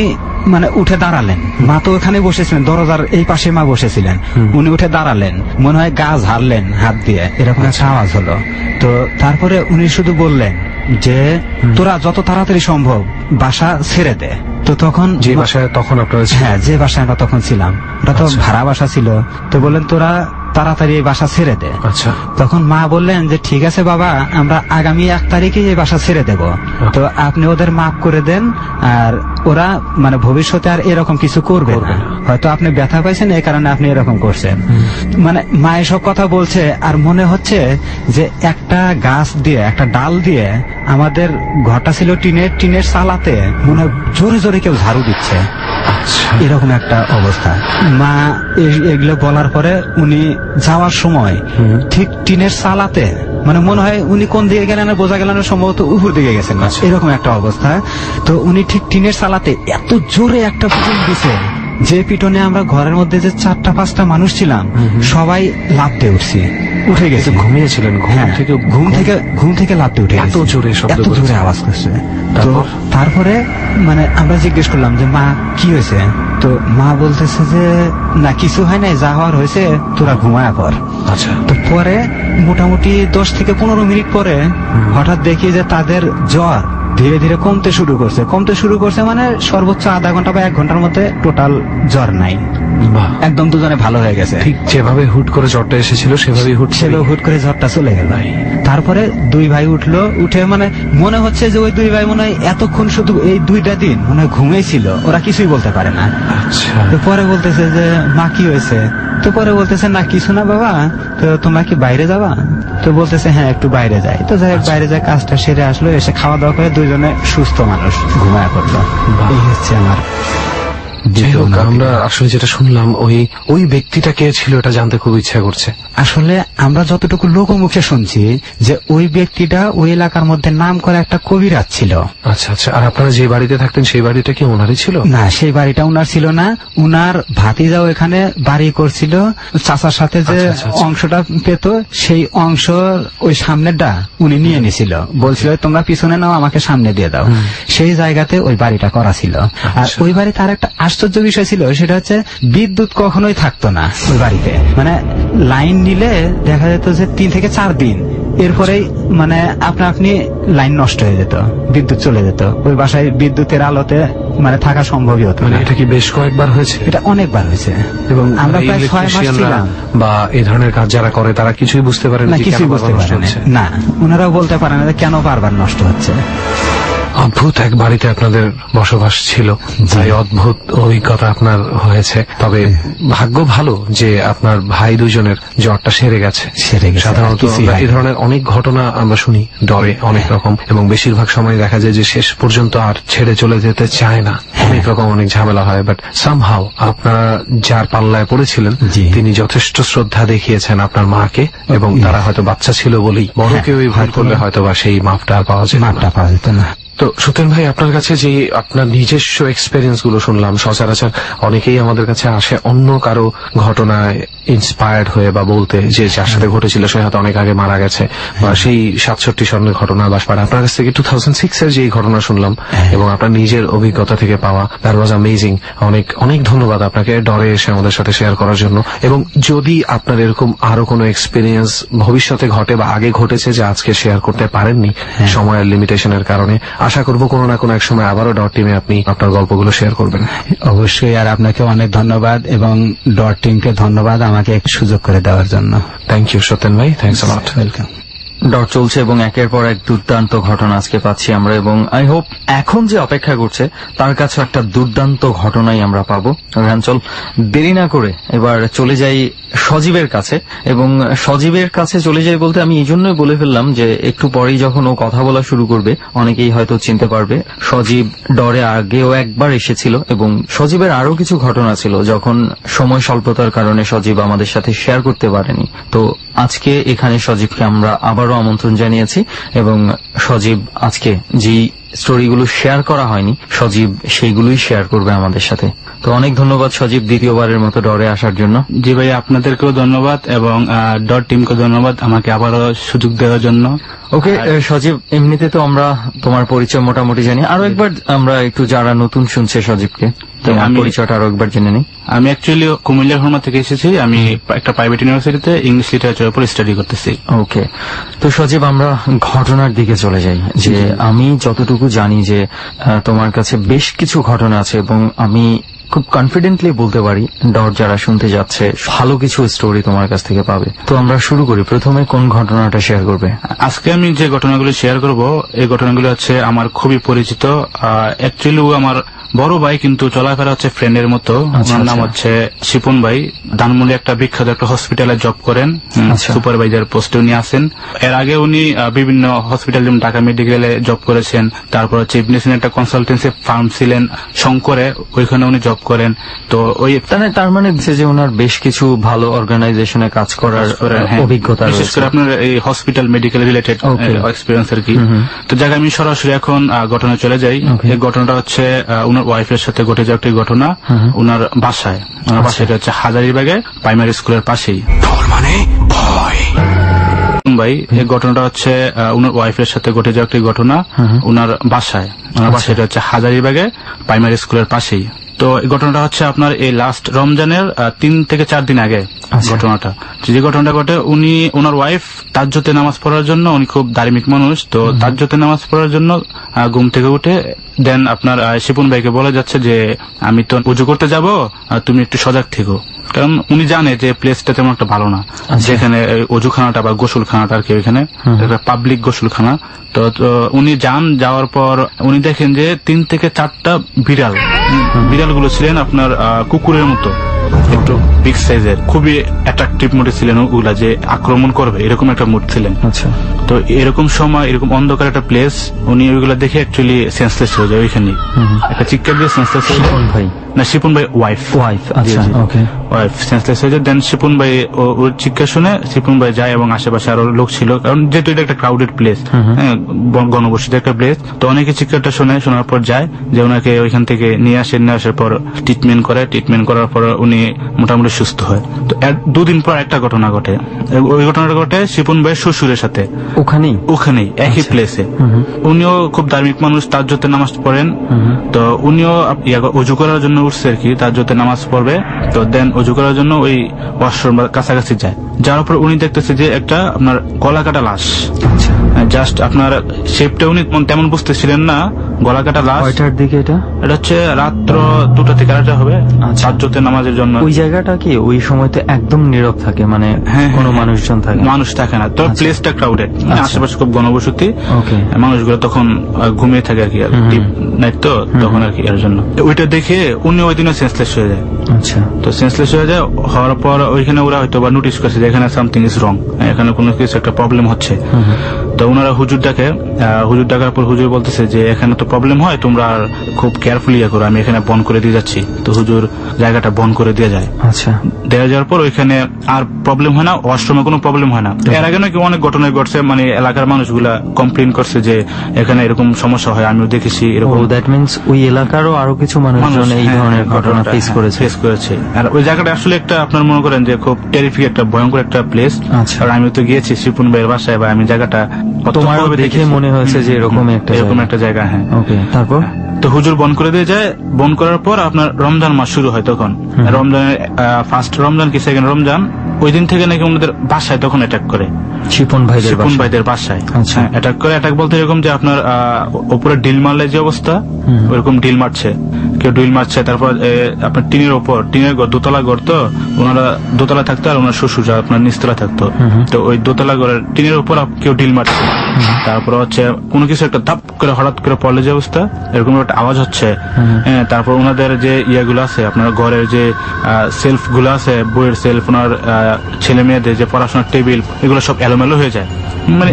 মানে উঠে দাঁড়ালেন। মা তো ওখানে বসেছিলেন, দরজার এই পাশে মা বসেছিলেন। উনি উঠে দাঁড়ালেন, মনে হয় গা ঝাড়লেন হাত দিয়ে, এরকম একটা আওয়াজ হলো। তো তারপরে উনি শুধু বললেন যে তোরা যত তাড়াতাড়ি সম্ভব বাসা ছেড়ে দে। তো তখন যে বাসায় তখন আপনারা হ্যাঁ, যে বাসায় আমরা তখন ছিলাম, ওটা তো ভাড়া বাসা ছিল। তো বললেন তোরা তাড়াতাড়ি এই বাসা ছেড়ে দে। আচ্ছা, তখন মা বললেন যে ঠিক আছে বাবা, আমরা আগামী 1 তারিখে এই বাসা ছেড়ে দেব, তো আপনি ওদের মাফ করে দেন, আর ওরা মানে ভবিষ্যতে আর এরকম কিছু করবে না। হয়তো আপনি ব্যথা পাইছেন এই কারণে আপনি এরকম করছেন। মানে মা এসব কথা বলছে, আর মনে হচ্ছে যে একটা গাছ দিয়ে, একটা ডাল দিয়ে, আমাদের ঘরটা ছিল টিনের চালাতে মনে হয় জোরে জোরে কেউ ঝাড়ু দিচ্ছে, এরকম একটা অবস্থা। মা এগুলো বলার পরে উনি যাওয়ার সময় ঠিক টিনের চালাতে, মানে মনে হয় উনি কোন দিকে গেলেন বোঝা গেল না, সম্ভবত উপর দিকে গেছেন, এরকম একটা অবস্থা। তো উনি ঠিক টিনের চালাতে এত জোরে একটা পিটন দিছে, যে পিটনে আমরা ঘরের মধ্যে যে 4-5টা মানুষ ছিলাম সবাই লাফ দিয়ে উঠছি, উঠে গেছে। ঘুমিয়েছিলেন? ঘুম থেকে লাফ দিয়ে উঠে, এত জোরে আওয়াজ করছে। তো তারপরে মানে আমরা জিজ্ঞেস করলাম যে মা কি হয়েছে? তো মা বলতেছে যে না কিছু হয় নাই, যা হওয়ার হয়েছে তোরা ঘুমায়া পর। আচ্ছা। তো পরে মোটামুটি 10 থেকে 15 মিনিট পরে হঠাৎ দেখি যে তাদের জ্বর ধীরে ধীরে কমতে শুরু করছে, মানে সর্বোচ্চ আধা ঘন্টা বা 1 ঘন্টার মধ্যে টোটাল জ্বর নাই, একদম দুজনে ভালো হয়ে গেছে। ঠিক যেভাবে হুট করে জ্বরটা এসেছিল সেভাবেই হুট করে জ্বরটা চলে গেল। তারপরে 2 ভাই উঠে মানে মনে হচ্ছে যে ওই 2 ভাই মনে হয় এতক্ষণ শুধু এই 2টা দিন মনে হয় ঘুমেছিল, ওরা কিছুই বলতে পারে না। তো পরে বলতেছে যে মা কি হয়েছে? তো পরে বলতেছে না কিছু না বাবা, তো তোমরা কি বাইরে যাবা? তো বলতেছে হ্যাঁ একটু বাইরে যাই। তো যাই বাইরে যায়, কাজটা সেরে আসলো, এসে খাওয়া দাওয়া করে দুইজনে সুস্থ মানুষ ঘুমায় পড়লো। এই হচ্ছে আমার। আমরা আসলে যেটা শুনলাম ওই ব্যক্তিটা কে ছিল এটা জানতে খুব ইচ্ছা করছে। আসলে আমরা যতটুকু লোকমুখে শুনছি যে ওই ব্যক্তিটা ওই এলাকার মধ্যে নাম করা একটা কবিরাজ ছিল। আচ্ছা আচ্ছা। আর আপনারা যে বাড়িতে থাকতেন সেই বাড়িটা কি ওনারই ছিল? না, সেই বাড়িটা ওনার ছিল না। উনার ভাতিজাও এখানে বাড়ি করছিল, চাচার সাথে যে অংশটা পেত সেই অংশ ওই সামনেরটা উনি নিয়ে নিছিল, বলছিল তোমরা পিছনে নাও, আমাকে সামনে দিয়ে দাও। সেই জায়গাতে ওই বাড়িটা করা ছিল। আর ওই বাড়িতে আর একটা আশ্চর্য বিষয় ছিল, সেটা হচ্ছে বিদ্যুৎ কখনোই থাকতো না ওই বাড়িতে। মানে লাইন নিলে দেখা যেত যে 3 থেকে 4 দিন, এরপরেই মানে আপনি লাইন নষ্ট হয়ে যেত, বিদ্যুৎ চলে যেত। ওই বাসায় বিদ্যুতের আলোতে মানে থাকা সম্ভবই হতো না। এটা কি বেশ কয়েকবার হয়েছে? এটা অনেকবার হয়েছে, এবং আমরা প্রায় 6 মাস ছিলাম। বা এই ধরনের কাজ যারা করে তারা কিছুই বুঝতে পারে না, কিছুই বুঝতে পারে না, ওনারাও বলতে পারে না কেন বারবার নষ্ট হচ্ছে। অদ্ভুত এক বাড়িতে আপনাদের বসবাস ছিল, তাই অদ্ভুত অভিজ্ঞতা আপনার হয়েছে। তবে ভাগ্য ভালো যে আপনার ভাই দুজনের জ্বরটা সেরে গেছে। সাধারণত এই ধরনের অনেক ঘটনা আমরা শুনি, ডরে অনেক রকম, এবং বেশিরভাগ সময় দেখা যায় যে শেষ পর্যন্ত আর ছেড়ে চলে যেতে চায় না, অনেক রকম অনেক ঝামেলা হয়। বাট সামহাউ আপনারা যার পাল্লায় পড়েছিলেন তিনি যথেষ্ট শ্রদ্ধা দেখিয়েছেন আপনার মাকে, এবং তারা হয়তো বাচ্চা ছিল বলেই, বড় কেউ ভুল করলে হয়তো বা সেই মাপটা পাওয়া যেত না। তো সত্যেন ভাই, আপনার কাছে যে আপনার নিজস্ব এক্সপেরিয়েন্স গুলো শুনলাম, সচরাচর অনেকেই আমাদের কাছে আসে অন্য কারো ঘটনায় ইন্সপায়ার্ড হয়ে বা বলতে, যে যার সাথে ঘটেছিল সে হয়তো অনেক আগে মারা গেছে, বা সেই 67 সনের ঘটনা বা আপনার কাছ থেকে 2006 এর যে ঘটনা শুনলাম এবং আপনার নিজের অভিজ্ঞতা থেকে পাওয়া, দ্যাট ওয়াজ অ্যামেজিং। অনেক অনেক ধন্যবাদ আপনাকে ডরে এসে আমাদের সাথে শেয়ার করার জন্য। এবং যদি আপনার এরকম আরো কোনো এক্সপেরিয়েন্স ভবিষ্যতে ঘটে বা আগে ঘটেছে যে আজকে শেয়ার করতে পারেননি সময়ের লিমিটেশনের কারণে, আশা করবো কোনো না কোনো এক সময় আবারও ডট টিমে আপনি আপনার গল্পগুলো শেয়ার করবেন। অবশ্যই। আর আপনাকে অনেক ধন্যবাদ, এবং ডট টিমকে ধন্যবাদ আমাকে একটু সুযোগ করে দেওয়ার জন্য। থ্যাংক ইউ সত্যেন ভাই, thanks a lot. Welcome. Dot চলছে এবং একের পর এক দুর্দান্ত ঘটনা আজকে পাচ্ছি আমরা, এবং আই হোপ এখন যে অপেক্ষা করছে তার কাছে একটা দুর্দান্ত ঘটনাই আমরা পাবো। চল দেরি না করে এবার চলে যাই সজীবের কাছে, এবং সজীবের কাছে চলে যাই বলতে আমি এই জন্যই বলে ফেললাম যে একটু পরেই যখন ও কথা বলা শুরু করবে অনেকেই হয়তো চিনতে পারবে। সজীব ডরে আগেও একবার এসেছিল, এবং সজীবের আরো কিছু ঘটনা ছিল যখন সময় স্বল্পতার কারণে সজীব আমাদের সাথে শেয়ার করতে পারেনি। তো আজকে এখানে সজীবকে আমরা আবারও আমন্ত্রণ জানিয়েছি, এবং সজীব আজকে যেই স্টোরিগুলো শেয়ার করা হয়নি সজীব সেইগুলোই শেয়ার করবে আমাদের সাথে। তো অনেক ধন্যবাদ সজীব দ্বিতীয়বারের মতো ডরে আসার জন্য। জি ভাই, আপনাদেরকেও ধন্যবাদ, এবং ডট টিমকে ধন্যবাদ আমাকে আবারও সুযোগ দেওয়ার জন্য। ওকে সজীব, এমনিতে তো আমরা তোমার পরিচয় মোটামুটি জানি, আরো একবার আমরা একটু যারা নতুন শুনছে সজীবকে। তোমার পরিচয়টা আরো একবার জেনে নিই। আমি অ্যাকচুয়ালি কুমিল্লার হরমা থেকে এসেছি। আমি একটা প্রাইভেট ইউনিভার্সিটিতে ইংলিশ লিটারেচার উপর স্টাডি করতেছি। ওকে, তো সজীব আমরা ঘটনার দিকে চলে যাই। যে আমি যতটুকু জানি যে তোমার কাছে বেশ কিছু ঘটনা আছে এবং আমি খুব কনফিডেন্টলি বলতে পারি ডট যারা শুনতে যাচ্ছে ভালো কিছু স্টোরি তোমার কাছ থেকে পাবে। তো আমরা শুরু করি, প্রথমে কোন ঘটনাটা শেয়ার করবে? আজকে আমি যে ঘটনাগুলো শেয়ার করব এই ঘটনাগুলো হচ্ছে আমার খুবই পরিচিত। অ্যাকচুয়ালি ও আমার বড় ভাই, কিন্তু চলাফেরা হচ্ছে ফ্রেন্ডের মতো। ওনার নাম হচ্ছে শিপন ভাই। ধানমন্ডি একটা বিখ্যাত একটা হসপিটালে জব করেন, সুপারভাইজার পোস্টে উনি আছেন। এর আগে উনি বিভিন্ন হসপিটাল যেমন ঢাকা মেডিকেলে জব করেছেন, তারপর হচ্ছে ইবনেসিন একটা কনসালটেন্সি ফার্ম ছিলেন শঙ্করে, ওইখানে উনি জব করেন। তো ওই তার মানে যে ওনার বেশ কিছু ভালো অর্গানাইজেশনে কাজ করার অভিজ্ঞতা, বিশেষ করে আপনার এই হসপিটাল মেডিকেল রিলেটেড এক্সপিরিয়েন্স আর কি। তো যাকে আমি সরাসরি এখন ঘটনা চলে যাই। এই ঘটনাটা হচ্ছে ওনার ওয়াইফের সাথে ঘটে যাওয়া একটি ঘটনা ওনার বাসায়। ওনার বাসাটা হচ্ছে হাজারীবাগে প্রাইমারি স্কুলের পাশেই। ভাই এই ঘটনাটা হচ্ছে ওনার ওয়াইফের সাথে ঘটে যাওয়া একটি ঘটনা ওনার বাসায়। ওনার বাসাটা হচ্ছে হাজারীবাগে প্রাইমারি স্কুলের পাশেই। তো এই ঘটনাটা হচ্ছে আপনার এই লাস্ট রমজানের 3 থেকে 4 দিন আগে ঘটনাটা। যে ঘটনাটা ঘটে, উনি ওনার ওয়াইফ তাহাজ্জুদে নামাজ পড়ার জন্য, উনি খুব ধার্মিক মানুষ, তো তাহাজ্জুদে নামাজ পড়ার জন্য ঘুম থেকে উঠে দেন আপনার শিপন ভাইকে বলে যাচ্ছে যে আমি তো উজু করতে যাব, তুমি একটু সজাগ থেকো। কারণ উনি জানে যে প্লেসটা তেমন একটা ভালো না, যেখানে অজুখানাটা বা গোসলখানাটা আর কি, ওইখানে একটা পাবলিক গোসলখানা। তো উনি যাওয়ার পর উনি দেখেন যে 3 থেকে 4টা বিড়ালগুলো ছিলেন আপনার কুকুরের মতো, একটু বিগ সাইজের, খুবই অ্যাট্রাকটিভ মুডে ছিলেন ওগুলা, যে আক্রমণ করবে এরকম একটা মুড ছিলেন। আচ্ছা, তো এরকম সময় এরকম অন্ধকার একটা প্লেস, উনি ওইগুলা দেখে অ্যাকচুয়ালি সেন্সলেস হয়ে যায়। ওইখানে একটা চিৎকার দিয়ে সেন্সলেস হয়ে যায়। না, শিপন ভাই ওয়াইফ সেন্সলেস হয়ে যায়। দেন শিপন ভাই ওর চিৎকার শুনে শিপন ভাই যায় এবং আশেপাশে আরো লোক ছিল, কারণ যেহেতু এটা একটা ক্রাউডেড প্লেস, গণবসতি একটা প্লেস, তো অনেকে চিৎকারটা শোনার পর যায় যে ওনাকে ওইখান থেকে নিয়ে আসার পর ট্রিটমেন্ট করার পর উনি মোটামুটি সুস্থ হয়। তো 2 দিন পর একটা ঘটনা ঘটে। ওই ঘটনাটা ঘটে শিপন ভাইয়ের শ্বশুরের সাথে, ওখানেই একই প্লেসে। উনিও খুব ধার্মিক মানুষ, তাহাজ্জুদে নামাজ পড়েন। তো উনিও অজু করার জন্য উঠছে আর কি, তাহাজ্জুদে নামাজ পড়বে। তো দেন অজু করার জন্য ওই ওয়াশরুম কাছাকাছি যায়। যাওয়ার পর উনি দেখতেছে যে একটা আপনার গলা কাটা লাশ। জাস্ট আপনার শেপটা উনি তেমন বুঝতেছিলেন না, গলা কাটা লাশ। কয়টার দিকে এটা হচ্ছে রাত্র 2টা থেকে 4টা হবে, তাহাজ্জুদের নামাজের জন্য। ওই জায়গাটা কি ওই সময় তো একদম নীরব থাকে, মানে কোনো মানুষ থাকে না, তো প্লেসটা ক্রাউডেড, আশেপাশে খুব গণবসতি, মানুষগুলো তখন ঘুমিয়ে থাকে আর কি, ডিপ নাইট তো তখন আর কি, এর জন্য ওইটা দেখে উনি ওই দিনও সেন্সলেস হয়ে যায়। আচ্ছা, তো সেন্সলেস হয়ে যায়, হওয়ার পর ওইখানে ওরা হয়তো বা নোটিস করছে যে এখানে সামথিং ইজ রং, এখানে কোনো কিছু একটা প্রবলেম হচ্ছে। তো ওনারা হুজুর ডাকার পর হুজুর বলতেছে যে এখানে তো প্রবলেম হয়, তোমরা খুব কেয়ারফুলি করো, আমি এখানে বন্ধ করে দিয়ে যাচ্ছি। তো হুজুর জায়গাটা বন্ধ করে দিয়ে যায়। আচ্ছা, দেওয়া যাওয়ার পর ওইখানে আর প্রবলেম হয় না, ওয়াশরুমে কোনো প্রবলেম হয় না। এর আগে নাকি অনেক ঘটনা ঘটছে, মানে এলাকার মানুষগুলা কমপ্লেন করছে যে এখানে এরকম সমস্যা হয়, আমিও দেখেছি এরকম। দ্যাট মিনস ওই এলাকারও আরো কিছু মানুষজন এই ধরনের ঘটনা ফেস করেছে। আর ওই জায়গাটা আসলে একটা আপনার মনে করেন যে খুব টেরিফিক একটা ভয়ঙ্কর একটা প্লেস। আর আমি তো গিয়েছি শিপন ভাইয়ের বাসায়, বা আমি জায়গাটা তোমার দেখে মনে হয়েছে যে এরকম একটা জায়গা। হ্যাঁ, তারপর তো হুজুর বন্ধ করে দিয়ে যায়। বন্ধ করার পর আপনার রমজান মাস শুরু হয়। তখন রমজানের ফার্স্ট রমজান কি সেকেন্ড রমজান, ওই দিন থেকে নাকি ওনাদের বাসায় তখন অ্যাটাক করে, শিপন ভাইদের বাসায় অ্যাটাক করে। অ্যাটাক বলতে এরকম যে আপনার উপরে ডিল মারলে যে অবস্থা, ওইরকম ডিল মারছে, কেউ ডিল মারছে। তারপর আপনার টিনের ঘর, দোতলা ঘর, তো ওনারা দোতলা থাকতো আর ওনার শ্বশুর আপনার নিচতলা থাকতো। তো ওই দোতলা ঘরের টিনের উপর কেউ ডিল মারছে। তারপর হচ্ছে কোনো কিছু একটা ধাপ করে হঠাৎ করে পড়লে যে অবস্থা, এরকম একটা আওয়াজ হচ্ছে। তারপর ওনাদের যে ইয়েগুলো আছে, আপনার ঘরের যে সেলফ গুলো আছে, বইয়ের সেলফ, ওনার ছেলে মেয়েদের যে পড়াশোনার টেবিল, এগুলো সব এলোমেলো হয়ে যায়। মানে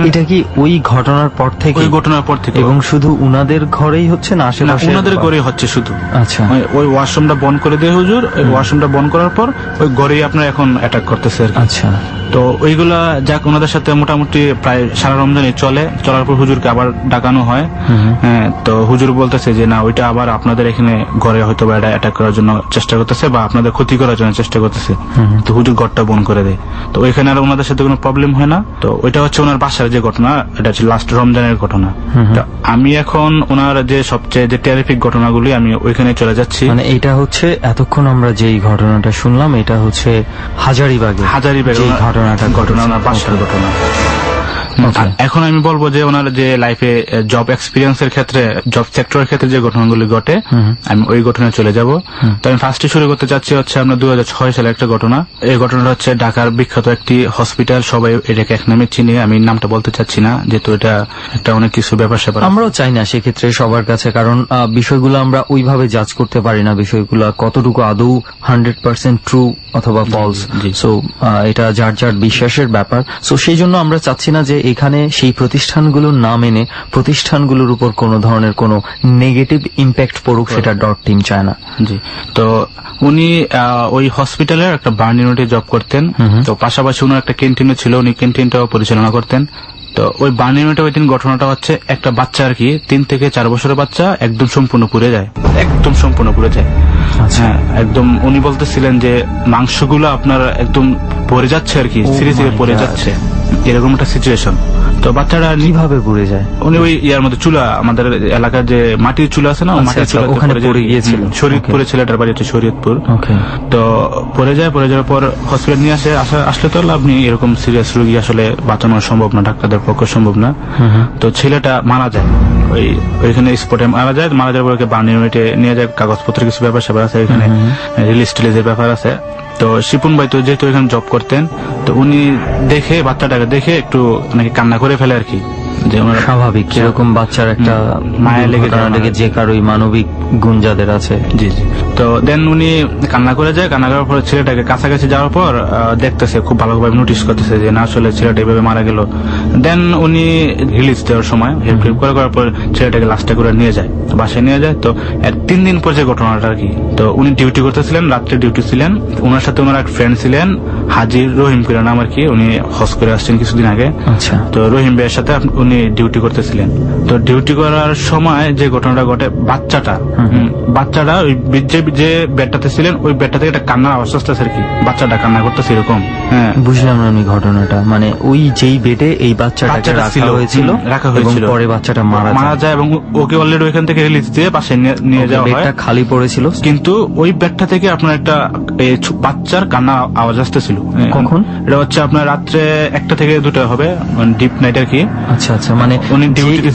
এটা কি ওই ঘটনার পর থেকে? এবং শুধু উনাদের ঘরেই হচ্ছে না, আশেপাশে উনাদের ঘরেই হচ্ছে শুধু। আচ্ছা, ওই ওয়াশরুমটা বন্ধ করে দিয়ে হুজুর, ওই ওয়াশরুমটা বন্ধ করার পর ওই ঘরেই আপনার এখন অ্যাটাক করতেছে। আচ্ছা, তো ওইগুলা যাক ওনাদের সাথে মোটামুটি প্রায় সারা রমজানই চলার পর হুজুরকে আবার ডাকানো হয়। হ্যাঁ, তো হুজুর বলতেছে যে না, ওইটা আবার আপনাদের এখানে ঘরে হয়তো বা এটা অ্যাটাক করার জন্য চেষ্টা করতেছে বা আপনাদের ক্ষতি করার জন্য চেষ্টা করতেছে। তো হুজুর ঘরটা বন্ধ করে দেয়। তো ওইখানে আর ওনাদের সাথে কোনো প্রবলেম হয় না। তো ওইটা হচ্ছে ওনার বাসার যে ঘটনা, এটা হচ্ছে লাস্ট রমজানের ঘটনা। আমি এখন ওনার যে সবচেয়ে যে টেরিফিক ঘটনাগুলি আমি ওইখানে চলে যাচ্ছি। মানে এটা হচ্ছে এতক্ষণ আমরা যেই ঘটনাটা শুনলাম এটা হচ্ছে হাজারিবাগে ঘটনা ওনার বাসার ঘটনা। এখন আমি বলবো যে ওনার যে লাইফে জব এক্সপিরিয়েন্সের ক্ষেত্রে, জব সেক্টরের ক্ষেত্রে যে ঘটনাগুলি ঘটে আমি ওই ঘটনায় চলে যাব। তো আমি ফার্স্টে শুরু করতে চাচ্ছি হচ্ছে আমরা 2006 সালে একটা ঘটনা। এই ঘটনাটা হচ্ছে ঢাকার বিখ্যাত একটি হসপিটাল, সবাই এটাকে এক নামে চিনি, আমি নামটা বলতে চাচ্ছি না যেহেতু এটা একটা অনেক কিছু ব্যাপার স্যাপার। আমরাও চাই না সেক্ষেত্রে সবার কাছে, কারণ বিষয়গুলো আমরা ওইভাবে জাজ করতে পারি না, বিষয়গুলো কতটুকু আদৌ 100% ট্রু অথবা ফলস। সো এটা যার যার বিশ্বাসের ব্যাপার। সো সেই জন্য আমরা চাচ্ছি না যে এখানে সেই প্রতিষ্ঠানগুলোর নাম এনে প্রতিষ্ঠানগুলোর উপর কোনো ধরনের কোনো নেগেটিভ ইম্প্যাক্ট পড়ুক, সেটা ডট টিম চায় না। জি, তো উনি ওই হসপিটালের একটা বার্ন ইউনিটে জব করতেন। তো পাশাপাশি ওনার একটা ক্যান্টিনও ছিল, উনি ক্যান্টিনটাও পরিচালনা করতেন। তো ওই বার্ন ইউনিটে ওই দিন ঘটনাটা হচ্ছে একটা বাচ্চা আর কি 3 থেকে 4 বছরের বাচ্চা একদম সম্পূর্ণ পুড়ে যায়, একদম সম্পূর্ণ পুড়ে যায়। হ্যাঁ, একদম উনি বলতেছিলেন যে মাংসগুলো আপনার একদম পড়ে যাচ্ছে আর কি, সিরিয়াসলি পড়ে যাচ্ছে, এরকম একটা সিচুয়েশন। তো বাচ্চাটা কিভাবে পুড়ে যায়? উনি ওই ইয়ার মধ্যে চুলা, আমাদের এলাকার যে মাটির চুলা আছে না, মাটির চুলা পড়ে গিয়েছিল। শরীয়তপুর ছেলেটার বাড়ি হচ্ছে শরীয়তপুর। তো পড়ে যাওয়ার পর হসপিটাল নিয়ে আসলে তো লাভ নেই, এরকম সিরিয়াস রোগী আসলে বাঁচানো সম্ভব না, ডাক্তারদের পক্ষে সম্ভব না। তো ছেলেটা মারা যায়, ওইখানে স্পটে মারা যায়। মারা যাওয়ার পর বার্ন ইউনিটে নিয়ে যায়, কাগজপত্রের কিছু ব্যাপার স্যাপার আছে, এখানে রিলিজ টিলিজের ব্যাপার আছে। তো শিপুন ভাই তো যেহেতু এখানে জব করতেন, তো উনি দেখে বাচ্চাটাকে দেখে একটু নাকি কান্না করে ফেলে আর কি, যে স্বাভাবিক এরকম বাচ্চার একটা মায়া লেগে যে কারোই মানবিক গুণ যাদের আছে। জি জি। তো দেন উনি কান্না করে যায়, কান্না করার পর ছেলেটাকে কাছাকাছি যাওয়ার পর দেখতেছে, খুব ভালোভাবে নোটিস করতেছে যে না আসলে ছেলেটা এভাবে মারা গেল। দেন উনি রিলিজ দেওয়ার সময় হেল্প করার পর ছেলেটাকে লাস্টে করে নিয়ে যায়, বাসায় নিয়ে যায়। তো 3 দিন পর যে ঘটনাটা আর কি, তো উনি ডিউটি করতেছিলেন, রাত্রে ডিউটি ছিলেন, ওনার সাথে ওনার এক ফ্রেন্ড ছিলেন হাজির রহিম করে নাম আর কি, উনি হজ করে আসছেন কিছুদিন আগে। আচ্ছা। তো রহিম ভাইয়ের সাথে উনি ডিউটি করতেছিলেন। তো ডিউটি করার সময় যে ঘটনাটা ঘটে, বাচ্চাটা ওই যে বেডটাতে ছিলেন ওই বেডটা থেকে একটা কান্নার আওয়াজ আসতেছে আর কি, বাচ্চাটা কান্না করতেছে এরকম। হ্যাঁ, বুঝলাম না আমি ঘটনাটা, মানে ওই যেই বেডে এই বাচ্চাটাকে রাখা হয়েছিল পরে বাচ্চাটা মারা যায় এবং ওকে অলরেডি ওইখান থেকে রিলিজ দিয়ে পাশে নিয়ে যাওয়া হয়। বেডটা খালি পড়েছিল, কিন্তু ওই বেডটা থেকে আপনার একটা বাচ্চার কান্না আওয়াজ আসতেছিল। কখন? এটা হচ্ছে আপনার রাত্রে 1টা থেকে 2টা হবে, ডিপ নাইট আর কি। আচ্ছা আচ্ছা, মানে উনি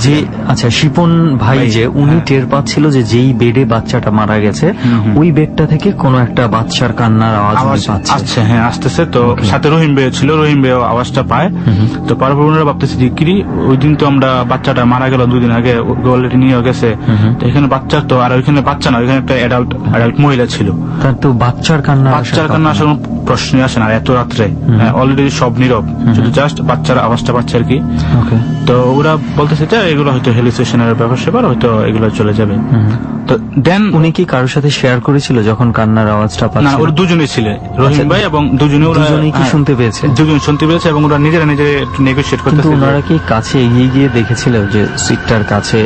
যে আচ্ছা শিপন ভাই যে উনি টের পাচ্ছিল যে যেই বেডে বাচ্চাটা মারা গেছে ওই বেডটা থেকে কোন একটা বাচ্চার কান্নার আওয়াজ আসছে। হ্যাঁ, আসতেছে। তো সাথে রহিম ভাই ছিল, রহিম ভাই আওয়াজটা পায়। তো পরপর ওনারা ভাবতেছে যে কিরি, ওই দিন তো আমরা বাচ্চাটা মারা গেল 2 দিন আগে, অলরেডি নিয়ে গেছে, তো এখানে বাচ্চা তো, আর ওইখানে বাচ্চা না, ওইখানে একটা অ্যাডাল্ট মহিলা ছিল। তার তো বাচ্চার কান্না আসার প্রশ্নই আসে না এত রাত্রে, অলরেডি সব নীরব, শুধু জাস্ট বাচ্চার আওয়াজটা পাচ্ছে আর কি। তো ওরা বলতেছে যে এগুলো হয়তো হেলিসেশনের ব্যাপার স্যাপার, হয়তো এগুলো চলে যাবে। তো দেন উনি কি কারোর সাথে শেয়ার করেছিল যখন কান্নার আওয়াজটা পাচ্ছিল? না, ওরা দুজনেই ছিলেন, রহিম ভাই এবং দুজনেই কি শুনতে পেয়েছে? দুজন শুনতে পেয়েছে এবং ওরা নিজেরা একটু নেগোশিয়েট করতেছিল। ওনারা কি কাছে এগিয়ে গিয়ে দেখেছিল যে সিটটার কাছে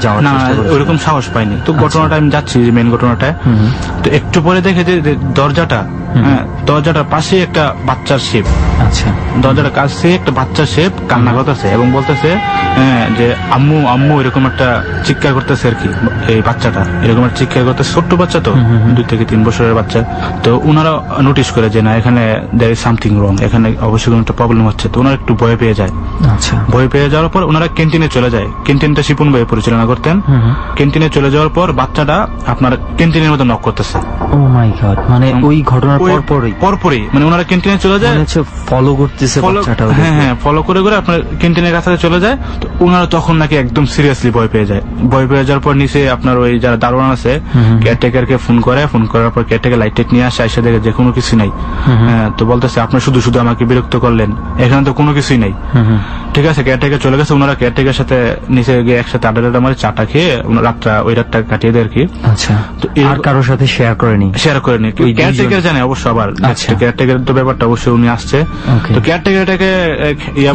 যাওয়ার চেষ্টা করেছিল? না, ওরকম সাহস পাইনি। তো ঘটনাটা আমি যাচ্ছি মেইন ঘটনাটা, তো একটু পরে দেখে যে দরজাটার পাশে একটা বাচ্চার শেপ। আচ্ছা, দরজাটার কাছে একটা বাচ্চার শেপ কান্না করতেছে এবং বলতেছে যে আম্মু আম্মু, এরকম একটা চিৎকার করতেছে আর কি। এই বাচ্চাটা এরকম একটা চিৎকার করতেছে, ছোট্ট বাচ্চা তো, 2 থেকে 3 বছরের বাচ্চা। তো ওনারা নোটিস করে যে না, এখানে দেয়ার ইজ সামথিং রং, এখানে অবশ্যই কোনো একটা প্রবলেম হচ্ছে। তো ওনারা একটু ভয় পেয়ে যায়। আচ্ছা, ভয় পেয়ে যাওয়ার পর ওনারা ক্যান্টিনে চলে যায়। ক্যান্টিনটা শিপন ভাই পরিচালনা করতেন। ক্যান্টিনে চলে যাওয়ার পর বাচ্চাটা আপনার ক্যান্টিনের মধ্যে নক করতেছে। ও মাই গড, মানে ওই ঘটনার পরপরই মানে ওনারা ক্যান্টিনে চলে যায়, ফলো করতেছে বাচ্চাটা। হ্যাঁ, ফলো করে আপনার ক্যান্টিনের কাছে চলে যায়। তো ওনারা তখন নাকি একদম সিরিয়াসলি ভয় পেয়ে যায়। ভয় পেয়ে যাওয়ার পর নিচে আপনার ওই যারা দারোয়ান আছে কেয়ারটেকারকে ফোন করার পর কেয়ারটেকার লাইট নিয়ে আসে, এসে দেখে যে কোনো কিছু নাই। তো বলতেছে আপনার শুধু আমাকে বিরক্ত করলেন, এখানে তো কোনো কিছুই নাই। ঠিক আছে, কেয়ারটেকার চলে গেছে, ওনারা কেয়ারটেকার সাথে নিচে গিয়ে একসাথে আড্ডা মারে, চাটা খেয়ে ওই রাতটা কাটিয়ে দেয় আর কি। আচ্ছা, তো আর কারোর সাথে শেয়ার করেনি? কেয়ারটেকার জানে অবশ্য, আবার কেয়ারটেকার তো ব্যাপারটা অবশ্যই উনি আসছে, তো কেয়ারটেকারটাকে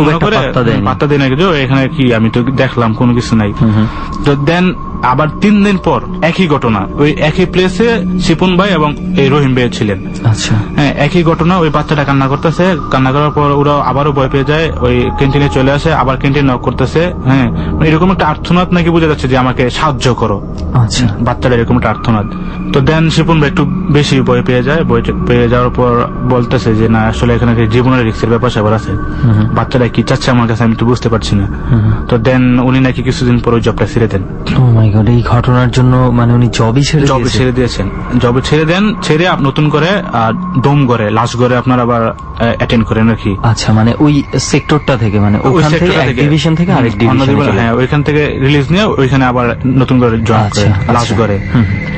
মনে করে পাত্তা দেয় না, কিছু এখানে কি আমি তো দেখলাম কোনো কিছু নাই। তো দেন আবার 3 দিন পর একই ঘটনা, ওই একই প্লেসে শিপন ভাই এবং এই রহিম ভাই ছিলেন। আচ্ছা, হ্যাঁ, একই ঘটনা, ওই বাচ্চাটা কান্না করতেছে, কান্না করার পর ওরা আবারও ভয় পেয়ে যায়, ওই ক্যান্টিনে চলে আসে, আবার ক্যান্টিন নক করতেছে। হ্যাঁ, এরকম একটা আর্তনাদ নাকি বোঝা যাচ্ছে যে আমাকে সাহায্য করো। আচ্ছা, বাচ্চাটা এরকম একটা আর্তনাদ। তো দেন শিপন ভাই একটু বেশি ভয় পেয়ে যায়, ভয় পেয়ে যাওয়ার পর বলতেছে যে না, আসলে এখানে জীবনের রিস্কের ব্যাপার স্যাপার আছে, বাচ্চাটা কি চাচ্ছে আমার কাছে আমি তো বুঝতে পারছি না। তো দেন উনি নাকি কিছুদিন পর ওই জবটা ছেড়ে দেন। এই ঘটনার জন্য মানে উনি জবই ছেড়ে দিয়েছেন, জবে ছেড়ে দেন, ছেড়ে নতুন করে ডোম করে লাশ করে আপনার আবার অ্যাটেন্ড করেন আর কি। আচ্ছা, মানে ওই সেক্টরটা থেকে, মানে ওইখান থেকে এক ডিভিশন থেকে আরেক ডিভিশন, হ্যাঁ, ওইখান থেকে রিলিজ নিয়ে ওইখানে আবার নতুন করে জয়েন করে লাশ করে।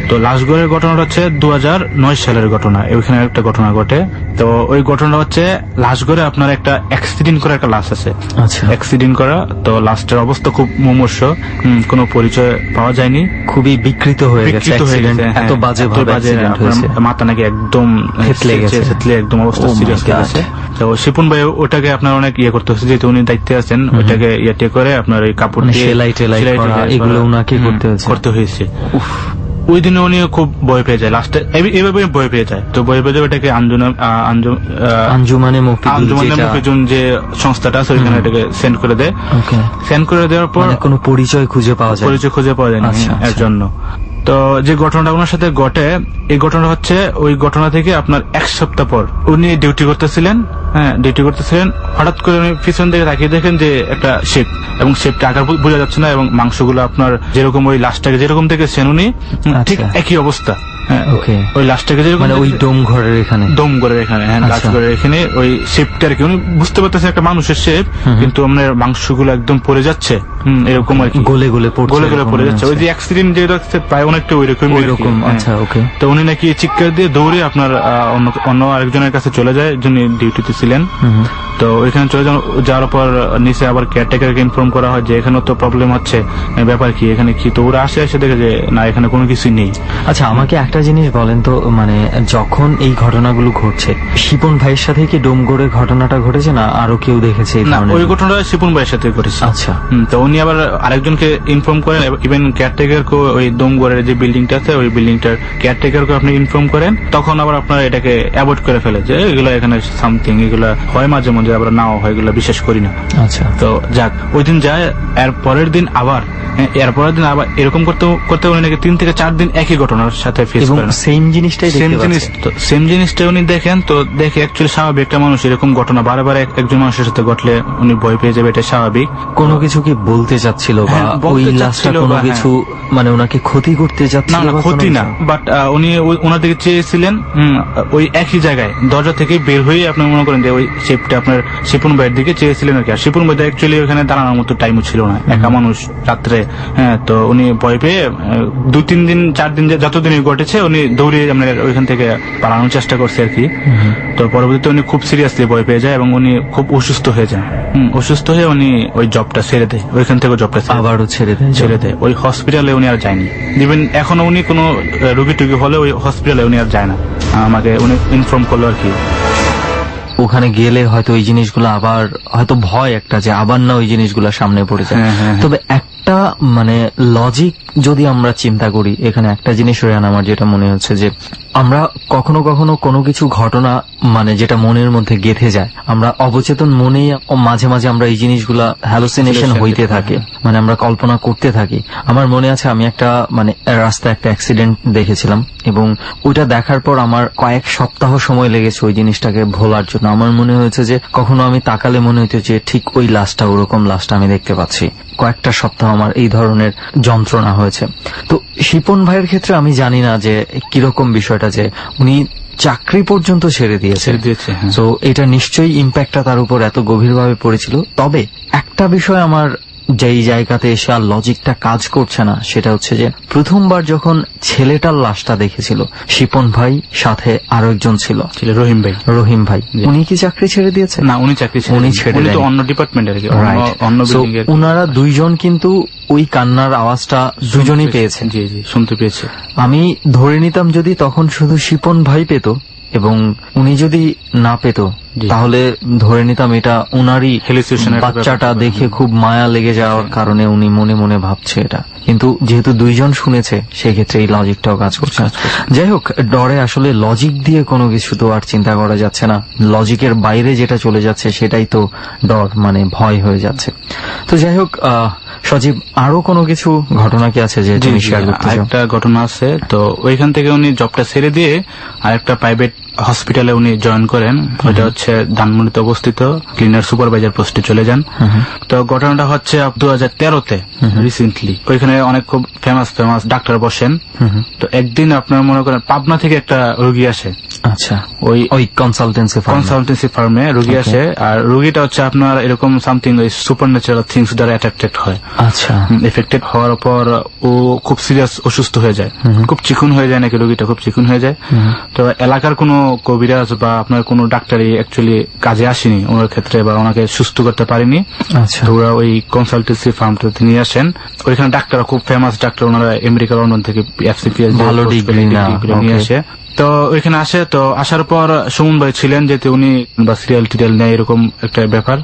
তো লাশগড়ের ঘটনাটা হচ্ছে 2009 সালের ঘটনা, ওইখানে একটা ঘটনা ঘটে। তো ওই ঘটনাটা হচ্ছে লাশগড়ে আপনার একটা অ্যাক্সিডেন্ট করা একটা লাশ আছে। আচ্ছা, অ্যাক্সিডেন্ট করা, তো লাশটার অবস্থা খুব মুমূর্ষ, কোনো পরিচয় পাওয়া যায়নি, খুবই বিকৃত হয়ে গেছে, এত বাজে মাথা নাকি একদম থেতলে একদম অবস্থা সিরিয়াস হয়ে গেছে। তো শিপন ভাই ওটাকে আপনার অনেক করতে হচ্ছে, যেহেতু উনি দায়িত্বে আছেন, ওইটাকে করে আপনার ওই কাপড় দিয়ে সেলাই এগুলো ওনাকে করতে হয়েছে। ওই দিনে উনি খুব ভয় পেয়ে যায়, লাস্টে এভাবে ভয় পেয়ে যায়। তো ভয় পেয়ে যায় ওটাকে আঞ্জুমানে মুফিজুন যে সংস্থাটা আছে ওইখানে এটাকে সেন্ড করে দেয়। সেন্ড করে দেওয়ার পর কোনো পরিচয় খুঁজে পাওয়া যায় না এর জন্য। তো যে ঘটনাটা ওনার সাথে ঘটে, এই ঘটনা হচ্ছে ওই ঘটনা থেকে আপনার 1 সপ্তাহ পর উনি ডিউটি করতেছিলেন। হ্যাঁ, ডিউটি করতেছিলেন, হঠাৎ করে উনি পিছন দিকে তাকিয়ে দেখেন যে একটা শেপ, এবং শেপটা আকার বোঝা যাচ্ছে না, এবং মাংসগুলো আপনার যেরকম ওই লাশটাকে যেরকম দেখেছেন উনি ঠিক একই অবস্থা। ওই লাশটাকে যেরকম ওই ডোম ঘরের এখানে হ্যাঁ, লাশঘরের এখানে ওই শেপটা আর কি উনি বুঝতে পারতেছেন একটা মানুষের শেপ, কিন্তু আপনার মাংসগুলো একদম পড়ে যাচ্ছে, এরকম আর কি গলে পড়ে যাচ্ছে। ওই যে অ্যাক্সিডেন্ট যেটা প্রায় অনেকটা ওইরকম। আচ্ছা, ওকে। তো উনি নাকি চিৎকার দিয়ে দৌড়ে আপনার অন্য আরেকজনের কাছে চলে যায়, যিনি ডিউটিতে ছিলেন। তো ওইখানে চলে যাওয়ার পর নিচে আবার কেয়ারটেকারকে ইনফর্ম করা হয় যে এখানে তো প্রবলেম হচ্ছে, ব্যাপার কি, এখানে কি। তো ওরা এসে দেখে যে না, এখানে কোনো কিছুই নেই। আচ্ছা, আমাকে একটা জিনিস বলেন তো, মানে যখন এই ঘটনাগুলো ঘটছে, শিপন ভাইয়ের সাথে কি ডোমগড়ের ঘটনাটা ঘটেছে না আরো কেউ দেখেছে? না, ওই ঘটনাটা শিপন ভাইয়ের সাথে ঘটেছে। আচ্ছা, তো উনি আবার আরেকজনকে ইনফর্ম করেন, ইভেন কেয়ারটেকারকে ওই ডোমগড়ের যে বিল্ডিংটা আছে ওই বিল্ডিংটার কেয়ারটেকারকে আপনি ইনফর্ম করেন, তখন আবার আপনার এটাকে অ্যাভয়েড করে ফেলে যে এগুলো এখানে সামথিং, এগুলো হয় মাঝে মধ্যে, আবার নাও হয়, এগুলো বিশ্বাস করি না। আচ্ছা, তো যাক, ওই দিন যায়, এর পরের দিন আবার এরকম করতে উনি নাকি 3 থেকে 4 দিন একই ঘটনার সাথে ফেস করেন। সেম জিনিসটাই উনি দেখেন। তো দেখে অ্যাকচুয়ালি স্বাভাবিক, একটা মানুষ এরকম ঘটনা বারবার একজন মানুষের সাথে ঘটলে উনি ভয় পেয়ে যাবে, এটা স্বাভাবিক। কোনো কিছু কি বলতে চাচ্ছিল বা ওই লাশটা কোনো কিছু মানে ওনাকে ক্ষতি করতে যাচ্ছিল? না, ক্ষতি না, বাট উনি ওনার দিকে চেয়েছিলেন ওই একই জায়গায় দরজা থেকে বের হয়ে আপনি মনে করেন যে ওই শেপটা আপনার শিপন ভাইয়ের দিকে চেয়েছিলেন আর কি। আর শিপন ভাই অ্যাকচুয়ালি ওখানে দাঁড়ানোর মতো টাইমও ছিল না, একা মানুষ রাত্রে। হ্যাঁ, তো উনি ভয় পেয়ে 2-3 দিন 4 দিন যতদিনই ঘটেছে উনি দৌড়ে আপনার ওইখান থেকে পালানোর চেষ্টা করছে আর কি। তো পরবর্তীতে উনি খুব সিরিয়াসলি ভয় পেয়ে যায় এবং উনি খুব অসুস্থ হয়ে যান। অসুস্থ হয়ে উনি ওই জবটা ছেড়ে দেয়, ওইখান থেকে জবটা আবারও ছেড়ে দেয়। ওই হসপিটালে উনি আর যায়নি, ইভেন এখনো উনি কোনো রোগী টুগী হলে ওই হসপিটালে উনি আর যায় না, আমাকে উনি ইনফর্ম করলো আর কি। ওখানে গেলে হয়তো ওই জিনিসগুলো আবার হয়তো ভয় একটা যে আবার না ওই জিনিসগুলো সামনে পড়ে যায়। তবে একটা মানে লজিক যদি আমরা চিন্তা করি, এখানে একটা জিনিস রেয়ান আমার যেটা মনে হচ্ছে যে আমরা কখনো কখনো কোনো কিছু ঘটনা মানে যেটা মনের মধ্যে গেঁথে যায়, আমরা অবচেতন মনেই মাঝে মাঝে আমরা এই জিনিসগুলা হ্যালুসিনেশন হইতে থাকে, মানে আমরা কল্পনা করতে থাকি। আমার মনে আছে আমি একটা মানে রাস্তায় একটা অ্যাক্সিডেন্ট দেখেছিলাম এবং ওইটা দেখার পর আমার কয়েক সপ্তাহ সময় লেগেছে ওই জিনিসটাকে ভোলার জন্য। আমার মনে হয়েছে যে কখনো আমি তাকালে মনে হইতো যে ঠিক ওই লাশটা, ওরকম লাশটা আমি দেখতে পাচ্ছি। কয়েকটা সপ্তাহ আমার এই ধরনের যন্ত্রণা হয়েছে। তো শিপন ভাইয়ের ক্ষেত্রে আমি জানি না যে কিরকম বিষয়টা, যে উনি চাকরি পর্যন্ত ছেড়ে দিয়েছে। তো এটা নিশ্চয়ই ইম্প্যাক্টটা তার উপর এত গভীরভাবে পড়েছিল। তবে একটা বিষয় আমার যেই জায়গাতে এসে আর লজিকটা কাজ করছে না সেটা হচ্ছে যে প্রথমবার যখন ছেলেটার লাশটা দেখেছিল শিপন ভাই, সাথে আরো একজন ছিল রহিম ভাই, উনি কি চাকরি ছেড়ে দিয়েছে? না, উনি চাকরি ছেড়ে দেন, অন্য ডিপার্টমেন্টের, অন্য বিল্ডিং এর। উনারা দুইজন কিন্তু ওই কান্নার আওয়াজটা দুজনেই পেয়েছেন। জি জি, শুনতে পেয়েছে। আমি ধরে নিতাম যদি তখন শুধু শিপন ভাই পেত এবং উনি যদি না পেত তাহলে ধরে নিতাম এটা উনারই বাচ্চাটা দেখে খুব মায়া লেগে যাওয়ার কারণে উনি মনে মনে ভাবছে এটা, কিন্তু যেহেতু দুইজন শুনেছে সেক্ষেত্রে এই লজিকটাও কাজ করছে। যাই হোক, ডরে আসলে লজিক দিয়ে কোনো কিছু তো আর চিন্তা করা যাচ্ছে না, লজিকের বাইরে যেটা চলে যাচ্ছে সেটাই তো ডর, মানে ভয় হয়ে যাচ্ছে। তো যাই হোক, সজীব আরো কোনো কিছু ঘটনা কি আছে যে তুমি শেয়ার করতে চাও? একটা ঘটনা আছে, তো ওইখান থেকে উনি জবটা ছেড়ে দিয়ে আরেকটা প্রাইভেট হসপিটালে উনি জয়েন করেন, ওইটা হচ্ছে ধানমন্ডিতে অবস্থিত, ক্লিনার সুপারভাইজার পোস্টে চলে যান। তো ঘটনাটা হচ্ছে 2013-তে রিসেন্টলি, ওইখানে অনেক খুব ফেমাস ডাক্তার বসেন। তো একদিন আপনার মনে করেন পাবনা থেকে একটা রোগী আসে, আচ্ছা, ওই কনসালটেন্সি ফার্মে রোগী আসে, আর রোগীটা হচ্ছে আপনার এরকম সামথিং ওই সুপারন্যাচারাল থিংস দ্বারা অ্যাট্রাক্টেড হয়। আচ্ছা, এফেক্টেড হওয়ার পর ও খুব সিরিয়াস অসুস্থ হয়ে যায়, খুব চিকুন হয়ে যায় নাকি রোগীটা, খুব চিকুন হয়ে যায়। তো এলাকার কোনো কবিরাজ বা আপনার কোনো ডাক্তারই অ্যাকচুয়ালি কাজে আসেনি ওনার ক্ষেত্রে, বা ওনাকে সুস্থ করতে পারেনি। আচ্ছা, তো ওরা ওই কনসালটেন্সি ফার্মটাতে নিয়ে আসেন, ওইখানে ডাক্তার খুব ফেমাস ডাক্তার, ওনারা আমেরিকা লন্ডন থেকে FCPS ভালো ডিগ্রি নিয়ে আসে। তো ওইখানে আসে, তো আসার পর সুমন ভাই ছিলেন, যেহেতু উনি বা সিরিয়াল টিরিয়াল নেয় এরকম একটা ব্যাপার।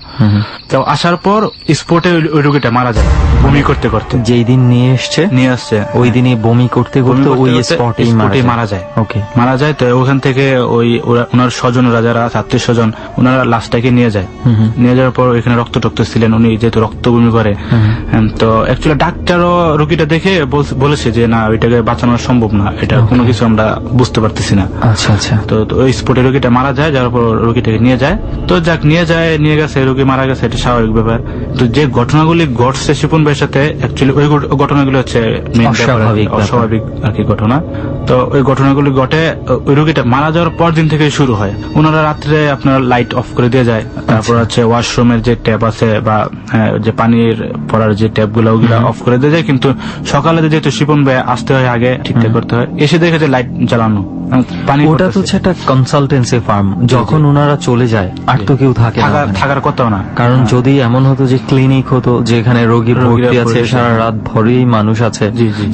তো আসার পর স্পটে ওই রোগীটা মারা যায় বমি করতে করতে। যেই দিন নিয়ে আসছে ওই দিনই বমি করতে করতে ওই স্পটেই মারা যায়। ওকে, মারা যায়। তো ওখান থেকে ওই ওনার স্বজনরা যারা আত্মীয় স্বজন, ওনারা লাশটাকে নিয়ে যায়। নিয়ে যাওয়ার পর ওইখানে রক্ত ছিলেন, উনি যেহেতু রক্ত বমি করে, তো অ্যাকচুয়ালি ডাক্তারও রোগীটা দেখে বলেছে যে না, ওইটাকে বাঁচানো সম্ভব না, এটা কোনো কিছু আমরা বুঝতে পারতেছি না। আচ্ছা আচ্ছা। তো ওই স্পটে রোগীটা মারা যায়, যাওয়ার পর রোগীটাকে নিয়ে যায়। তো যাক, নিয়ে গেছে, রোগী মারা গেছে, এটা স্বাভাবিক ব্যাপার। তো যে ঘটনাগুলি ঘটছে শিপন ভাইয়ের সাথে, অ্যাকচুয়ালি ওই ঘটনাগুলি হচ্ছে অস্বাভাবিক আর কি ঘটনা। তো ওই ঘটনাগুলি ঘটে ওই রোগীটা মারা যাওয়ার পর দিন থেকে শুরু হয়। ওনারা রাত্রে আপনার লাইট অফ করে দিয়ে যায়, তারপর হচ্ছে ওয়াশরুমের যে ট্যাপ আছে বা যে পানির পড়ার যে ট্যাপ গুলো, ওগুলা অফ করে দিয়ে যায়। কিন্তু সকালে যেহেতু শিপন ভাই আসতে হয় আগে, ঠিকঠাক করতে হয়, এসে দেখে যে লাইট জ্বালানো। ওটা তো একটা কনসালটেন্সি ফার্ম, যখন ওনারা চলে যায় আর তো কেউ থাকে না, থাকার কথাও না। কারণ যদি এমন হতো যে ক্লিনিক হতো যেখানে রোগী ভর্তি আছে, সারা রাত ভরেই মানুষ আছে,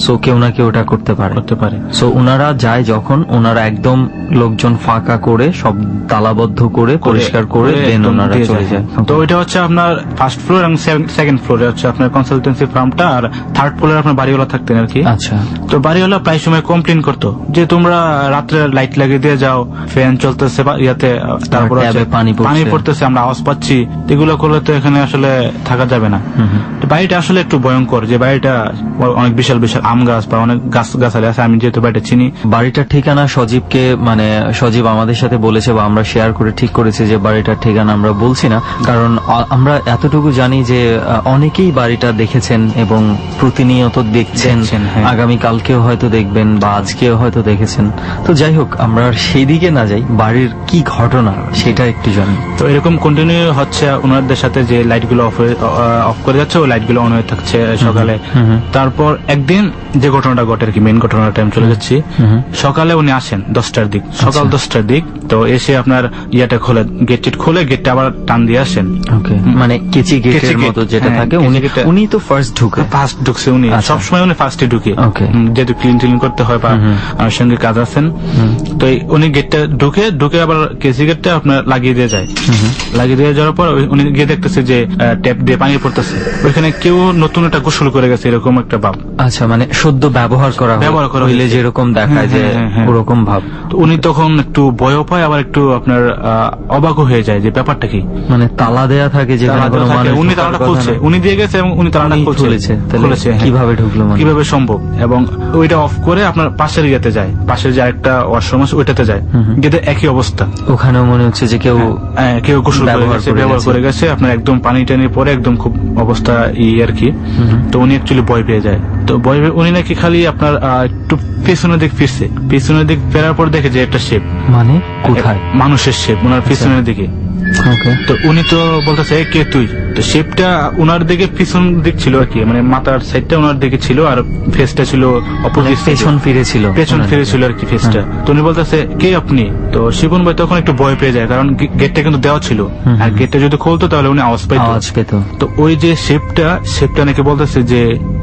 সো কেউ না কেউ ওটা করতে পারে। সো ওনারা যায় যখন, ওনারা একদম লোকজন ফাঁকা করে সব তালাবদ্ধ করে পরিষ্কার করে দেন ওনারা চলে যায়। তো ওইটা হচ্ছে আপনার ফার্স্ট ফ্লোর এবং সেকেন্ড ফ্লোরে হচ্ছে আপনার কনসালটেন্সি ফার্মটা, আর থার্ড ফ্লোরে আপনার বাড়িওয়ালা থাকতেন আর কি। আচ্ছা। তো বাড়িওয়ালা প্রায় সময় কমপ্লেন করতো যে তোমরা রাত্রে লাইট লাগিয়ে দিয়ে যাও, ফ্যান চলতেছে ইয়াতে, তারপর পানি পড়তেছে, আমরা আওয়াজ পাচ্ছি, এগুলো করলে তো এখানে আসলে থাকা যাবে না। বাড়িটা আসলে একটু ভয়ঙ্কর, যে বাড়িটা অনেক বিশাল বিশাল আম গাছ বা অনেক গাছালি আছে, আমি যেহেতু বাড়িটা চিনি। বাড়িটার ঠিকানা সজীবকে, মানে সজীব আমাদের সাথে বলেছে বা আমরা শেয়ার করে ঠিক করেছি যে বাড়িটার ঠিকানা আমরা বলছি না, কারণ আমরা এতটুকু জানি যে অনেকেই বাড়িটা দেখেছেন এবং প্রতিনিয়ত দেখছেন, আগামীকালকেও হয়তো দেখবেন বা আজকেও হয়তো দেখেছেন। তো যাই হোক, আমরা সেই দিকে না যাই, বাড়ির কি ঘটনা সেটা একটু জানি। তো এরকম কন্টিনিউ হচ্ছে ওনাদের সাথে, যে লাইট গুলো অফ করে যাচ্ছে, ওই লাইট গুলো অন হয়ে থাকছে সকালে। তারপর একদিন যে ঘটনাটা ঘটে আর কি, মেইন ঘটনার টাইম চলে যাচ্ছি, সকালে উনি আসেন 10টার দিক, সকাল 10টার দিক। তো এসে আপনার ইয়াটা খোলে, গেট খোলে, গেটটা আবার টান দিয়ে আসেন। মানে কেচি গেটের মতো যেটা থাকে, উনি তো ফার্স্ট ঢুকছে, উনি সবসময় উনি ফার্স্টে ঢুকে, যেহেতু ক্লিন করতে হয় বা আমার সঙ্গে কাজ আছেন। তো উনি গেটটা ঢুকে আবার কেসি গেটটা আপনার লাগিয়ে দিয়ে যায়। লাগিয়ে দিয়ে যাওয়ার পর উনি গিয়ে দেখতেছে যে ট্যাপ দিয়ে পানি পড়তেছে, ওইখানে কেউ নতুন একটা গোসল করে গেছে, এরকম একটা ভাব। আচ্ছা, মানে সদ্য ব্যবহার করা হইলে যেরকম দেখায় যে ওরকম ভাব। উনি তখন একটু ভয় পায়, আবার একটু আপনার অবাক হয়ে যায় যে ব্যাপারটা কি, মানে তালা দেয়া থাকে যে উনি তালাটা খুলছে, উনি দিয়ে গেছে এবং উনি তালাটা খুলেছে, কিভাবে ঢুকলো, কিভাবে সম্ভব। এবং ওইটা অফ করে আপনার পাশের ইয়েতে যায়, পাশের যে আরেকটা ওয়াশরুম আছে ওইটাতে যায়, গেতে একই অবস্থা। ওখানেও মনে হচ্ছে যে কেউ গোসল ব্যবহার করে গেছে, আপনার একদম পানি টানি পরে একদম খুব অবস্থা আর কি। তো উনি অ্যাকচুয়ালি ভয় পেয়ে যায়। তো ভয় পেয়ে উনি নাকি খালি আপনার একটু পেছনের দিক ফিরছে, পেছনের দিক ফেরার পর দেখে যে একটা শেপ, মানে কোথায়, মানুষের শেপ ওনার পেছনের দিকে। তো উনি তো বলতেছে কে তুই, তো শেপটা ওনার দিকে পিছন দিক ছিল আর কি, মানে মাথার সাইডটা ওনার দিকে ছিল আর ফেসটা ছিল অপোজিট, পেছন ফিরে ছিল আর কি ফেসটা। তো উনি বলতেছে কে আপনি? তো শিপন ভাই তখন একটু ভয় পেয়ে যায়, কারণ গেটটা কিন্তু দেওয়া ছিল, আর গেটটা যদি খুলতো তাহলে উনি আওয়াজ পেত। তো ওই যে শেপটা নাকি বলতেছে যে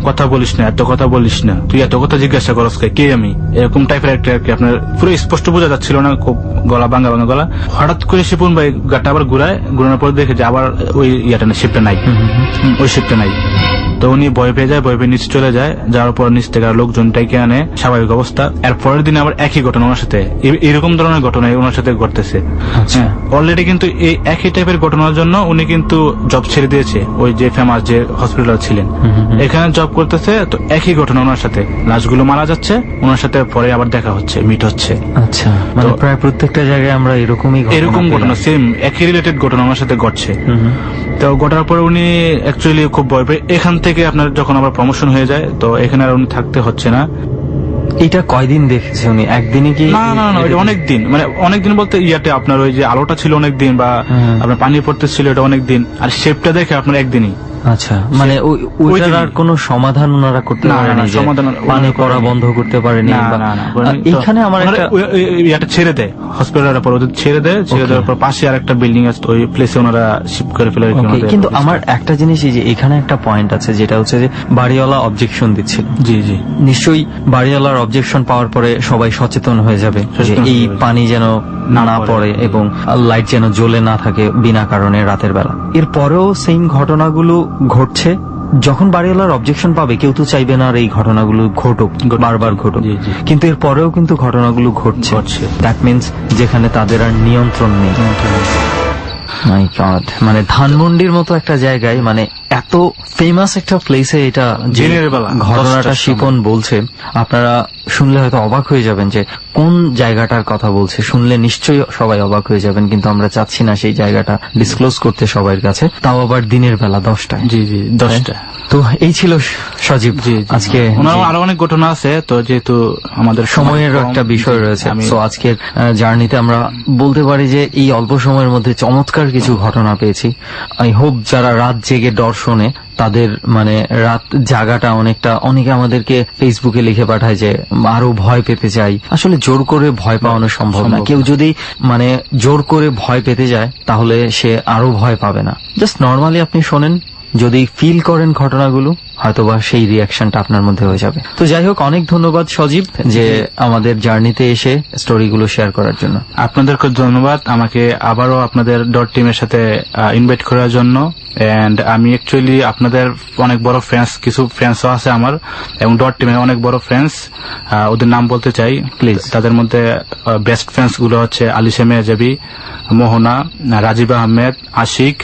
কথা বলিস না, এত কথা বলিস না, তুই এত কথা জিজ্ঞাসা করস কে আমি, এরকম টাইপের একটা আর কি। আপনার পুরো স্পষ্ট বোঝা যাচ্ছিল না, খুব গলা ভাঙা গলা। হঠাৎ করে শিপন ভাই গাটা আবার ঘুরানোর পর দেখে যে আবার ওই শেপটা নাই, ওই শেপটা নাই। তো উনি ভয় পেয়ে যায়, ভয় পেয়ে নিচে চলে যায়। যাওয়ার পর নিচ থেকে লোকজনটাকে আনে, স্বাভাবিক অবস্থা। এর পরের দিনে আবার একই ঘটনা ওনার সাথে, এরকম ধরনের ঘটনা ওনার সাথে ঘটতেছে। অলরেডি কিন্তু এই একই টাইপের ঘটনার জন্য উনি কিন্তু জব ছেড়ে দিয়েছে, ওই যে ফেমাস যে হসপিটাল ছিলেন এখানে জব করতেছে। তো একই ঘটনা ওনার সাথে, লাশগুলো মারা যাচ্ছে, ওনার সাথে পরে আবার দেখা হচ্ছে, মিট হচ্ছে। আচ্ছা, মানে প্রায় প্রত্যেকটা জায়গায় আমরা এরকম ঘটনা সেম একই রিলেটেড ঘটনা ওনার সাথে ঘটছে। তো ঘটার পরে উনি অ্যাকচুয়ালি খুব ভয় পেয়ে এখান থেকে আপনার যখন আবার প্রমোশন হয়ে যায়, তো এখানে আর উনি থাকতে হচ্ছে না। এটা কয়দিন দেখেছে উনি? একদিনই কি? না, অনেকদিন, মানে অনেকদিন বলতে ইয়াতে আপনার ওই যে আলোটা ছিল অনেকদিন, বা আপনার পানি পড়তেছিল এটা অনেকদিন, আর শেপটা দেখে আপনার একদিনই। আচ্ছা, মানে ওইটার আর কোনো সমাধান ওনারা করতে পারেনি? পানি পড়া বন্ধ করতে পারেনি? এখানে আমার একটা ছেড়ে দেয় হসপিটালের পর, ওদের ছেড়ে দেওয়ার পর পাশে আর একটা বিল্ডিং আছে, ওই প্লেসে ওনারা শিফট করে ফেলে। কিন্তু আমার একটা জিনিস, যে এখানে একটা পয়েন্ট আছে, যেটা হচ্ছে যে বাড়িওয়ালা অবজেকশন দিচ্ছিল। জি, নিশ্চয়ই বাড়িওয়ালার অবজেকশন পাওয়ার পরে সবাই সচেতন হয়ে যাবে যে এই পানি যেন না পড়ে এবং লাইট যেন জ্বলে না থাকে বিনা কারণে রাতের বেলা। এরপরেও সেম ঘটনাগুলো ঘটছে। যখন বাড়িওয়ালার অবজেকশন পাবে, কেউ তো চাইবে না আর এই ঘটনাগুলো ঘটুক, বারবার ঘটুক, কিন্তু এরপরেও কিন্তু ঘটনাগুলো ঘটছে। দ্যাট মিনস যেখানে তাদের আর নিয়ন্ত্রণ নেই। মাই গড, মানে ধানমন্ডির মতো একটা জায়গায়, মানে এত ফেমাস একটা প্লেসে এটা ঘটনাটা শিপন বলছে, আপনারা শুনলে হয়তো অবাক হয়ে যাবেন যে কোন জায়গাটার কথা বলছে। শুনলে নিশ্চয়ই সবাই অবাক হয়ে যাবেন, কিন্তু আমরা চাচ্ছি না সেই জায়গাটা ডিসক্লোজ করতে সবার কাছে, তাও আবার দিনের বেলা 10টায়। 10টায়। তো এই ছিল সজীব আজকে। আরো অনেক ঘটনা আছে, তো যেহেতু আমাদের সময়ের একটা বিষয় রয়েছে, তো আজকের জার্নিতে আমরা বলতে পারি যে এই অল্প সময়ের মধ্যে চমৎকার কিছু ঘটনা পেয়েছি। আই হোপ যারা রাত জেগে দর্শনে, তাদের মানে রাত জাগাটা অনেকে আমাদেরকে ফেসবুকে লিখে পাঠায় যে আরো ভয় পেতে চাই। আসলে জোর করে ভয় পাওয়ানো সম্ভব না। কেউ যদি মানে জোর করে ভয় পেতে যায়, তাহলে সে আরো ভয় পাবে না। জাস্ট নর্মালি আপনি শোনেন, যদি ফিল করেন ঘটনাগুলো, হয়তোবা সেই রিয়াকশনটা আপনার মধ্যে হয়ে যাবে। তো যাই হোক, অনেক ধন্যবাদ সজীব যে আমাদের জার্নিতে এসে স্টোরিগুলো শেয়ার করার জন্য। আপনাদেরকে ধন্যবাদ আমাকে আবারও আপনাদের ডট টিমের সাথে ইনভাইট করার জন্য। এন্ড আমি অ্যাকচুয়ালি আপনাদের অনেক বড় ফ্রেন্ডস, কিছু ফ্রেন্ডসও আছে আমার, এবং ডট টিমের অনেক বড় ফ্রেন্ডস, ওদের নাম বলতে চাই প্লিজ। তাদের মধ্যে বেস্ট ফ্রেন্ডস গুলো হচ্ছে আলিশা মেজাবি, মোহনা, রাজীব আহমেদ, আশিক,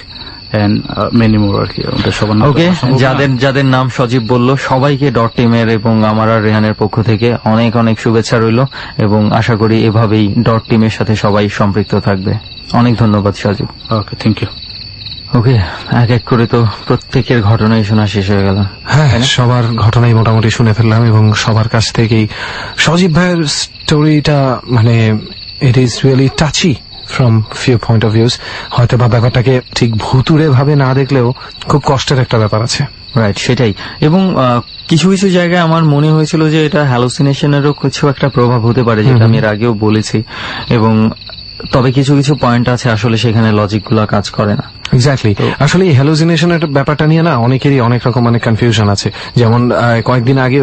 যাদের নাম সজীব বলল, সবাইকে ডট টিমের এবং আমার আর রেহানের পক্ষ থেকে অনেক অনেক শুভেচ্ছা রইল, এবং আশা করি এভাবেই ডট টিমের সাথে সবাই সম্পৃক্ত থাকবে। অনেক ধন্যবাদ সজীব। ওকে, থ্যাংক ইউ। ওকে, এক এক করে তো প্রত্যেকের ঘটনাই শোনা শেষ হয়ে গেল। হ্যাঁ, সবার ঘটনাই মোটামুটি শুনে ফেললাম, এবং সবার কাছ থেকেই সজীব ভাইয়ের স্টোরিটা মানে it is really touchy from few point of views. হয়তো বা ব্যাপারটাকে ঠিক ভুতুড়ে ভাবে না দেখলেও খুব কষ্টের একটা ব্যাপার আছে। রাইট, সেটাই। এবং কিছু কিছু জায়গায় আমার মনে হয়েছিল যে এটা হ্যালুসিনেশনেরও কিছু একটা প্রভাব হতে পারে, যেটা আমি এর আগেও বলেছি। এবং তবে কিছু কিছু পয়েন্ট আছে আসলে সেখানে লজিক গুলা কাজ করে না। এক্স্যাক্টলি। আসলে এই হ্যালুসিনেশনের ব্যাপারটা নিয়ে না অনেকেরই অনেক রকম মানে কনফিউশন আছে। যেমন কয়েকদিন আগে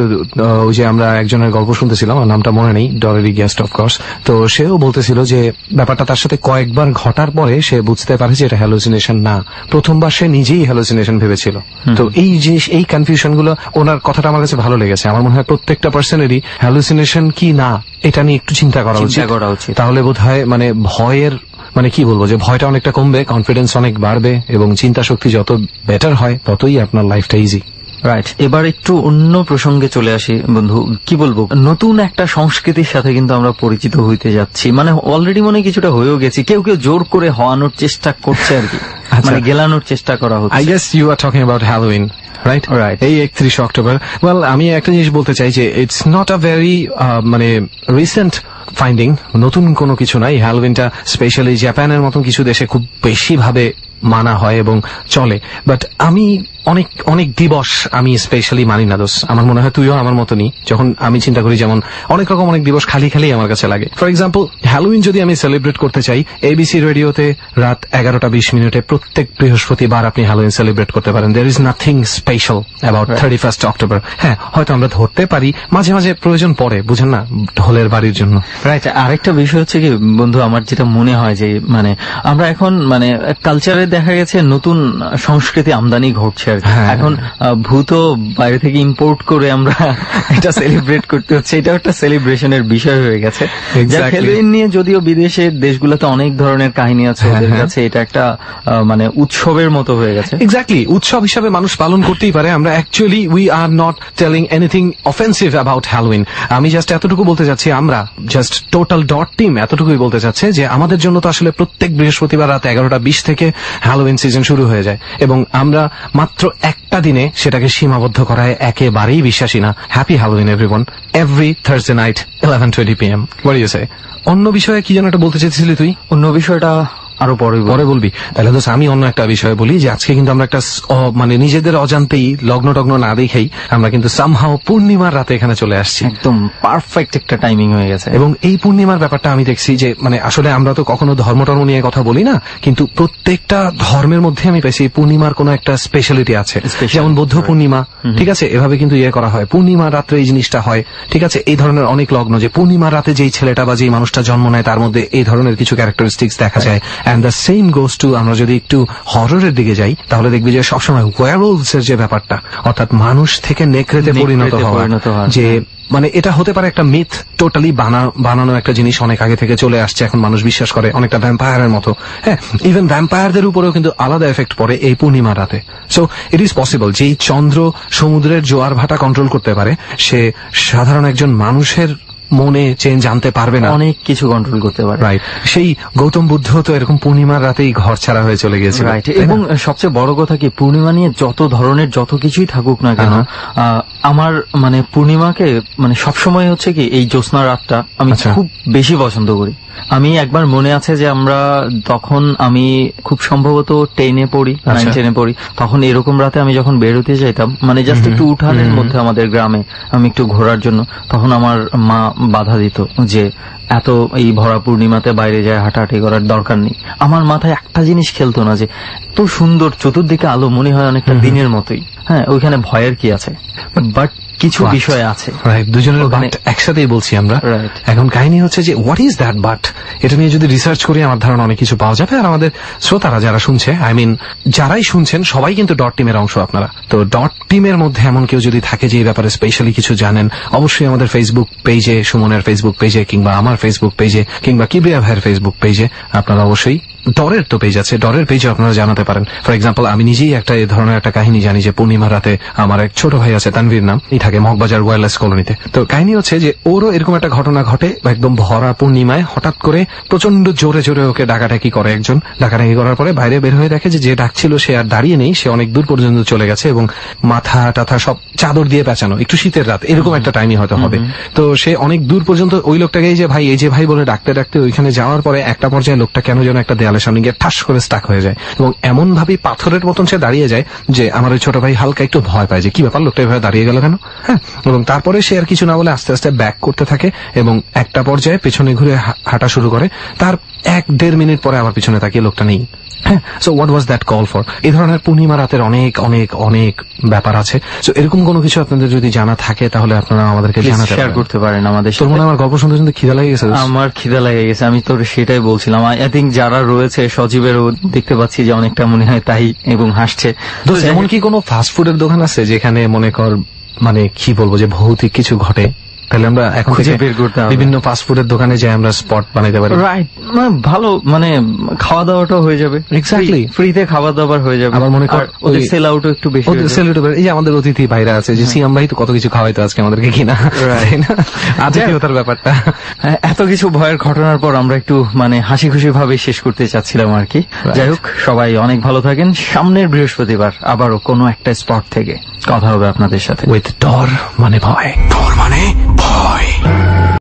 ওই যে আমরা একজনের গল্প শুনতেছিলাম, নামটা মনে নেই, ডরেরি গেস্ট অফকোর্স। তো সেও বলতেছিল যে ব্যাপারটা তার সাথে কয়েকবার ঘটার পরে সে বুঝতে পারে যে এটা হ্যালুসিনেশন না। প্রথমবার সে নিজেই হ্যালুসিনেশন ভেবেছিল। তো এই যে এই কনফিউশন গুলো, ওনার কথাটা আমার কাছে ভালো লেগেছে। আমার মনে হয় প্রত্যেকটা পার্সনেরই হ্যালুসিনেশন কি না এটা নিয়ে একটু চিন্তা করা উচিত। তাহলে বোধ হয় মানে ভয়ের মানে কি বলবো, যে ভয়টা অনেকটা কমবে, কনফিডেন্স অনেক বাড়বে, এবং চিন্তা শক্তি যত বেটার হয় ততই আপনার লাইফটা ইজি। রাইট। এবার একটু অন্য প্রসঙ্গে চলে আসি বন্ধু। কি বলবো, নতুন একটা সংস্কৃতির সাথে কিন্তু আমরা পরিচিত হইতে যাচ্ছি। মানে অলরেডি মনে কিছুটা হয়েও গেছি, কেউ কেউ জোর করে হওয়ানোর চেষ্টা করছে আর কি, মানে গেলানোর চেষ্টা করা হচ্ছে। I guess you are talking about Halloween, right? এই 31 অক্টোবর। ওয়েল, আমি একটা জিনিস বলতে চাই যে ইটস নট আ ভেরি মানে রিসেন্ট ফাইন্ডিং, নতুন কোনো কিছু নাই। হ্যালোউইনটা স্পেশালি জাপানের মতন কিছু দেশে খুব বেশি ভাবে মানা হয় এবং চলে। বাট আমি অনেক অনেক দিবস আমি স্পেশালি মানি না দোষ। আমার মনে হয় তুইও আমার মতনই। যখন আমি চিন্তা করি যেমন অনেক রকম অনেক দিবস খালি খালি আমার কাছে লাগে। ফর এক্সাম্পল হ্যালোউইন যদি আমি সেলিব্রেট করতে চাই, এবিসি রেডিওতে রাত 11:20 প্রত্যেক বৃহস্পতিবার আপনি হ্যালোউইন সেলিব্রেট করতে পারেন। There is nothing special about 31st October. হ্যাঁ, হয়তো আমরা ধরতে পারি, মাঝে মাঝে প্রয়োজন পড়ে, বুঝেন না, ঢোলের বাড়ির জন্য। রাইট। আরেকটা বিষয় হচ্ছে কি বন্ধু, আমার যেটা মনে হয় যে মানে আমরা এখন মানে কালচারে দেখা গেছে নতুন সংস্কৃতি আমদানি ঘটছে আর কি। এখন ভূত বাইরে থেকে ইম্পোর্ট করে আমরা এটা সেলিব্রেট করতে হচ্ছে, এটা একটা সেলিব্রেশনের বিষয় হয়ে গেছে। হ্যালোউইন নিয়ে যদিও বিদেশের দেশগুলোতে অনেক ধরনের কাহিনী আছে, ওদের কাছে এটা একটা মানে উৎসবের মতো হয়ে গেছে। এক্স্যাক্টলি, উৎসব হিসাবে মানুষ পালন করতেই পারে। আমরা actually we are not telling anything offensive about Halloween. আমি জাস্ট এতটুকু বলতে চাচ্ছি, আমরা জাস্ট টোটাল ডট টিম এতটুকুই বলতে চাচ্ছে যে আমাদের জন্য তো আসলে প্রত্যেক বৃহস্পতিবার রাত 11:20 থেকে হ্যালোউইন সিজন শুরু হয়ে যায় এবং আমরা মাত্র একটা দিনে সেটাকে সীমাবদ্ধ করায় একেবারেই বিশ্বাসী না। Happy Halloween everyone, every Thursday night 11:20 PM। What do you say? অন্য বিষয়ে কি যেন একটা বলতে চেয়েছিলি তুই? অন্য বিষয়টা আরো পরে বলবি? তাহলে তো আমি অন্য একটা বিষয় বলি যে আজকে কিন্তু আমরা একটা মানে নিজেদের অজান্তেই লগ্ন টগ্ন না দেখেই আমরা কিন্তু সামহাও পূর্ণিমার রাতে এখানে চলে আসছি। একদম পারফেক্ট একটা টাইমিং হয়ে গেছে। এবং এই পূর্ণিমার ব্যাপারটা আমি দেখছি যে মানে আসলে আমরা তো কখনো ধর্ম টর্ম নিয়ে কথা বলি না, কিন্তু প্রত্যেকটা ধর্মের মধ্যে আমি পেয়েছি পূর্ণিমার কোনো একটা স্পেশালিটি আছে। যেমন বৌদ্ধ পূর্ণিমা, ঠিক আছে, এভাবে কিন্তু করা হয়, পূর্ণিমার রাত্রে এই জিনিসটা হয়, ঠিক আছে। এই ধরনের অনেক লগ্ন যে পূর্ণিমার রাতে যেই ছেলেটা বা যেই মানুষটা জন্ম নেয় তার মধ্যে এই ধরনের কিছু ক্যারেক্টারিস্টিক্স দেখা যায়। And the same goes to, আমরা যদি একটু হররের দিকে যাই তাহলে দেখবি যে সবসময় ওয়্যারওলভস এর যে ব্যাপারটা, অর্থাৎ মানুষ থেকে নেকড়েতে পরিণত হওয়া, যে মানে এটা হতে পারে একটা মিথ, টোটালি বানানো একটা জিনিস, অনেক আগে থেকে চলে আসছে, এখন মানুষ বিশ্বাস করে, অনেকটা ভ্যাম্পায়ারের মতো। হ্যাঁ, ইভেন ভ্যাম্পায়ারদের উপরেও কিন্তু আলাদা এফেক্ট পড়ে এই পূর্ণিমা রাতে। সো ইট ইজ পসিবল যেই চন্দ্র সমুদ্রের জোয়ার ভাটা কন্ট্রোল করতে পারে, সে সাধারণ একজন মানুষের মনে চেঞ্জ আনতে পারবে না, অনেক কিছু কন্ট্রোল করতে পারে। রাইট। সেই গৌতম বুদ্ধ তো এরকম পূর্ণিমার রাতেই ঘর ছাড়া হয়ে চলে গিয়েছিল। রাইট। এবং সবচেয়ে বড় কথা কি, পূর্ণিমা নিয়ে যত ধরনের যত কিছুই থাকুক না কেন, আমার মানে পূর্ণিমাকে মানে সবসময় হচ্ছে কি এই জ্যোৎস্না রাতটা আমি খুব বেশি পছন্দ করি। আমি একবার মনে আছে যে আমরা তখন আমি খুব সম্ভবত 10-এ পড়ি, 9-10-এ পড়ি, তখন এরকম রাতে আমি যখন বেরোতে যাইতাম, মানে জাস্ট একটু উঠানের মধ্যে আমাদের গ্রামে আমি একটু ঘোরার জন্য, তখন আমার মা বাধা দিত যে এত এই ভরা পূর্ণিমাতে বাইরে যায় হাঁটাহাঁটি করার দরকার নেই। আমার মাথায় একটা জিনিস খেলতো না যে এত সুন্দর চতুর্দিকে আলো, মনে হয় অনেকটা দিনের মতোই। হ্যাঁ, ওইখানে ভয়ের কি আছে? বাট কিছু বিষয় আছে। দুজনের বাট একসাথেই বলছি আমরা। এখন কাহিনী হচ্ছে যে হোয়াট ইজ দ্যাট বাট, এটা নিয়ে যদি রিসার্চ করি আমার ধারণা অনেক কিছু পাওয়া যাবে। আর আমাদের শ্রোতারা যারা শুনছে, আই মিন যারাই শুনছেন সবাই কিন্তু ডট টিমের অংশ আপনারা। তো ডট টিমের মধ্যে এমন কেউ যদি থাকে যে এই ব্যাপারে স্পেশালি কিছু জানেন, অবশ্যই আমাদের ফেসবুক পেজে, সুমনের ফেসবুক পেজে কিংবা আমার ফেসবুক পেজে কিংবা কিবরিয়া ভাইয়ের ফেসবুক পেজে আপনারা অবশ্যই, ডরের তো পেজ আছে, ডরের পেজে আপনারা জানাতে পারেন। ফর এক্সাম্পল আমি নিজেই একটা এই ধরনের একটা কাহিনী জানি যে পূর্ণিমা রাতে আমার এক ছোট ভাই আছে, তানভীর নাম, এই থাকে মগবাজার ওয়্যারলেস কলোনিতে। তো কাহিনী হচ্ছে যে ওরও এরকম একটা ঘটনা ঘটে, একদম ভরা পূর্ণিমায় হঠাৎ করে প্রচন্ড জোরে জোরে ওকে ডাকাডাকি করে একজন। ডাকাডাকি করার পরে বাইরে বের হয়ে দেখে যে ডাকছিল সে আর দাঁড়িয়ে নেই, সে অনেক দূর পর্যন্ত চলে গেছে এবং মাথা টাথা সব চাদর দিয়ে পেঁচানো, একটু শীতের রাত, এরকম একটা টাইমই হয়তো হবে। তো সে অনেক দূর পর্যন্ত ওই লোকটাকে এই যে ভাই বলে ডাকতে ডাকতে ওইখানে যাওয়ার পরে একটা পর্যায়ে লোকটা কেন যেন একটা দেয়ালের সামনে গিয়ে ঠাস করে স্টাক হয়ে যায় এবং এমন ভাবে পাথরের মতন সে দাঁড়িয়ে যায় যে আমার ওই ছোট ভাই হালকা একটু ভয় পায় যে কি ব্যাপার, লোকটা এভাবে দাঁড়িয়ে গেল কেন। হ্যাঁ, এবং তারপরে সে আর কিছু না বলে আস্তে আস্তে ব্যাক করতে থাকে এবং একটা পর্যায়ে পেছনে ঘুরে হাঁটা শুরু করে। তার 1-1.5 মিনিট পরে আবার পিছনে তাকিয়ে লোকটা নেই। হ্যাঁ, so what was that call for? এই ধরনের পূর্ণিমা রাতের অনেক অনেক অনেক ব্যাপার আছে। সো এরকম কোনো কিছু আপনাদের যদি জানা থাকে তাহলে আপনারা আমাদেরকে জানাতে শেয়ার করতে পারেন আমাদের সাথে। তোর মনে আমার গল্প শুনতে শুনতে খিদা লেগে গেছে? আমার খিদা লেগে গেছে, আমি তোর সেটাই বলছিলাম। আই থিঙ্ক যারা রয়েছে সজীবেরও দেখতে পাচ্ছি যে অনেকটা মনে হয় তাই এবং হাসছে। তো এমন কি কোনো ফাস্ট ফুডের দোকান আছে যেখানে মনে কর মানে কি বলবো যে ভৌতিক কিছু ঘটে? তাহলে আমরা এখন থেকে বিভিন্ন ফাস্টফুডের দোকানে যাই, আমরা স্পট বানাইতে পারি। রাইট, ভালো মানে খাওয়া দাওয়াটাও হয়ে যাবে, এক্স্যাক্টলি ফ্রিতে খাবার দাবার হয়ে যাবে। আমার মনে কর ওদের সেল আউটও একটু বেশি, সেল আউট। এই যে আমাদের অতিথি ভাইরা আছে যে সিয়াম ভাই তো কত কিছু খাওয়াইতো আজকে আমাদেরকে, কিনা তাই না? আতিথেয়তার ব্যাপারটা। এত কিছু ভয়ের ঘটনার পর আমরা একটু মানে হাসি খুশি ভাবে শেষ করতে চাচ্ছিলাম আর কি। যাই হোক, সবাই অনেক ভালো থাকেন। সামনের বৃহস্পতিবার আবারও কোনো একটা স্পট থেকে কথা হবে আপনাদের সাথে। উইথ ডর মানে ভয়, ডর মানে